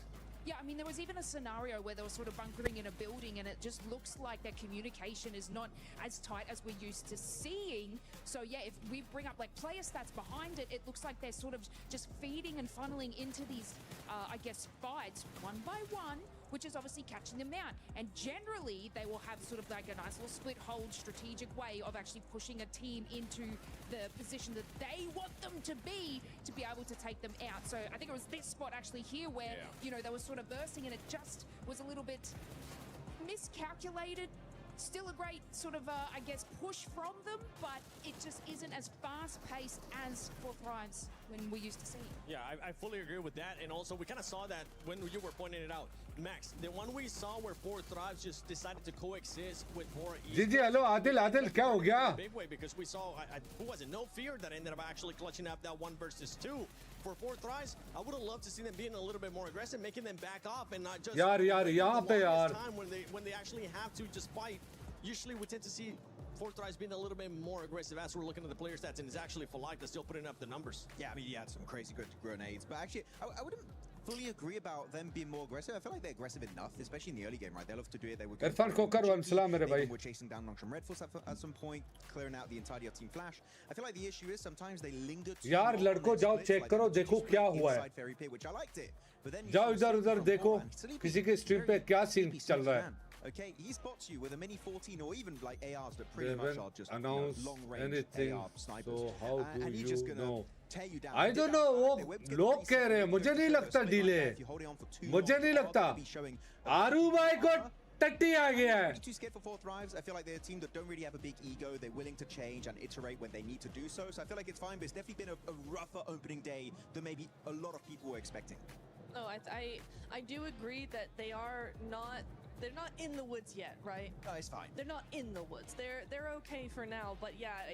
Yeah, I mean, there was even a scenario where they were sort of bunkering in a building and it just looks like their communication is not as tight as we're used to seeing. So yeah, if we bring up like player stats behind it, it looks like they're sort of just feeding and funneling into these, I guess, fights one by one, which is obviously catching them out. And generally, they will have sort of like a nice little split hold strategic way of actually pushing a team into the position that they want them to be able to take them out. So I think it was this spot actually here where, you know, they were sort of bursting and it just was a little bit miscalculated. Still a great sort of, I guess, push from them, but it just isn't as fast-paced as 4Thrives when we used to see.
Yeah, I fully agree with that. And also, we kind of saw that when you were pointing it out. Max, the one we saw where 4Thrives just decided to coexist with more
ji hello Adil क्या हो गया?
Big way, because we saw, who was it? No Fear that ended up actually clutching up that 1 versus 2. For 4Thrives, I would have loved to see them being a little bit more aggressive, making them back off and not just
यार यहाँ पे यार
time when they actually have to just fight. Usually we tend to see 4Thrives being a little bit more aggressive as we're looking at the player stats, and it's actually Falak that's still putting up the numbers.
Yeah, I mean, he had some crazy good grenades, but actually, I wouldn't fully agree about them being more aggressive. I feel like they're aggressive enough, especially in the early game, right? They love to do it. They were were chasing down Nongshim Red Force at some point, clearing out the entirety of Team Flash. I feel like the issue is sometimes they linger too
यार लड़कों जाओ check करो देखो क्या हुआ है
which I liked it. But then
जाओ इधर उधर देखो किसी के स्ट्रीम पे क्या सीन चल रहा है.
Okay, he spots you with a mini 14 or even like ARs that pretty much are just long range AR snipers.
So how do
and he's
you
just gonna
know?
tear you down.
I don't know. वो लोग कह रहे हैं मुझे नहीं लगता delay मुझे नहीं लगता आरू भाई को टट्टी आ गया है.
Too scared for 4Thrives. I feel like they're a team that don't really have a big ego. They're willing to change and iterate when they need to do so. So I feel like it's fine, but it's definitely been a rougher opening day than maybe a lot of people were expecting.
No, I do agree that they're not in the woods yet, right?
No, it's fine.
They're not in the woods. They're okay for now, but yeah,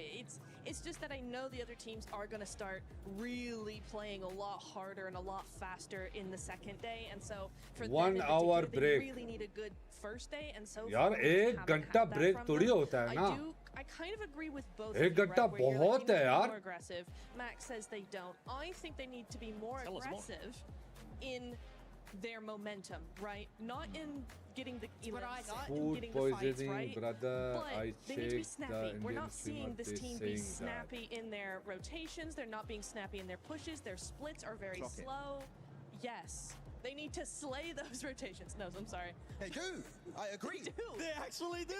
it's just that I know the other teams are going to start really playing a lot harder and a lot faster in the second day, and so for
1 hour
they
break.
really need a good first day, and so
यार एक घंटा break थोड़ी होता है ना.
I kind of agree with both.
एक घंटा बहुत है यार.
More aggressive. Max says they don't. I think they need to be more aggressive in their momentum, right? Not in getting the not in getting the fights, right?
Brother,
but they need to be snappy. We're not seeing this team be snappy in their rotations. They're not being snappy in their pushes. Their splits are very slow. Yes. They need to slay those rotations. No, I'm sorry.
They do. I agree.
They do.
They actually do.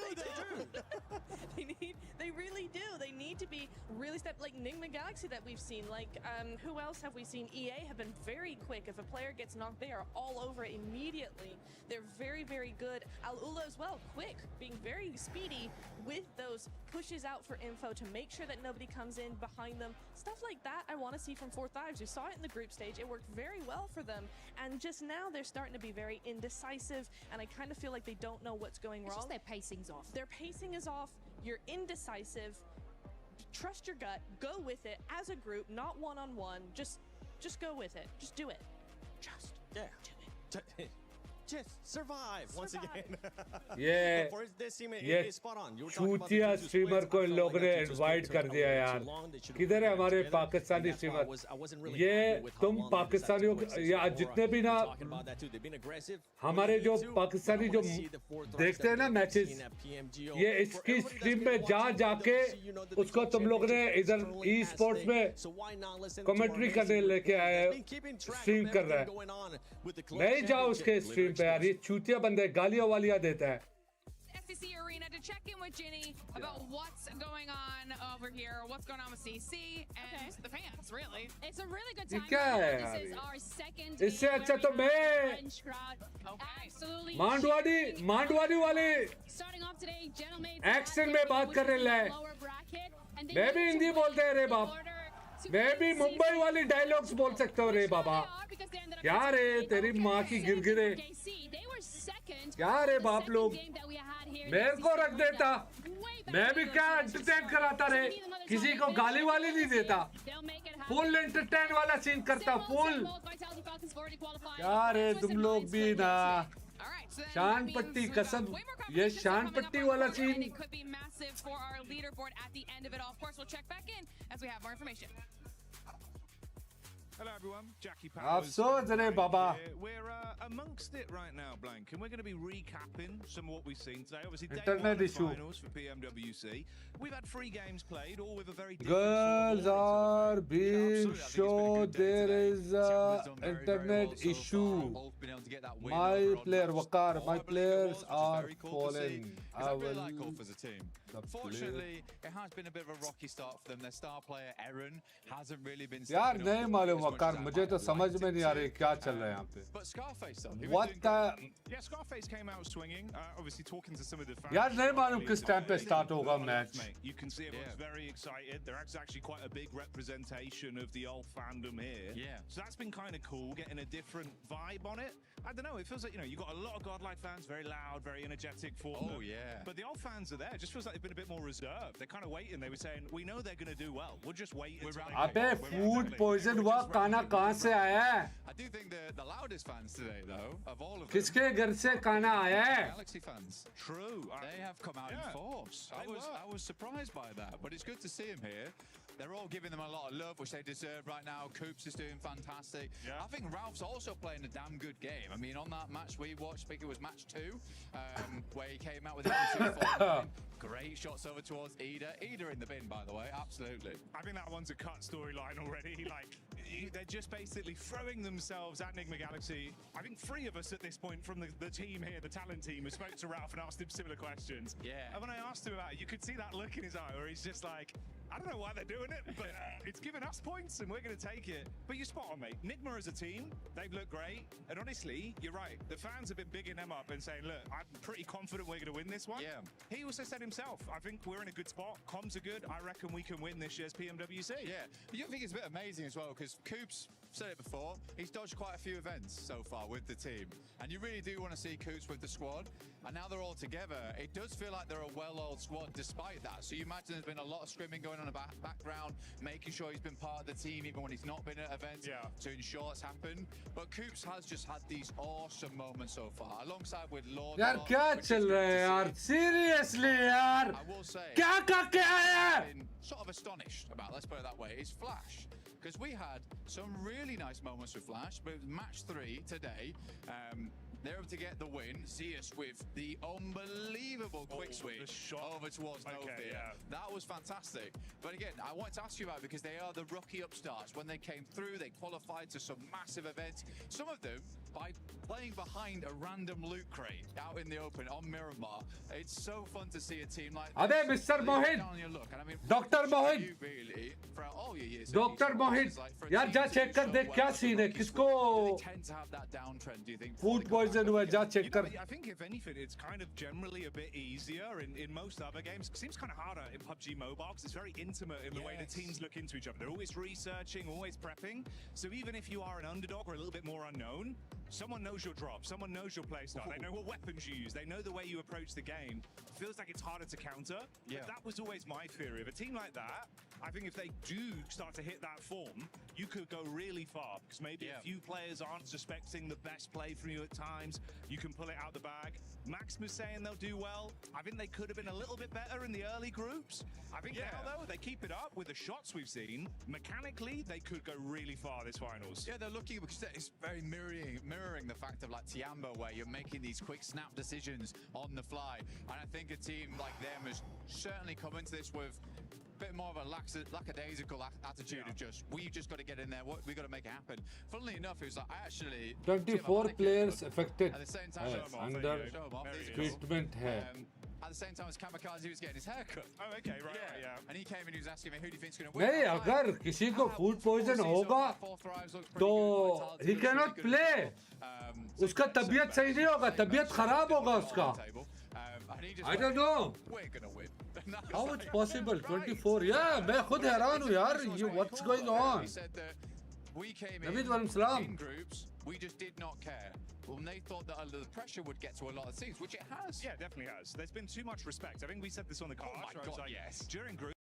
They really do. They need to be really like Nigma Galaxy that we've seen. Like, who else have we seen? EA have been very quick. If a player gets knocked, they are all over it immediately. They're very, very good. Al-Ula as well, quick, being very speedy with those pushes out for info to make sure that nobody comes in behind them. Stuff like that I want to see from 4Thrives. We saw it in the group stage. It worked very well for them. And just now they're starting to be very indecisive, and I kind of feel like they don't know what's going wrong.
Just their pacing's off.
Their pacing is off. You're indecisive. Trust your gut. Go with it as a group, not one-on-one. Just go with it. Just do it. Just do it.
Just survive once again.
ये चूतिया streamer को इन लोगों ने invite कर दिया यार. किधर है हमारे पाकिस्तानी स्ट्रीमर? ये तुम पाकिस्तानियों या जितने भी ना हमारे जो पाकिस्तानी जो देखते हैं ना मैचेस, ये इसकी स्ट्रीम में जाके उसको तुम लोग ने इधर ई स्पोर्ट्स में कमेंट्री करने लेके आए, स्ट्रीम कर रहा है. नहीं जाओ उसके स्ट्रीम पे यार ये चूतिया बंदा है गालियां वालियां देता है
SEC Arena to check in with Ginny about what's going on over here, what's going on with CC and the fans, really.
It's a really good
ये
time.
क्या है
This
यार
is
ये?
our second
इससे अच्छा तो मैं
French crowd. Absolutely.
मांडवाड़ी वाले
Starting off today, gentlemen.
Accent में बात कर रहे हैं
Lower bracket, and they
मैं भी
managed to
हिंदी बोलते हैं रे बाप मैं भी मुंबई वाली डायलॉग्स बोल सकता हूँ रे बाबा क्या रे तेरी माँ की गिरगिरे क्या रे बाप लोग मेरे को रख देता मैं भी क्या एंटरटेन कराता रे किसी को गाली वाली नहीं देता फुल एंटरटेन वाला सीन करता फुल क्या रे तुम लोग भी ना शान पट्टी कसम ये शान पट्टी वाला scene
could be massive for our leaderboard at the end of it all. Of course, we'll check back in as we have more information.
Hello everyone, Jackie
आप
Powers.
सोच रहे बाबा
We're amongst it right now, Blank, and we're going to be recapping some of what we've seen today. Obviously, day
Internet
one of the
issue.
finals for PMWC. We've had 3 games played, all with a very different
Girls
sort of
are being
absolutely. I think it's been a
shown
good day
there
today.
is
Tiamba's done very, very
internet
well so
issue.
far. Both been able to get that win
My
over on
player
match
Wakar,
4,
my
I believe it
players
was, which is
are
very cool to see,
falling.
'cause I really
will-
like Gulf as a team. Fortunately, it has been a bit of a rocky start for them. Their star player Aaron hasn't really been
यार
stepping
नहीं
up
मालूम
as much
Waqar
as I
मुझे
might
तो
have
समझ
liked
में
it
नहीं आ
to.
रही क्या चल रहा है यहाँ पे
But Scarface though, he was
What
doing
the
great.
Yeah, Scarface came out swinging. Obviously, talking to some of the fans.
यार नहीं मालूम किस टाइम पे स्टार्ट होगा match
Mate, you can see everyone's very excited. There is actually quite a big representation of the old fandom here.
Yeah.
So that's been kind of cool, getting a different vibe on it. I don't know, it feels like, you got a lot of Godlike fans, very loud, very energetic for them.
Oh, yeah.
But the old fans are there. It just feels like they've been a bit more reserved. They're kind of waiting. They were saying, we know they're going to do well. We'll just wait until they
अबे
get going."
Food poison हुआ खाना कहाँ से आया है
I do think the loudest fans today, though, of all of them,
किसके घर से खाना आया है
Galaxy fans.
True.
They have come out in force. I was surprised by that, but it's good to see them here. They're all giving them a lot of love, which they deserve right now. Coops is doing fantastic. I think Ralph's also playing a damn good game. I mean, on that match we watched, I think it was match 2, where he came out with a 2-4-9. Great shots over towards Ida. Ida in the bin, by the way, absolutely.
I think that one's a cut storyline already. Like, they're just basically throwing themselves at Enigma Galaxy. I think 3 of us at this point from the team here, the talent team, have spoke to Ralph and asked him similar questions.
Yeah.
And when I asked him about it, you could see that look in his eye where he's just like, I don't know why they're doing it, but it's giving us points and we're going to take it. But you're spot on, mate. Nigma as a team, they've looked great. And honestly, you're right. The fans have been bigging them up and saying, look, I'm pretty confident we're going to win this one.
Yeah.
He also said himself, I think we're in a good spot. Comms are good. I reckon we can win this year's PMWC.
Yeah, you think it's a bit amazing as well because Coops said it before. He's dodged quite a few events so far with the team, and you really do want to see Coops with the squad. And now they're all together. It does feel like they're a well-oiled squad despite that. So you imagine there's been a lot of scrimming going on in the background, making sure he's been part of the team even when he's not been at events to ensure it's happened. But Coops has just had these awesome moments so far, alongside with Lord.
यार क्या चल रहा है यार seriously यार
I will say,
क्या क्या है
been sort of astonished about, let's put it that way, is Flash. Because we had some really nice moments with Flash, but match 3 today, they're able to get the win. See us with the unbelievable quick switch over towards Nofia. That was fantastic. But again, I wanted to ask you about it because they are the rookie upstarts. When they came through, they qualified to some massive events. Some of them by playing behind a random loot crate out in the open on Miramar. It's so fun to see a team like this.
अबे mister मोहित doctor मोहित doctor मोहित यार जा check कर देख क्या scene है किसको food poison हुआ जा चेक कर
I think if anything, it's kind of generally a bit easier in most other games. It seems kind of harder in PUBG Mobile because it's very intimate in the way the teams look into each other. They're always researching, always prepping. So even if you are an underdog or a little bit more unknown, someone knows your drop, someone knows your playstyle, they know what weapons you use, they know the way you approach the game. It feels like it's harder to counter. But that was always my theory. Of a team like that, I think if they do start to hit that form, you could go really far because maybe a few players aren't suspecting the best play from you at times. You can pull it out the bag. Maximus saying they'll do well. I think they could have been a little bit better in the early groups. I think now, though, they keep it up with the shots we've seen. Mechanically, they could go really far this finals.
Yeah, they're lucky because it's very mirroring the fact of like Tiambo, where you're making these quick snap decisions on the fly. And I think a team like them has certainly come into this with
bit more of a lackadaisical attitude of just, we just got to get in there, we got to make it happen. Funnily enough, it was like, I actually...
24 players affected.
At the same time,
Under treatment hai.
At the same time as Kamikaze was getting his haircut.
Oh, okay, right, yeah.
And he came in, he was asking me, who do you think's going to win?
नहीं अगर किसी को food poison होगा तो he cannot play. उसका तबीयत सही नहीं होगा, तबीयत खराब होगा उसका. I don't know. How it's possible? 24. Yeah, मैं खुद हैरान हूँ यार. What's going on?
We came
Naveed Walam Salam.
in groups, we just did not care. Well, they thought that the pressure would get to a lot of teams, which it has.
Yeah, definitely has. There's been too much respect. I think we said this on the card.
Oh my God, yes.
During groups,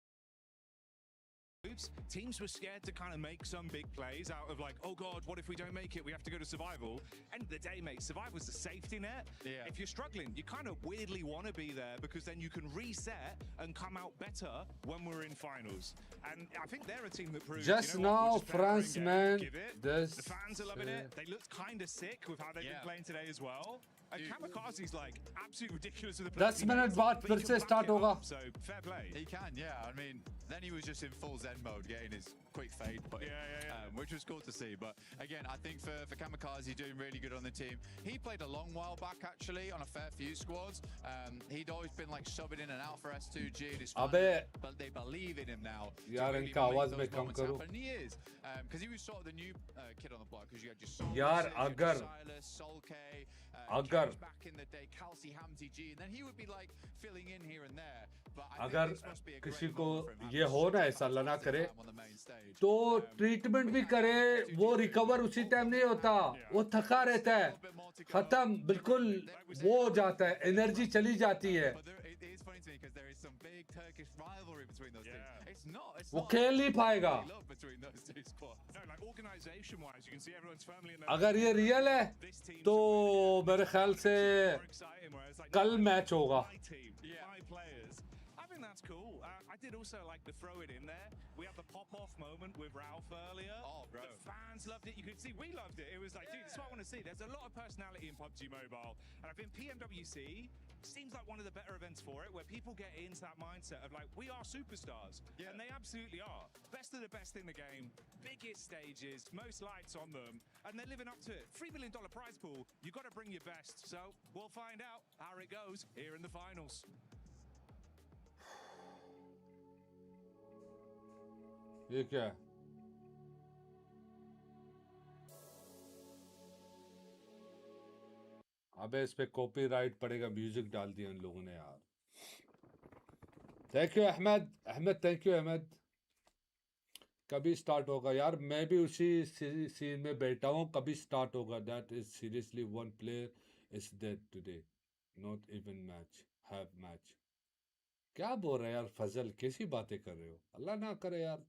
teams were scared to kind of make some big plays out of like, oh God, what if we don't make it? We have to go to survival. End of the day, mate, survival's the safety net.
Yeah.
If you're struggling, you kind of weirdly want to be there because then you can reset and come out better when we're in finals. And I think they're a team that proves.
Just
you know what,
now,
we're just
France
better in
man.
game, give it. The fans are loving it. They looked kind of sick with how they've been playing today as well. And Kamikaze's like absolutely ridiculous with the play.
10 minute बाद फिर से start होगा.
So fair play.
He can, yeah. I mean, then he was just in full Zen mode, getting his quick fade put in, which was cool to see. But again, I think for Kamikaze doing really good on the team. He played a long while back actually on a fair few squads. He'd always been like subbing in and out for S2G.
But
they believe in him now.
यार इनका आवाज में कम करो.
And he is, because he was sort of the new kid on the block. Because you had just
यार अगर
James back in the day, Kelsey, Hamzy G, and then he would be like filling in here and there. But I
अगर
think this must be a
किसी
great
को
moment for him
ये हो ना ऐसा लना करे
on the main stage.
तो ट्रीटमेंट भी करे वो रिकवर उसी टाइम नहीं होता वो थका रहता है खत्म बिल्कुल वो हो जाता है एनर्जी चली जाती है
It is funny to me because there is some big Turkish rivalry between those teams. It's not.
वो खेल नहीं पाएगा
Love between those two squads.
No, like organization-wise, you can see everyone's firmly in
अगर ये real है तो मेरे ख्याल से कल मैच होगा
I think that's cool. I did also like the throw it in there. We had the pop-off moment with Ralph earlier.
Oh, bro.
The fans loved it. You could see we loved it. It was like, dude, this is what I want to see. There's a lot of personality in PUBG Mobile. And I think PMWC seems like one of the better events for it, where people get into that mindset of like, we are superstars. Yeah. And they absolutely are. Best of the best in the game. Biggest stages, most lights on them. And they're living up to it. $3 million prize pool. You've got to bring your best. So we'll find out how it goes here in the finals.
ये क्या है अबे इस पे copyright पड़ेगा music डाल दिया इन लोगों ने यार thank you Ahmed thank you Ahmed कभी स्टार्ट होगा यार मैं भी उसी सीन में बैठा हूँ कभी स्टार्ट होगा that is seriously one player is dead today not even match have match क्या बोल रहे यार फजल कैसी बातें कर रहे हो अल्लाह ना करे यार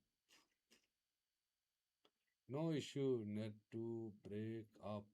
No issue, net to break up.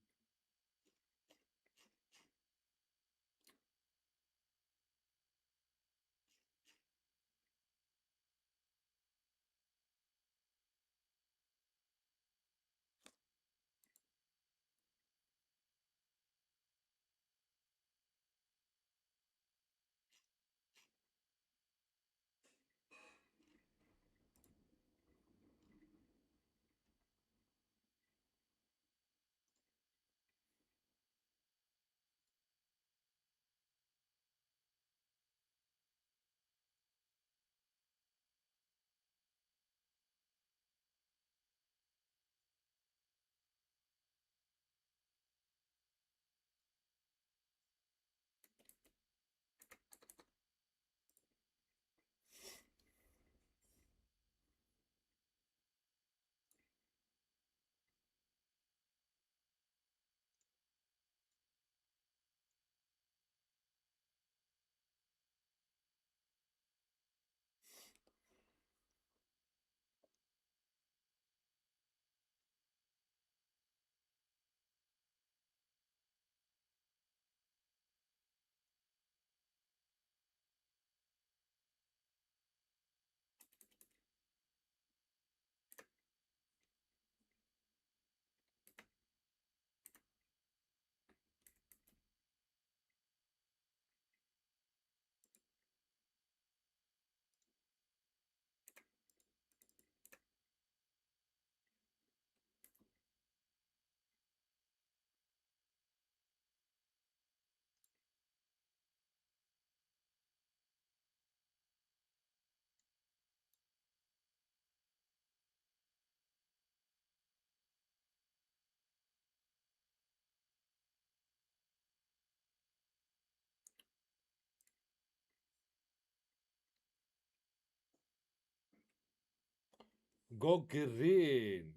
Go green.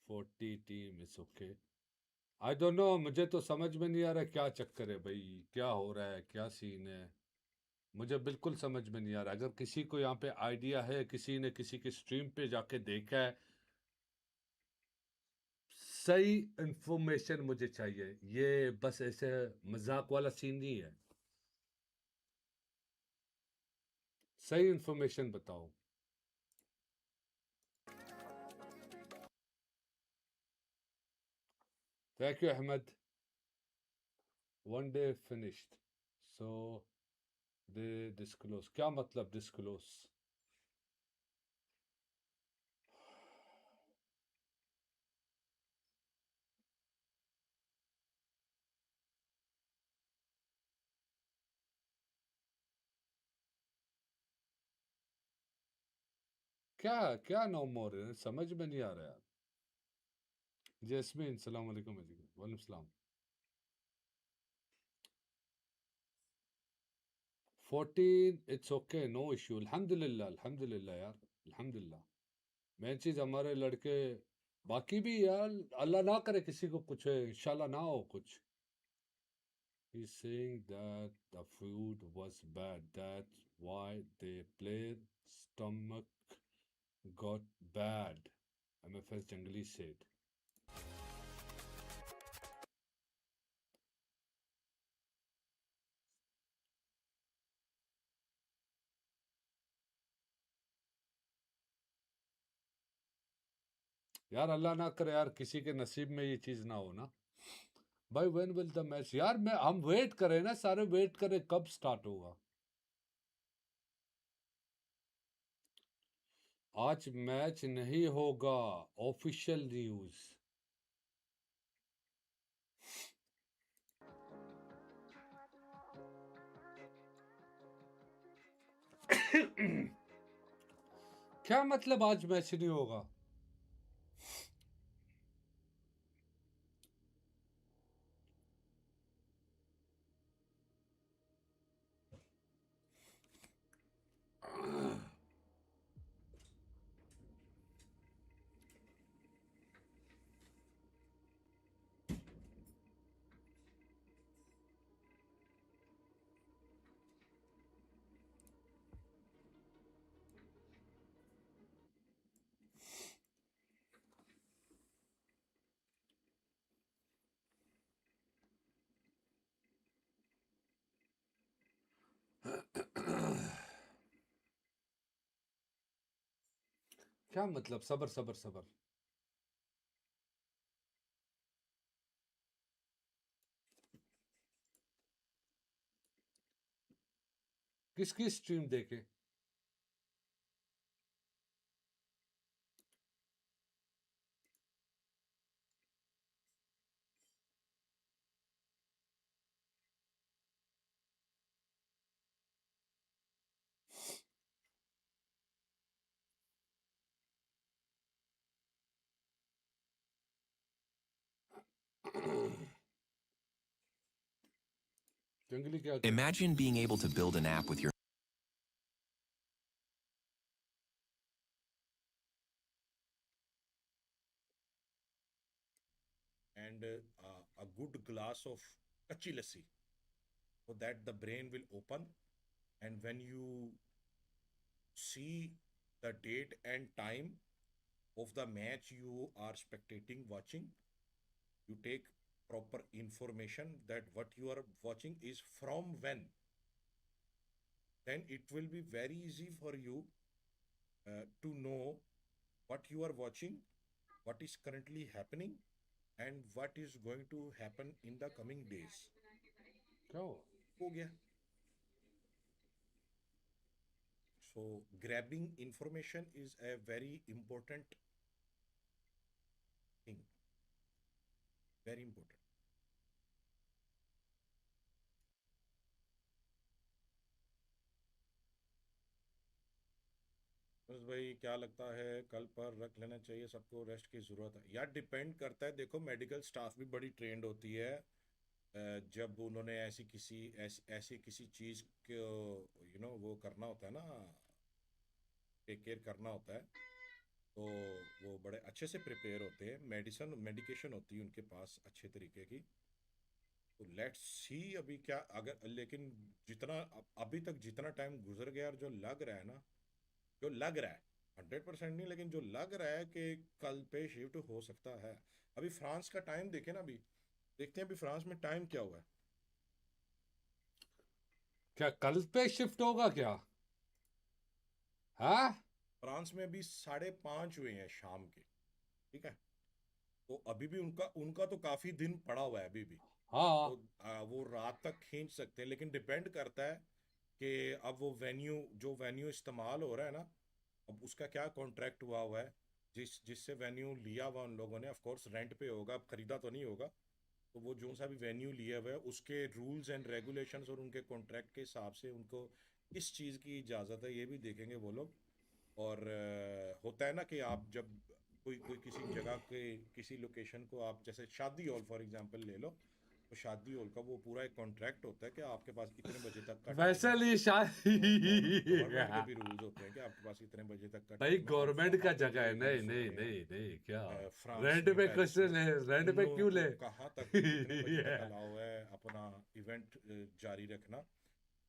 40 team is okay. I don't know, मुझे तो समझ में नहीं आ रहा क्या चक्कर है भाई, क्या हो रहा है, क्या सीन है, मुझे बिल्कुल समझ में नहीं आ रहा। अगर किसी को यहाँ पे आइडिया है, किसी ने किसी की स्ट्रीम पे जाके देखा है, सही इंफॉर्मेशन मुझे चाहिए। ये बस ऐसे मजाक वाला सीन नहीं है, सही इंफॉर्मेशन बताओ। Thank you Ahmed. One day finished, so they disclose. क्या मतलब डिस्क्लोज? क्या क्या नो मोर, समझ में नहीं आ रहा यार। जैस्मीन सलाम अलैकुम। वालेकुम सलाम। 14 इट्स ओके, नो इश्यू। अल्हम्दुलिल्लाह अल्हम्दुलिल्लाह यार, अल्हम्दुलिल्लाह। मेन चीज हमारे लड़के, बाकी भी यार अल्लाह ना करे किसी को कुछ है, इंशाल्लाह ना हो कुछ। He's saying that the food was bad, that's why the player stomach got bad, MFS Jangli said. यार अल्लाह ना करे यार किसी के नसीब में ये चीज ना हो ना भाई। When will the match? यार मैं हम वेट करें ना, सारे वेट करें कब स्टार्ट होगा। आज मैच नहीं होगा, ऑफिशियल न्यूज। क्या मतलब आज मैच नहीं होगा? क्या मतलब? सबर सबर सबर। किसकी स्ट्रीम देखे? जंगली क्या?
Imagine being able to build an app with your
and a good glass of kachi lassi, so that the brain will open, and when you see the date and time of the match you are spectating watching, you take proper information that what you are watching is from when, then it will be very easy for you to know what you are watching, what is currently happening, and what is going to happen in the coming days. हो गया. So grabbing information is a very important thing. Very important. बस भाई क्या लगता है कल पर रख लेना चाहिए सबको, रेस्ट की ज़रूरत है यार? डिपेंड करता है। देखो मेडिकल स्टाफ भी बड़ी ट्रेंड होती है, जब उन्होंने ऐसी किसी चीज़ को वो करना होता है ना, टेक केयर करना होता है, तो वो बड़े अच्छे से प्रिपेयर होते हैं, मेडिकेशन होती है उनके पास अच्छे तरीके की। तो लेट्स सी अभी क्या, अगर लेकिन जितना अभी तक जितना टाइम गुजर गया और जो लग रहा है ना, जो लग रहा है 100% नहीं, लेकिन जो लग रहा है कि कल पे शिफ्ट हो सकता है। अभी फ्रांस का टाइम देखे ना, अभी देखते हैं अभी फ्रांस में टाइम क्या हुआ है।
क्या कल पे शिफ्ट होगा क्या? हाँ,
फ्रांस में अभी 5:30 हुए हैं शाम के, ठीक है। तो अभी भी उनका उनका तो काफी दिन पड़ा हुआ है अभी भी।
हाँ,
तो वो रात तक खींच सकते हैं, लेकिन डिपेंड करता है कि अब वो जो वेन्यू इस्तेमाल हो रहा है ना, अब उसका क्या कॉन्ट्रैक्ट हुआ है, जिससे वेन्यू लिया हुआ उन लोगों ने, ऑफ कोर्स रेंट पे होगा, अब खरीदा तो नहीं होगा। तो वो जो सा भी वेन्यू लिया हुआ है उसके रूल्स एंड रेगुलेशंस और उनके कॉन्ट्रैक्ट के हिसाब से उनको किस चीज़ की इजाज़त है ये भी देखेंगे वो लोग। और होता है ना कि आप जब कोई कोई किसी जगह के किसी लोकेशन को, आप जैसे शादी हॉल फॉर एग्जांपल ले लो, तो शादी हॉल का वो पूरा एक कॉन्ट्रैक्ट होता है कि आपके पास इतने बजे तक का टाइम
वैसे
है।
ली शादी
और गवर्नमेंट के भी रूल्स होते हैं कि आपके पास इतने बजे तक का
भाई
टाइम है,
गवर्नमेंट का
कहाँ
जगह है।
पे
नहीं
इवेंट्स
नहीं
होने
नहीं नहीं, क्या
हैं फ्रांस
रेंट
में,
पे
पेरिस
क्वेश्चन
में,
है, रेंट
उन
पे
लोगों
क्यों ले?
को कहाँ तक कितने बजे तक अलाउ है अपना इवेंट जारी रखना।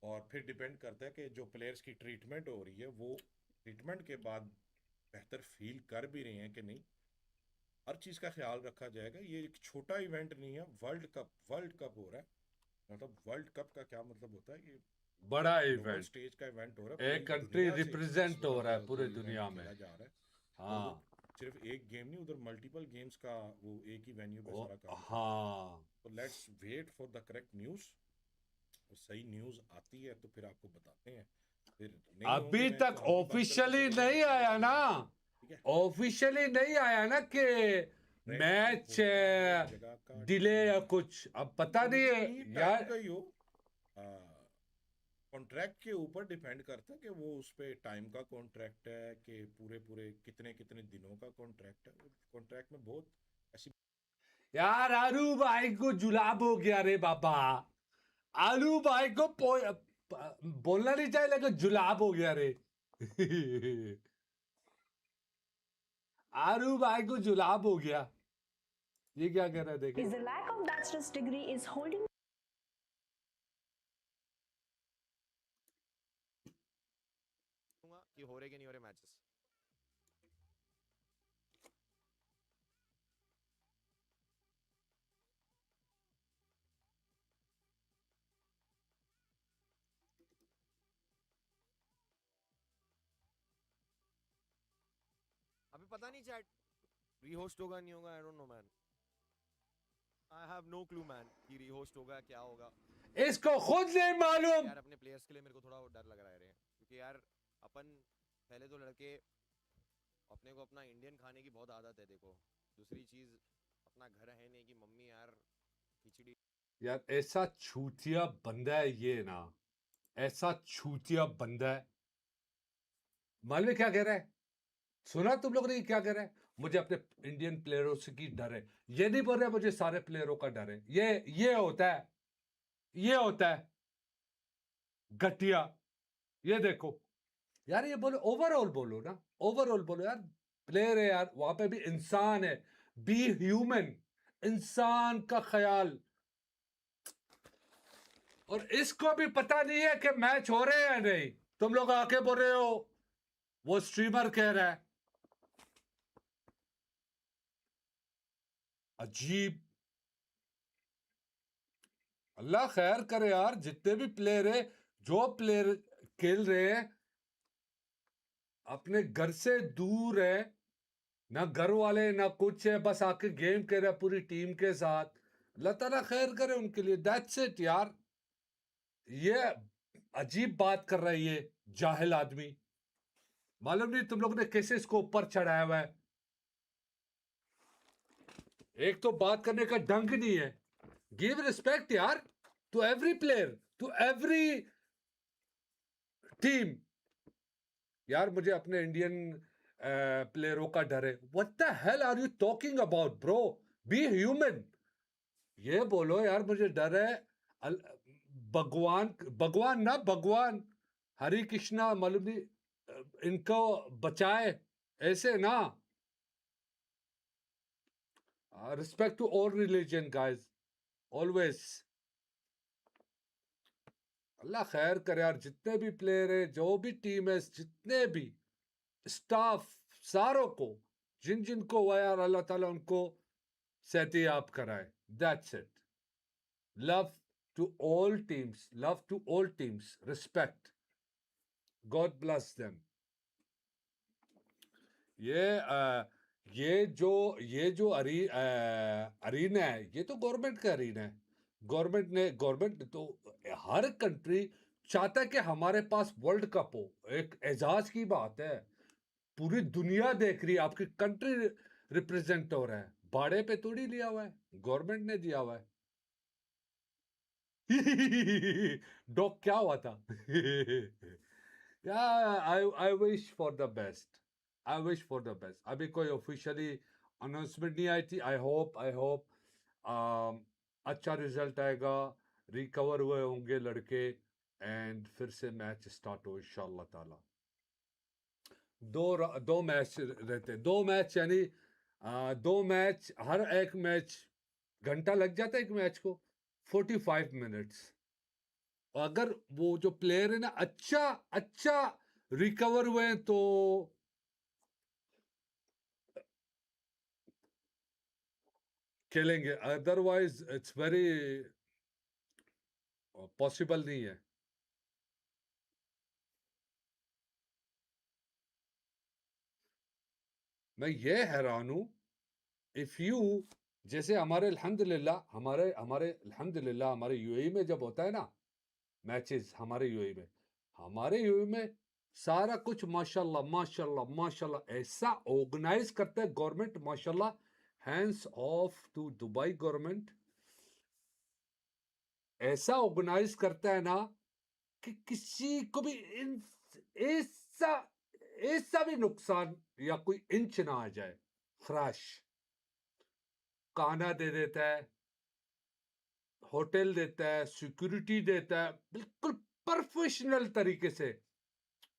और फिर डिपेंड करता है कि जो प्लेयर्स की ट्रीटमेंट हो रही है वो ट्रीटमेंट के बाद बेहतर फील कर भी रहे हैं कि नहीं। हर चीज़ का ख्याल रखा जाएगा। ये एक छोटा इवेंट नहीं है, वर्ल्ड कप हो रहा है। मतलब वर्ल्ड कप का क्या मतलब होता है, ये
बड़ा
ग्लोबल
इवेंट,
स्टेज का इवेंट हो रहा है,
एक
पूरी
कंट्री
दुनिया से इस
रिप्रेजेंट हो
वक्त
रहा है पूरे
कोई इवेंट
दुनिया में।
खेला जा रहा है। और वो
हाँ,
सिर्फ एक गेम नहीं, उधर मल्टीपल गेम्स का वो एक ही वेन्यू पे सारा काम चल रहा है।
हाँ।
तो let's wait for the correct news. और सही न्यूज़ आती है तो फिर आपको बताते हैं, फिर नहीं होंगे
अभी
मैच
तक
तो हम भी बंद करके
ऑफिशियली
चले जाएंगे,
नहीं
चलेगा
आया
तो
ना,
चलेगा, ठीक है।
ऑफिशियली नहीं आया ना कि
करेक्ट
मैच
होता है जगह का
डिले या
टाइम,
कुछ, अब पता नहीं है
कितनी टाइम
यार।
का ही हो, कॉन्ट्रैक्ट के ऊपर डिपेंड करता है कि वो उस पे टाइम का कॉन्ट्रैक्ट है कि पूरे पूरे कितने कितने दिनों का कॉन्ट्रैक्ट है। कॉन्ट्रैक्ट में बहुत ऐसी
यार आलू भाई को जुलाब हो गया रे बाबा, आलू भाई को बोलना नहीं चाहिए लेकिन जुलाब हो गया रे। आलू भाई को जुलाब हो गया। ये क्या कह रहा है देखिए।
Is the lack of bachelor's degree is holding
कि हो रहे कि नहीं हो रहे मैचेस। अभी पता नहीं चैट रीहोस्ट होगा नहीं होगा, I don't know man, I have no clue man कि रीहोस्ट होगा क्या होगा।
इसको खुद नहीं मालूम।
यार अपने प्लेयर्स के लिए मेरे को थोड़ा डर लग रहा है रे, क्योंकि यार अपन पहले तो लड़के अपने को अपना इंडियन खाने की बहुत आदत है। देखो दूसरी चीज अपना घर है नहीं कि मम्मी यार खिचड़ी।
यार ऐसा छूतिया बंदा है ये ना, ऐसा छूतिया बंदा है। मालूम है क्या कह रहा है? सुना तुम लोग ने क्या कह रहा है? मुझे अपने इंडियन प्लेयरों से की डर है। ये नहीं बोल रहे मुझे सारे प्लेयरों का डर है। ये होता है, ये होता है घटिया। ये देखो यार, ये बोलो ओवरऑल बोलो ना, ओवरऑल बोलो यार। प्लेयर है यार, वहां पे भी इंसान है, बी ह्यूमन, इंसान का ख्याल। और इसको भी पता नहीं है कि मैच हो रहे हैं या नहीं। तुम लोग आके बोल रहे हो वो स्ट्रीमर कह रहा है। अजीब। अल्लाह खैर करे यार, जितने भी प्लेयर है, जो प्लेयर खेल रहे हैं अपने घर से दूर है, ना घर वाले ना कुछ है, बस आके गेम खेल रहे हैं पूरी टीम के साथ। अल्लाह ताला खैर करे उनके लिए, दैट्स इट यार। ये अजीब बात कर रहा है ये जाहिल आदमी। मालूम नहीं तुम लोग ने कैसे इसको ऊपर चढ़ाया हुआ है। एक तो बात करने का ढंग नहीं है। गिव रिस्पेक्ट यार to every player, to every team. यार मुझे अपने इंडियन प्लेयरों का डर है। What the hell are you talking about bro? Be human. ये बोलो यार मुझे डर है। भगवान भगवान ना, भगवान हरि कृष्णा मालूम नहीं इनको बचाए ऐसे ना, respect to all religion, guys. Always. अल्लाह खैर करे यार, जितने भी प्लेयर है, जो भी टीम है, जितने भी स्टाफ, सारों को, जिन जिनको हुआ यार, अल्लाह ताला उनको सेहतियाब कराए. That's it. Love to all teams. Love to all teams. Respect. God bless them. ये जो अरीना है, ये तो गवर्नमेंट का अरीना है. गवर्नमेंट तो हर कंट्री चाहता है कि हमारे पास वर्ल्ड कप हो. एक एजाज की बात है. पूरी दुनिया देख रही है, आपकी कंट्री रिप्रेजेंट हो रहा है. भाड़े पे थोड़ी लिया हुआ है, गवर्नमेंट ने दिया हुआ है. डॉग क्या हुआ था? I wish for the best. I wish for the best. अभी कोई ऑफिशियली अनाउंसमेंट नहीं आई थी. आई होप अच्छा रिजल्ट आएगा, रिकवर हुए होंगे लड़के, एंड फिर से मैच स्टार्ट हो इंशाल्लाह ताला. दो मैच रहते, 2 मैच यानी 2 मैच, हर एक मैच घंटा लग जाता है एक मैच को, 45 मिनट्स. अगर वो जो प्लेयर है ना अच्छा रिकवर हुए तो खेलेंगे, अदरवाइज इट्स वेरी पॉसिबल नहीं है. मैं ये हैरान हूं, इफ यू, जैसे हमारे अल्हम्दुलिल्लाह हमारे यूएई में जब होता है ना मैचेस, हमारे यूएई में सारा कुछ माशाल्लाह ऐसा ऑर्गेनाइज करता है गवर्नमेंट, माशाल्लाह. Hands off to Dubai government. ऐसा ऑर्गेनाइज करता है ना कि किसी को भी ऐसा भी नुकसान या कोई इंच ना आ जाए. खराश खाना दे देता है, होटल देता है, सिक्योरिटी देता है, बिल्कुल प्रोफेशनल तरीके से.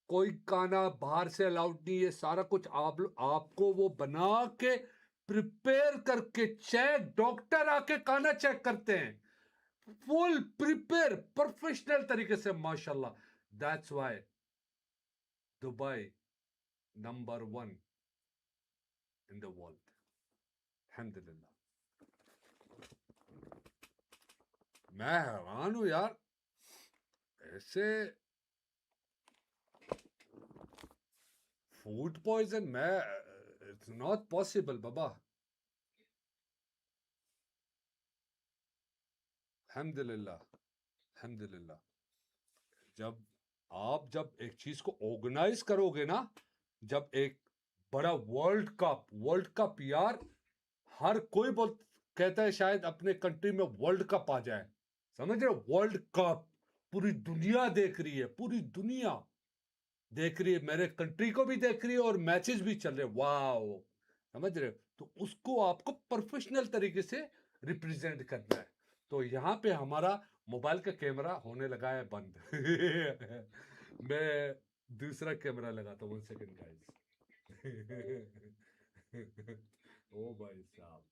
कोई खाना बाहर से अलाउड नहीं है. सारा कुछ आपको वो बना के प्रिपेयर करके, चेक डॉक्टर आके खाना चेक करते हैं, फुल प्रिपेयर प्रोफेशनल तरीके से, माशाल्लाह. That's why Dubai number 1 in the world. अल्हम्दुलिल्लाह. मैं हैरान हूं यार, ऐसे फूड पॉइजन, मैं, इट्स नॉट पॉसिबल बाबा. अल्हम्दुलिल्लाह. जब एक चीज को ऑर्गेनाइज करोगे ना, जब एक बड़ा वर्ल्ड कप यार, हर कोई कहता है शायद अपने कंट्री में वर्ल्ड कप आ जाए. समझ रहे हो? वर्ल्ड कप पूरी दुनिया देख रही है, पूरी दुनिया देख रही है, मेरे कंट्री को भी देख रही है, और मैचेस भी चल रहे. वाओ, समझ रहे हो? तो उसको आपको प्रोफेशनल तरीके से रिप्रेजेंट करना है. तो यहाँ पे हमारा मोबाइल का कैमरा होने लगा है बंद. मैं दूसरा कैमरा लगाता हूँ. 1 सेकंड गाइस. ओ भाई साहब,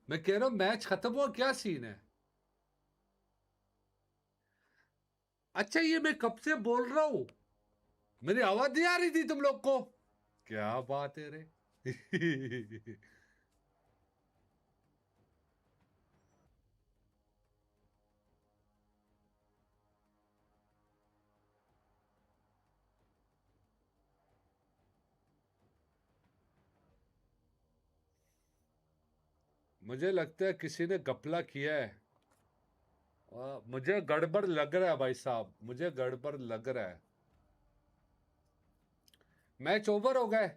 मैं कह रहा हूँ मैच खत्म हुआ, क्या सीन है? अच्छा ये मैं कब से बोल रहा हूँ, मेरी आवाज नहीं आ रही थी तुम लोग को? क्या बात है रे। मुझे लगता है किसी ने गपला किया है। मुझे गड़बड़ लग रहा है भाई साहब, मुझे गड़बड़ लग रहा है। मैच ओवर हो गए।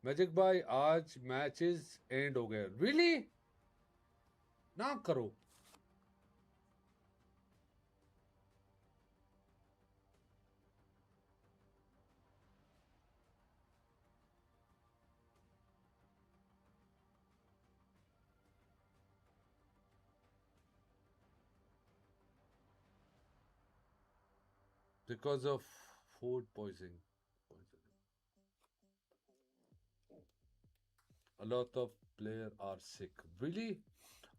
मैजिक भाई आज मैचेस एंड हो गए। रियली? ना करो। Because of food poisoning. A lot of players are sick. Really?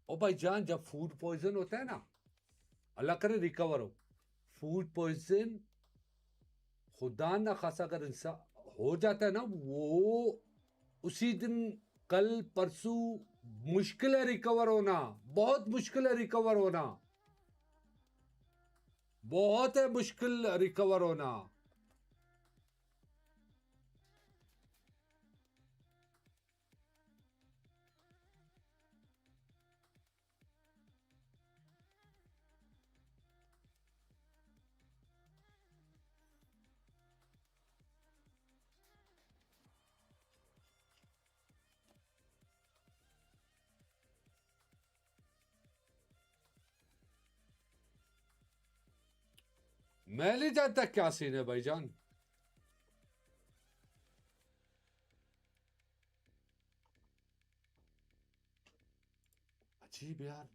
ओ भाई जान, जब फूड पॉइजन होता है ना, अल्लाह करे रिकवर हो। फूड पॉइजन खुदा ना खासा अगर इंसान हो जाता है ना, वो उसी दिन, कल परसों मुश्किल है रिकवर होना, बहुत मुश्किल है रिकवर होना, बहुत है मुश्किल रिकवर होना। मैं नहीं जानता क्या सीन है भाईजान। अजीब यार।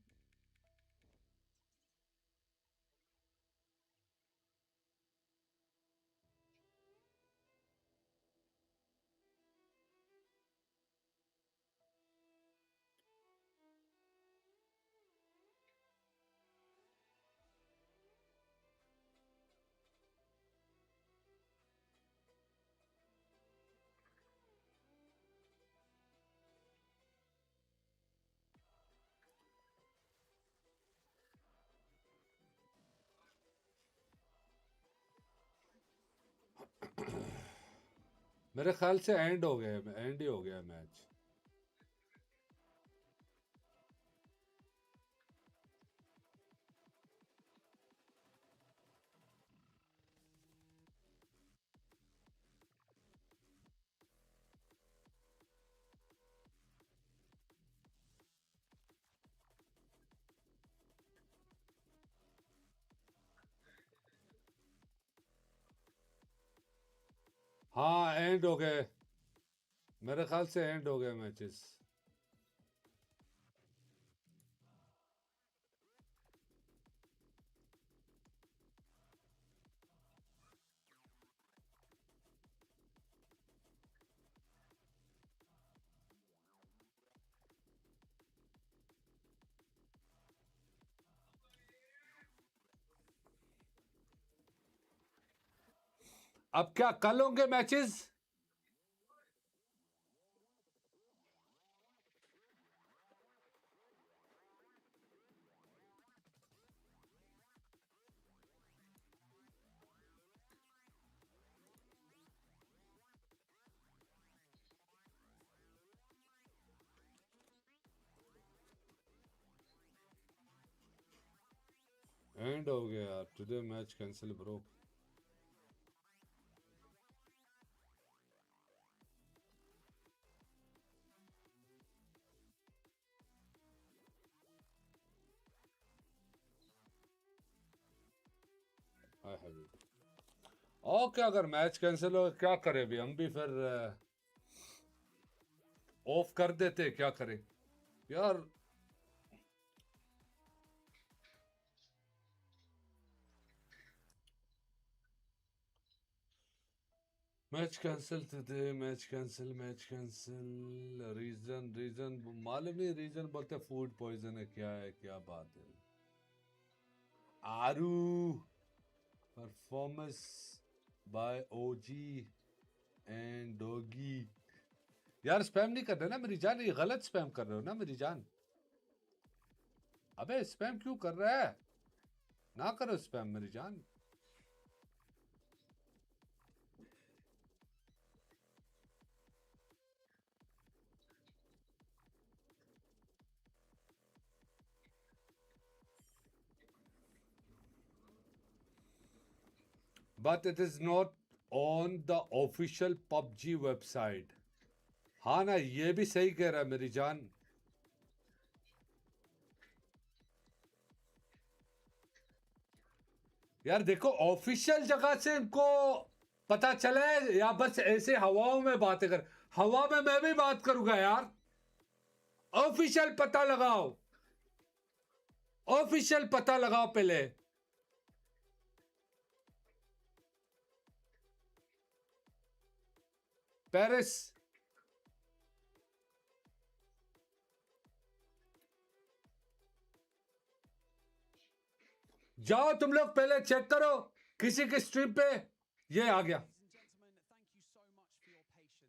मेरे ख्याल से एंड हो गया, एंड ही हो गया मैच। हाँ एंड हो गए, मेरे ख्याल से एंड हो गए मैचेस। अब क्या कल होंगे मैचेस? एंड हो गया यार, today match cancel bro. Okay, अगर मैच कैंसिल हो क्या करें अभी, हम भी फिर ऑफ कर देते, क्या करें यार। मैच कैंसिल थे, मैच कैंसिल, रीजन मालूम नहीं, रीजन बोलते फूड पॉइजन है, क्या बात है। आरू performance by OG and doggy. यार स्पैम नहीं कर रहे ना मेरी जान, ये गलत स्पैम कर रहे हो ना मेरी जान। अबे स्पैम क्यों कर रहा है, ना करो स्पैम मेरी जान। But it is not on the official PUBG website. हाँ ना, ये भी सही कह रहा है मेरी जान। यार देखो ऑफिशियल जगह से इनको पता चले या बस ऐसे हवाओं में बातें कर। हवा में मैं भी बात करूंगा यार। ऑफिशियल पता लगाओ, ऑफिशियल पता लगाओ पहले। पेरिस जाओ तुम लोग, पहले चेक करो किसी की स्ट्रीम पे ये आ गया।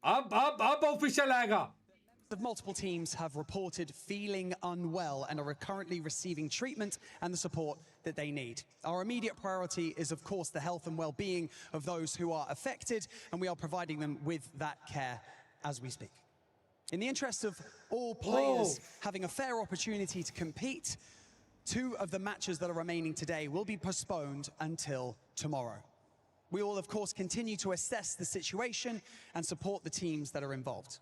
अब ऑफिशियल आएगा।
Multiple teams have reported feeling unwell and are currently receiving treatment and the support that they need. Our immediate priority is, of course, the health and well-being of those who are affected, and we are providing them with that care as we speak. In the interest of all players having a fair opportunity to compete, 2 of the matches that are remaining today will be postponed until tomorrow. We will, of course, continue to assess the situation and support the teams that are involved.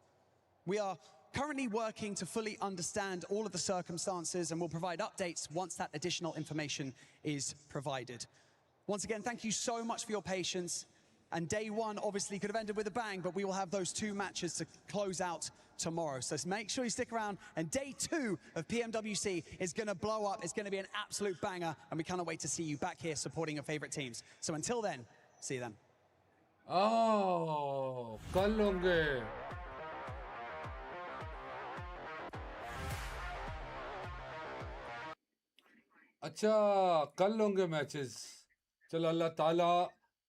We are currently working to fully understand all of the circumstances and will provide updates once that additional information is provided. Once again, thank you so much for your patience. And day 1 obviously could have ended with a bang, but we will have those 2 matches to close out tomorrow. So make sure you stick around. And day 2 of PMWC is going to blow up. It's going to be an absolute banger. And we cannot wait to see you back here supporting your favorite teams. So until then, see you then.
Oh, कल होंगे। अच्छा कल होंगे matches. चलो अल्लाह ताला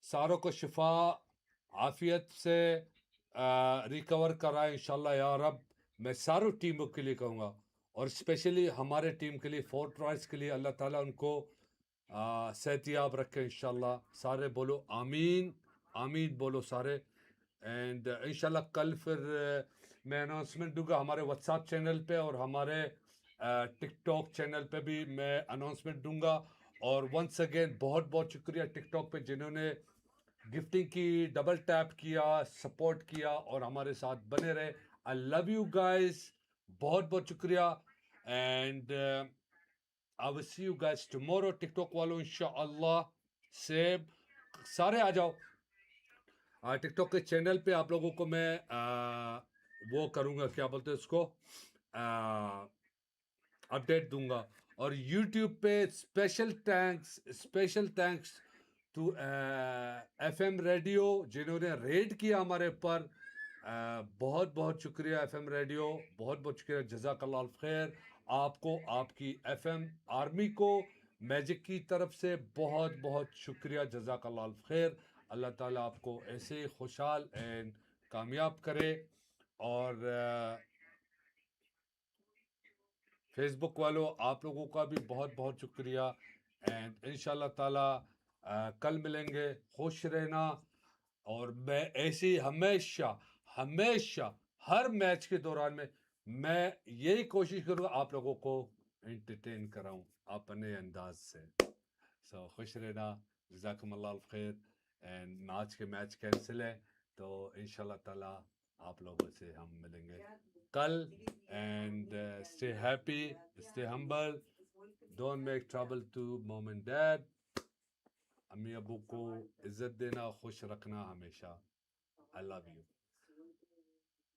सारों को शिफा आफियत से रिकवर कराए इंशाल्लाह या रब। मैं सारों टीमों के लिए कहूँगा और स्पेशली हमारे टीम के लिए 4Thrives के लिए अल्लाह ताला उनको सेहतियाब रखे इंशाल्लाह। सारे बोलो आमीन, आमीन बोलो सारे। एंड इंशाल्लाह कल फिर मैं अनाउंसमेंट दूंगा हमारे व्हाट्सएप चैनल पे और हमारे टिकटॉक चैनल पे भी मैं अनाउंसमेंट दूंगा। और वंस अगेन बहुत बहुत शुक्रिया टिकटॉक पे जिन्होंने गिफ्टिंग की, डबल टैप किया, सपोर्ट किया और हमारे साथ बने रहे। आई लव यू गाइस, बहुत बहुत शुक्रिया। And I will see you guys tomorrow. TikTok वालों इंशाअल्लाह से सारे आ जाओ। टिकटॉक के चैनल पे आप लोगों को मैं वो करूँगा, क्या बोलते हैं उसको, अपडेट दूंगा। और यूट्यूब पे special thanks to FM radio जिन्होंने रेड किया हमारे ऊपर। बहुत बहुत शुक्रिया FM रेडियो, बहुत बहुत शुक्रिया, जज़ाकल्लाह खैर। आपको, आपकी FM आर्मी को मैजिक की तरफ से बहुत बहुत शुक्रिया, जज़ाकल्लाह खैर। अल्लाह ताला आपको ऐसे खुशहाल एंड कामयाब करे। और फेसबुक वालों आप लोगों का भी बहुत बहुत शुक्रिया। एंड इंशाल्लाह ताला कल मिलेंगे। खुश रहना। और मैं ऐसे ही हमेशा हर मैच के दौरान में मैं यही कोशिश करूँगा आप लोगों को एंटरटेन कराऊं अपने अंदाज से। सो खुश रहना, जज़ाकुमुल्लाह खैर। एंड आज के मैच कैंसिल है तो इंशाल्लाह ताला आप लोगों से हम मिलेंगे कल। And stay happy, stay humble, don't make trouble to mom and dad. अम्मी अबू को इज्जत देना, खुश रखना हमेशा। I love you,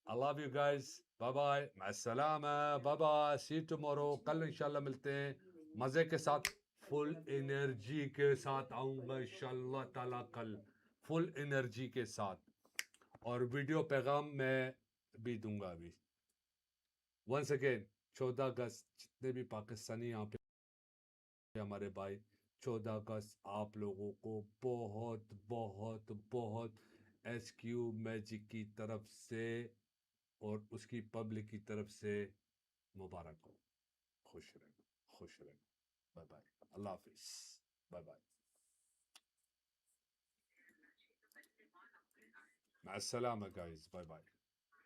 I love you guys. Bye bye, मास्सलामा, bye bye, see you tomorrow. कल इंशाल्लाह मिलते हैं मजे के साथ, फुल एनर्जी के साथ आऊंगा इंशाल्लाह ताला कल, फुल एनर्जी के साथ। और वीडियो पैगाम मैं भी दूंगा अभी। वंस अगेन 14 अगस्त जितने भी पाकिस्तानी यहाँ पे हमारे भाई, 14 अगस्त आप लोगों को बहुत बहुत बहुत SQ मैजिक की तरफ से और उसकी पब्लिक की तरफ से मुबारक हो। खुश रहें, खुश रहें। बाय बाय, अल्लाह हाफिज, बाय बाय, माअस्सलामा गाइस, बाय बाय।